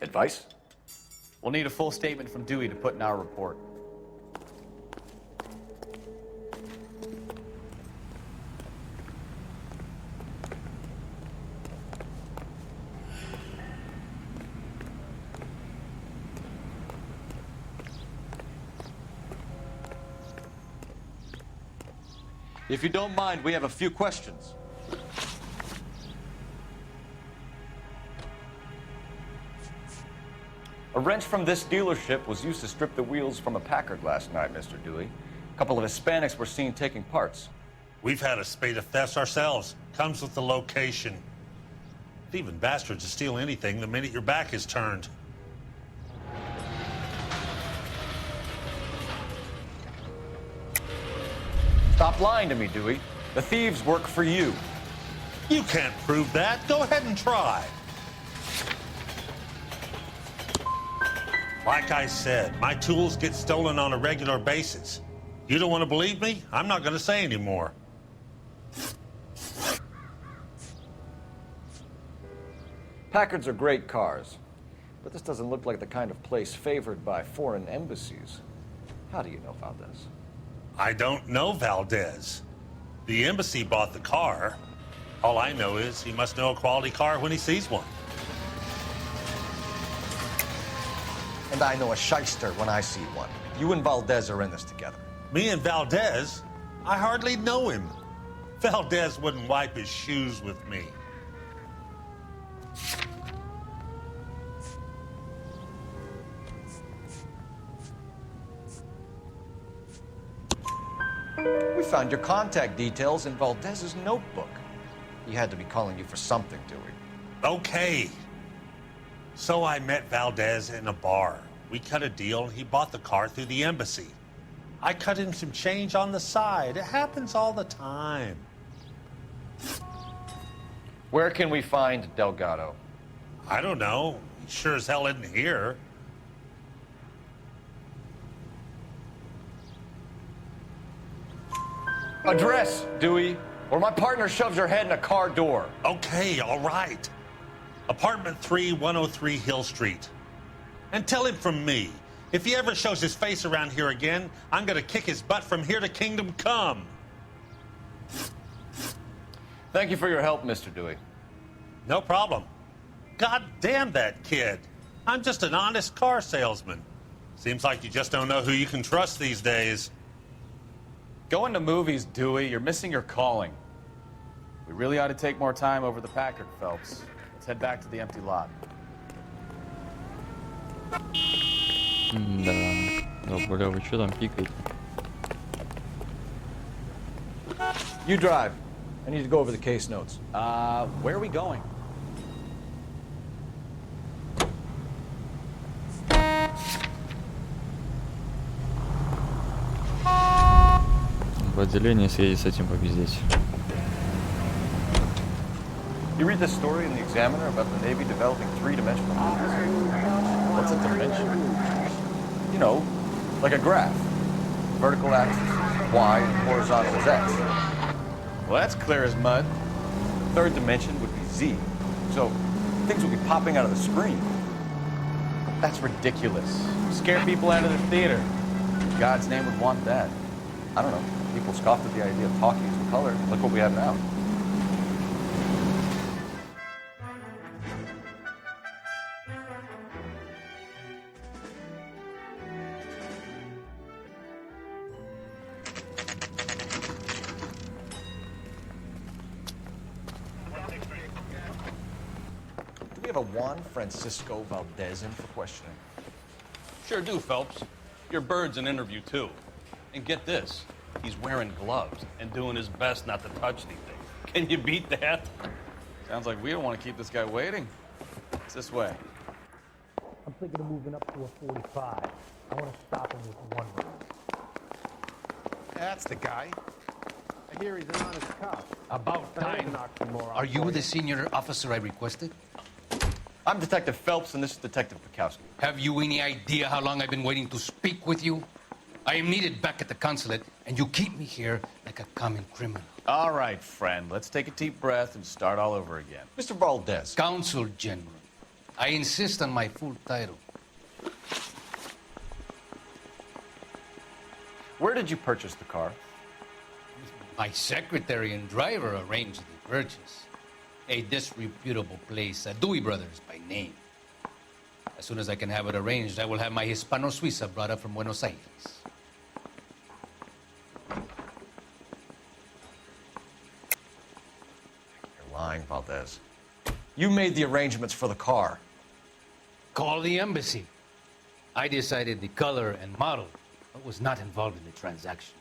Advice? We'll need a full statement from Dewey to put in our report. If you don't mind, we have a few questions. A wrench from this dealership was used to strip the wheels from a Packard last night, Mr. Dewey. A couple of Hispanics were seen taking parts. We've had a spate of thefts ourselves. Comes with the location. Thieving bastards to steal anything the minute your back is turned. Stop lying to me, Dewey. The thieves work for you. You can't prove that. Go ahead and try. Like I said, my tools get stolen on a regular basis. You don't want to believe me? I'm not going to say anymore. Packards are great cars, but this doesn't look like the kind of place favored by foreign embassies. How do you know Valdez? I don't know Valdez. The embassy bought the car. All I know is he must know a quality car when he sees one. And I know a shyster when I see one. You and Valdez are in this together. Me and Valdez? I hardly know him. Valdez wouldn't wipe his shoes with me. We found your contact details in Valdez's notebook. He had to be calling you for something, Dewey. Okay. So I met Valdez in a bar. We cut a deal and he bought the car through the embassy. I cut him some change on the side. It happens all the time. Where can we find Delgado? I don't know. He sure as hell isn't here. Address, Dewey, or my partner shoves your head in a car door. Okay, all right. Apartment 3, 103 Hill Street. And tell him from me, if he ever shows his face around here again, I'm gonna kick his butt from here to Kingdom Come. Thank you for your help, Mr. Dewey. No problem. God damn that kid. I'm just an honest car salesman. Seems like you just don't know who you can trust these days. Going to movies, Dewey. You're missing your calling. We really ought to take more time over the Packard, Phelps. Let's head back to the empty lot. Да, бля, вы что там пикаете? You drive. I need to go over the case notes. Where are we going? В отделение съездить с этим попиздеть. You read this story in the Examiner about the Navy developing three-dimensional movies? What's a dimension? You know, like a graph. Vertical axis is Y and horizontal is X. Well, that's clear as mud. Third dimension would be Z. So things would be popping out of the screen. That's ridiculous. Scare people out of the theater. God's name would want that. I don't know. People scoffed at the idea of talkies in color. Look what we have now. Do we have a Juan Francisco Valdez in for questioning? Sure do, Phelps. Your bird's an interview, too. And get this, he's wearing gloves and doing his best not to touch anything. Can you beat that? Sounds like we don't want to keep this guy waiting. It's this way. I'm thinking of moving up to a 45. I want to stop him with one round. That's the guy. I hear he's an honest cop. About time. Are you the senior officer I requested? I'm Detective Phelps, and this is Detective Bukowski. Have you any idea how long I've been waiting to speak with you? I am needed back at the consulate, and you keep me here like a common criminal. All right, friend. Let's take a deep breath and start all over again. Mr. Valdez. Consul General. I insist on my full title. Where did you purchase the car? My secretary and driver arranged the purchase. A disreputable place, Dewey Brothers by name. As soon as I can have it arranged, I will have my Hispano-Suiza brought up from Buenos Aires. You're lying, Valdez. You made the arrangements for the car. Call the embassy. I decided the color and model, but was not involved in the transaction.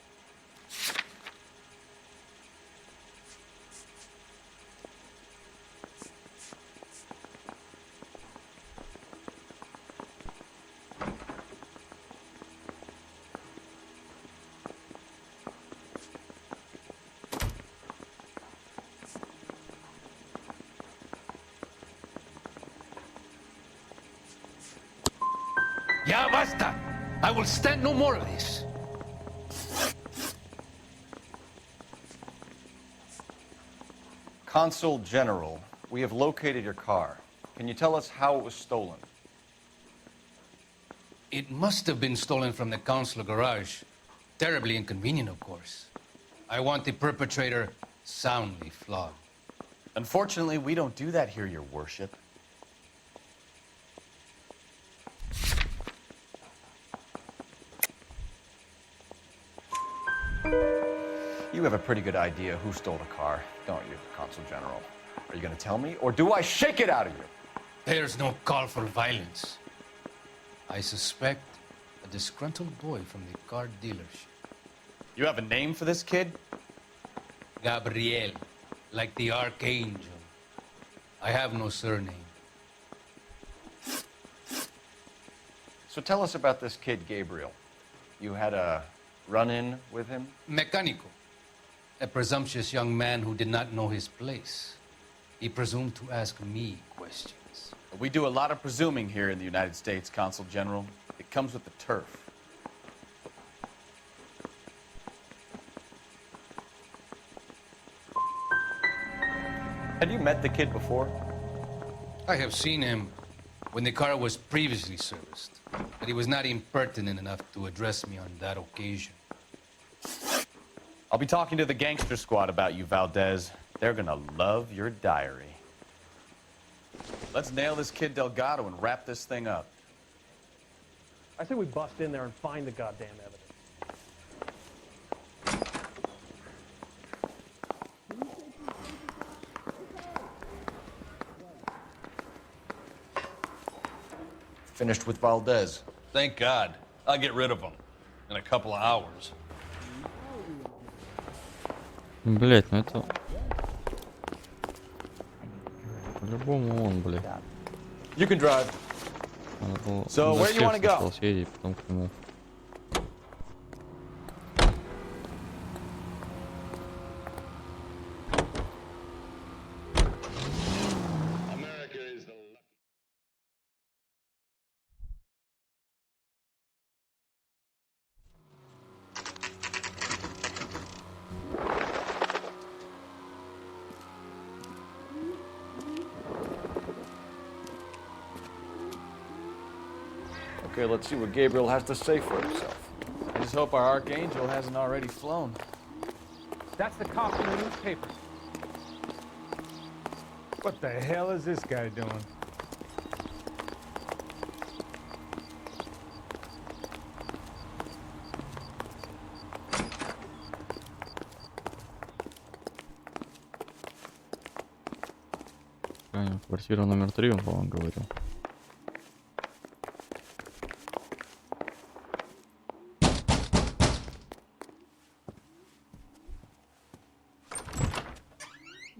Ya basta! I will stand no more of this. Consul General, we have located your car. Can you tell us how it was stolen? It must have been stolen from the consular garage. Terribly inconvenient, of course. I want the perpetrator soundly flogged. Unfortunately, we don't do that here, Your Worship. You have a pretty good idea who stole the car, don't you, Consul General? Are you going to tell me, or do I shake it out of you? There's no call for violence. I suspect a disgruntled boy from the car dealership. You have a name for this kid? Gabriel, like the archangel. I have no surname. So tell us about this kid, Gabriel. You had a run-in with him? Mecánico. A presumptuous young man who did not know his place. He presumed to ask me questions. We do a lot of presuming here in the United States, Consul General. It comes with the turf. Had you met the kid before? I have seen him when the car was previously serviced, but he was not impertinent enough to address me on that occasion. I'll be talking to the gangster squad about you, Valdez. They're gonna love your diary. Let's nail this kid Delgado and wrap this thing up. I say we bust in there and find the goddamn evidence. Finished with Valdez. Thank God. I'll get rid of him in a couple of hours. Блять, ну это... По-любому он, блядь. You can drive. Надо было So, на where do you всех wanna go? сначала съездить, потом к нему. Okay, let's see what Gabriel has to say for himself. I just hope our archangel hasn't already flown. That's the cop in the newspaper. What the hell is this guy doing? Квартира номер 3, он, по-моему, говорил.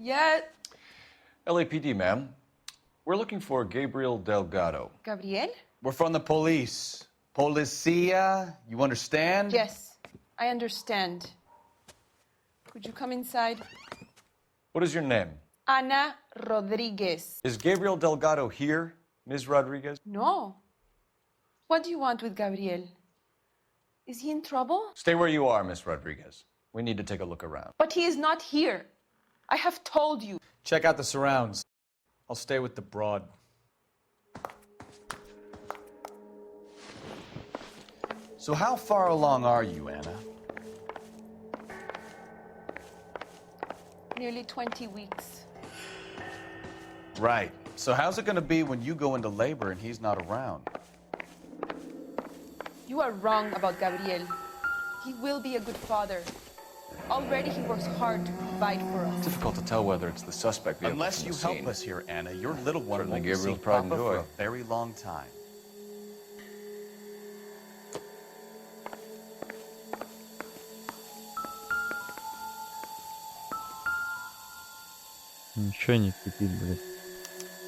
Yeah. LAPD, ma'am. We're looking for Gabriel Delgado. Gabriel? We're from the police. Policia, you understand? Yes, I understand. Could you come inside? What is your name? Ana Rodriguez. Is Gabriel Delgado here, Ms. Rodriguez? No. What do you want with Gabriel? Is he in trouble? Stay where you are, Ms. Rodriguez. We need to take a look around. But he is not here. I have told you. Check out the surrounds. I'll stay with the broad. So how far along are you, Anna? Nearly 20 weeks. Right. So how's it going to be when you go into labor and he's not around? You are wrong about Gabriel. He will be a good father. Already he works hard to provide for us. Difficult to tell whether it's the suspect vehicle Unless from you the help scene. us here, Anna, your little one Certainly won't be Gabriel's seeing pride and Papa for joy. a very long time. Ничего не кипит, блядь.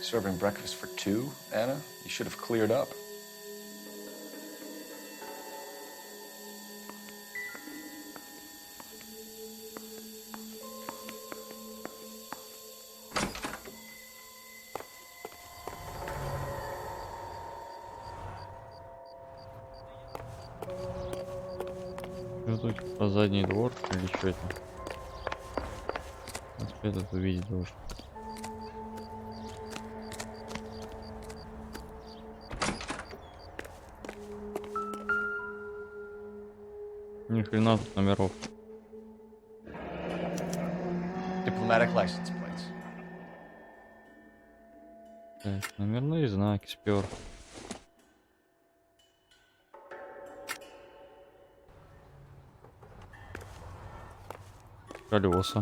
Serving breakfast for two, Anna? You should have cleared up. Что тут по задний двор или что это? Вот этот увидеть должен. Ни хрена тут номеров. Diplomatic license plates. Так, номерные знаки спер. Колеса.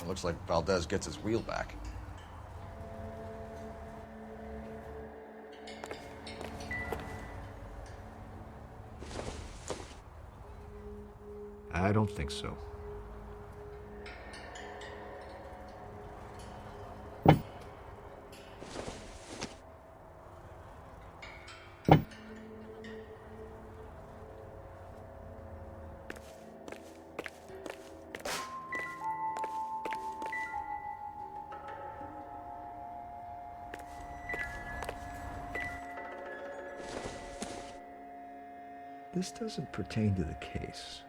It looks like Valdez gets his wheel back. I don't think so. This doesn't pertain to the case.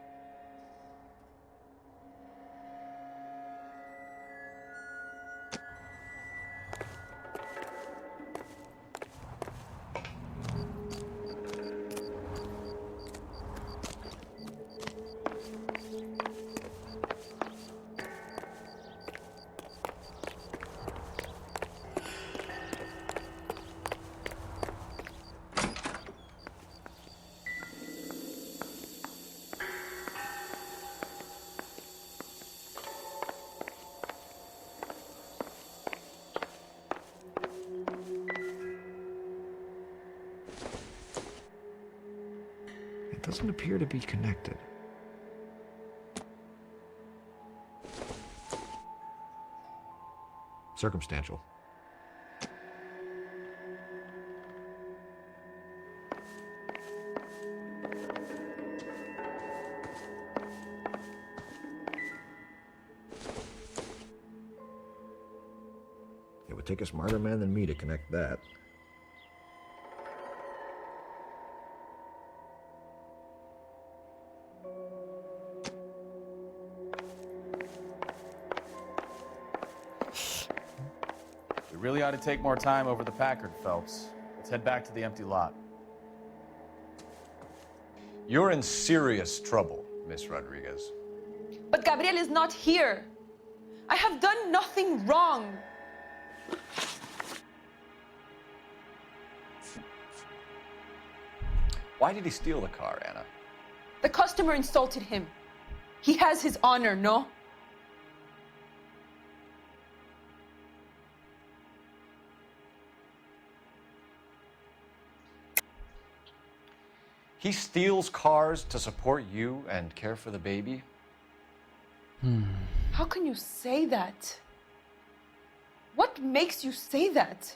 doesn't appear to be connected. Circumstantial. It would take a smarter man than me to connect that. We really ought to take more time over the Packard, Phelps. Let's head back to the empty lot. You're in serious trouble, Miss Rodriguez. But Gabriel is not here. I have done nothing wrong. Why did he steal the car, Anna? The customer insulted him. He has his honor, no? He steals cars to support you and care for the baby? How can you say that? What makes you say that?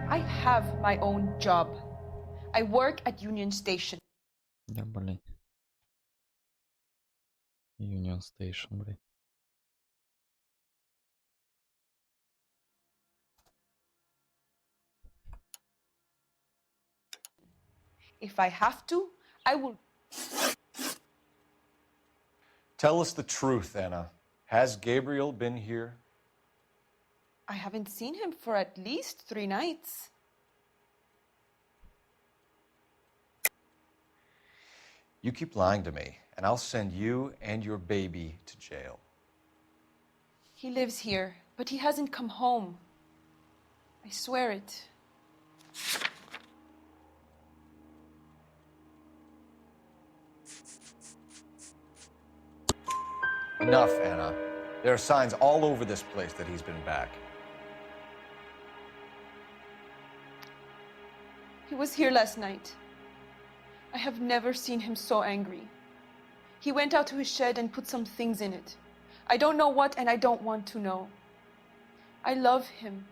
I have my own job. I work at Union Station. Да, блин. Union Station, блин. If I have to, I will. Tell us the truth, Anna. Has Gabriel been here? I haven't seen him for at least 3 nights. You keep lying to me, and I'll send you and your baby to jail. He lives here, but he hasn't come home. I swear it. Enough, Anna. There are signs all over this place that he's been back. He was here last night. I have never seen him so angry. He went out to his shed and put some things in it. I don't know what, and I don't want to know. I love him.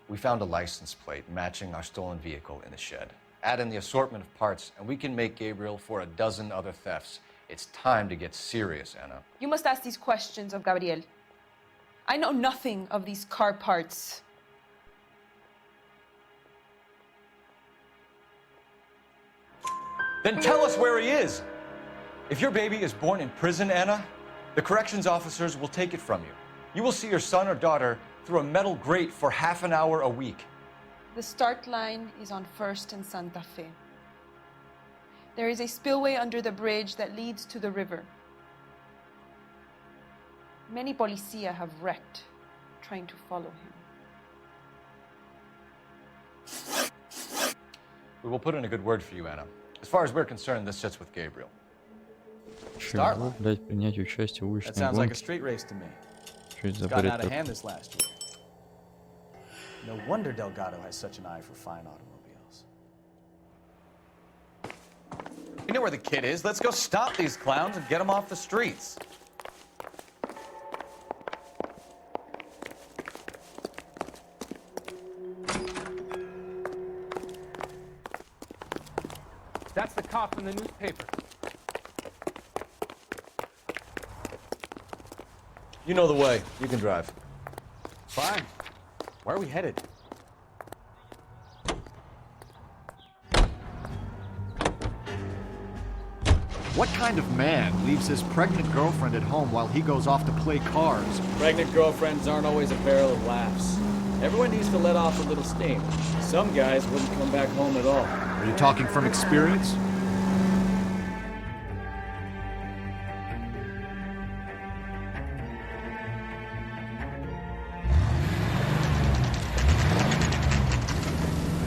We found a license plate matching our stolen vehicle in the shed. Add in the assortment of parts, and we can make Gabriel for a dozen other thefts. It's time to get serious, Anna. You must ask these questions of Gabriel. I know nothing of these car parts. Then tell us where he is. If your baby is born in prison, Anna, the corrections officers will take it from you. You will see your son or daughter through a metal grate for half an hour a week. The start line is on 1st and Santa Fe. There is a spillway under the bridge that leads to the river. Many policia have wrecked trying to follow him. We will put in a good word for you, Anna. As far as we're concerned, this sits with Gabriel. Чего, блядь, принять участие в уличной That sounds like a гонке? street race to me. Что это за It's gotten бред out of такой? hand this last year. No wonder Delgado has such an eye for fine automobiles. You know where the kid is. Let's go stop these clowns and get them off the streets. That's the cop in the newspaper. You know the way. You can drive. Fine. Where are we headed? What kind of man leaves his pregnant girlfriend at home while he goes off to play cards? Pregnant girlfriends aren't always a barrel of laughs. Everyone needs to let off a little steam. Some guys wouldn't come back home at all. Are you talking from experience?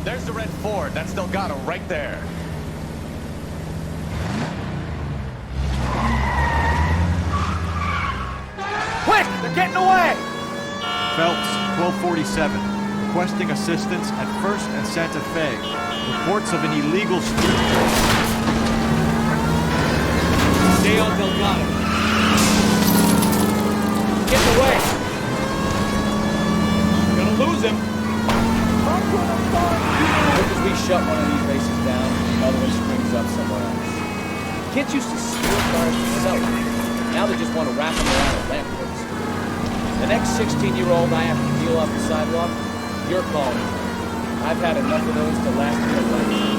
There's the red Ford. That's Delgado right there. Quick! They're getting away! Phelps, 1247. Requesting assistance at 1st and Santa Fe. Reports of an illegal street. Stay on Delgado. Get away! Gonna lose him. Because we shut one of these races down, another one springs up somewhere else. Kids used to steal cars themselves. Now they just want to wrap them around a lamppost. The next 16-year-old I have to deal off the sidewalk, you're calling. I've had enough of those to last me a lifetime.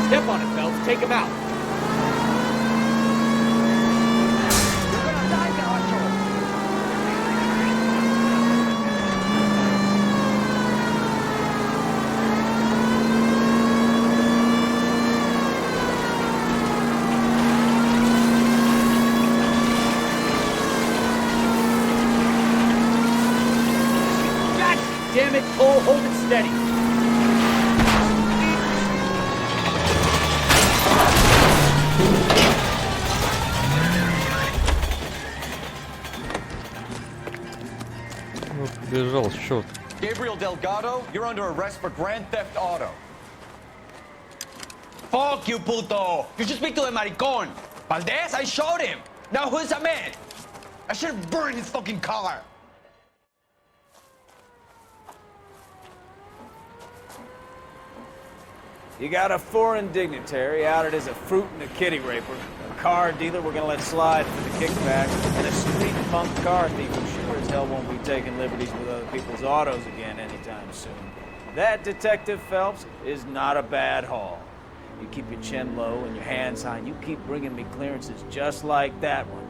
Step on it, Phelps. Take him out. God damn it, Cole. Hold it steady. Бежал, черт. Gabriel Delgado, you're under arrest for Grand Theft Auto. Fuck you, puto! You should speak to the maricón. Valdez, I showed him. Now who's the man? I should have burned his fucking car. You got a foreign dignitary outed as a fruit and a kitty raper, a car dealer we're gonna let slide for the kickback, and a street punk car thief who sure as hell won't be taking liberties with other people's autos again anytime soon. That, Detective Phelps, is not a bad haul. You keep your chin low and your hands high, and you keep bringing me clearances just like that one.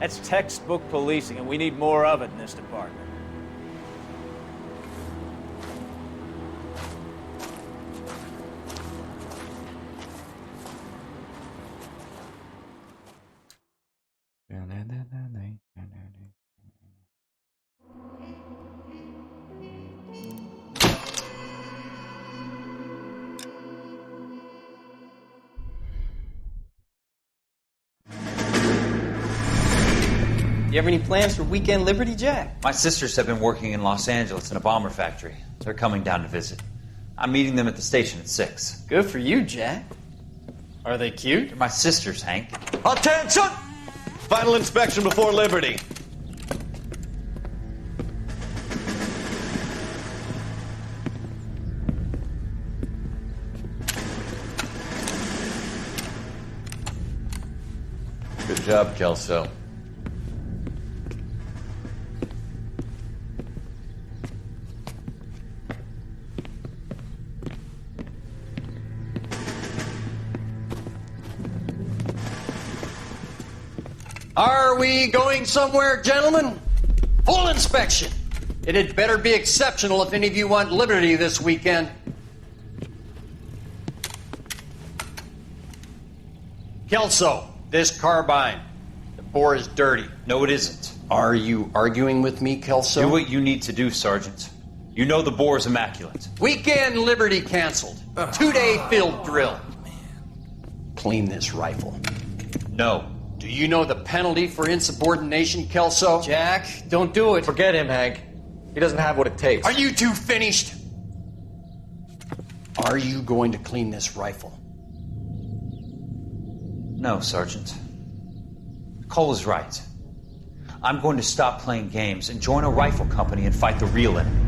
That's textbook policing, and we need more of it in this department. You have any plans for weekend Liberty, Jack? My sisters have been working in Los Angeles in a bomber factory. They're coming down to visit. I'm meeting them at the station at 6. Good for you, Jack. Are they cute? They're my sisters, Hank. Attention! Final inspection before Liberty. Good job, Kelso. Are we going somewhere, gentlemen? Full inspection. It had better be exceptional if any of you want liberty this weekend. Kelso, this carbine. The bore is dirty. No, it isn't. Are you arguing with me, Kelso? Do what you need to do, Sergeant. You know the bore is immaculate. Weekend liberty canceled. 2-day field drill. Clean this rifle. No. Do you know the penalty for insubordination, Kelso? Jack, don't do it. Forget him, Hank. He doesn't have what it takes. Are you two finished? Are you going to clean this rifle? No, Sergeant. Cole is right. I'm going to stop playing games and join a rifle company and fight the real enemy.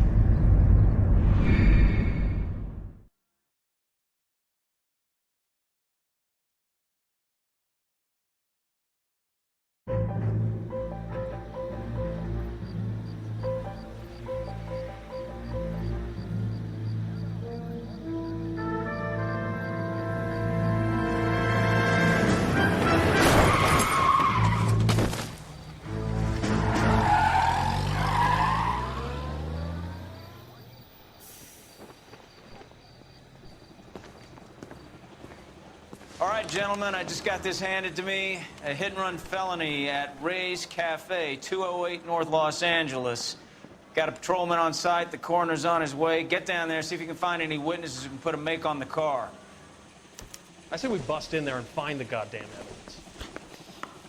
All right, gentlemen, I just got this handed to me. A hit-and-run felony at Ray's Cafe, 208 North Los Angeles. Got a patrolman on site. The coroner's on his way. Get down there, see if you can find any witnesses who can put a make on the car. I say we bust in there and find the goddamn evidence.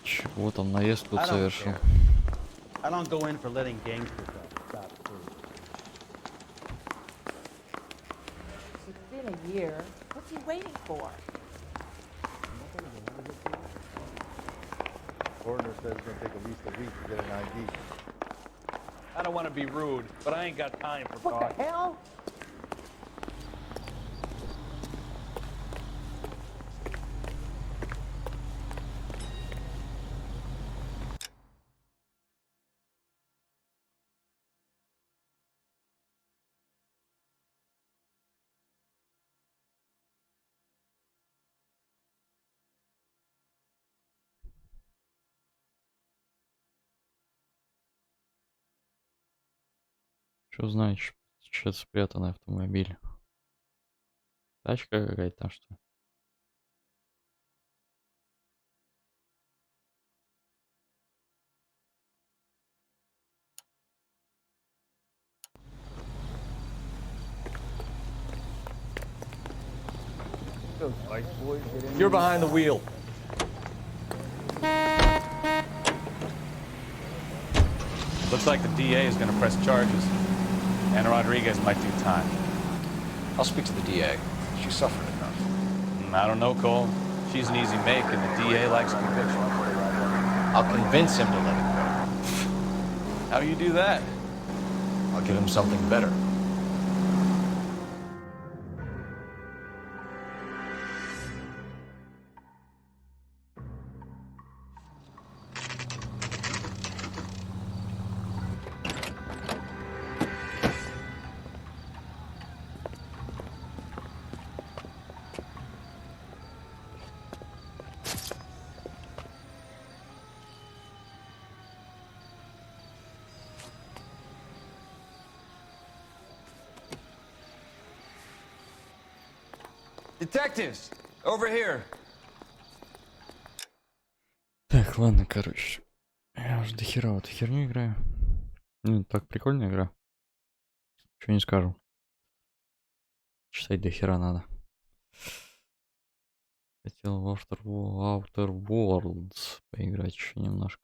Чего там наезд тут совершил? I don't go in for letting gangsters stop through. It's been a year. What's he waiting for? Coroner says it's going to take at least a week to get an ID. I don't want to be rude, but I ain't got time for What talk. the hell? Что значит? Что-то спрятанный автомобиль. Тачка какая-то там, что ли? You're behind the wheel. Looks like the DA is going to press charges. And Rodriguez might do time. I'll speak to the DA. She suffered enough. I don't know, Cole. She's an easy make, and the DA likes conviction. I'll convince him to let it go. How you do that? I'll give him something better. Detectives, over here. Так, ладно, короче. Я уже дохера в эту херню играю. Ну, так прикольная игра. Чего не скажу. Читать дохера надо. Хотел в Outer Worlds поиграть еще немножко.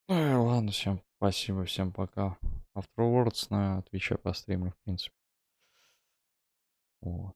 Ладно, всем спасибо, всем пока. Afterwards на Твиче постримлю, в принципе. Вот.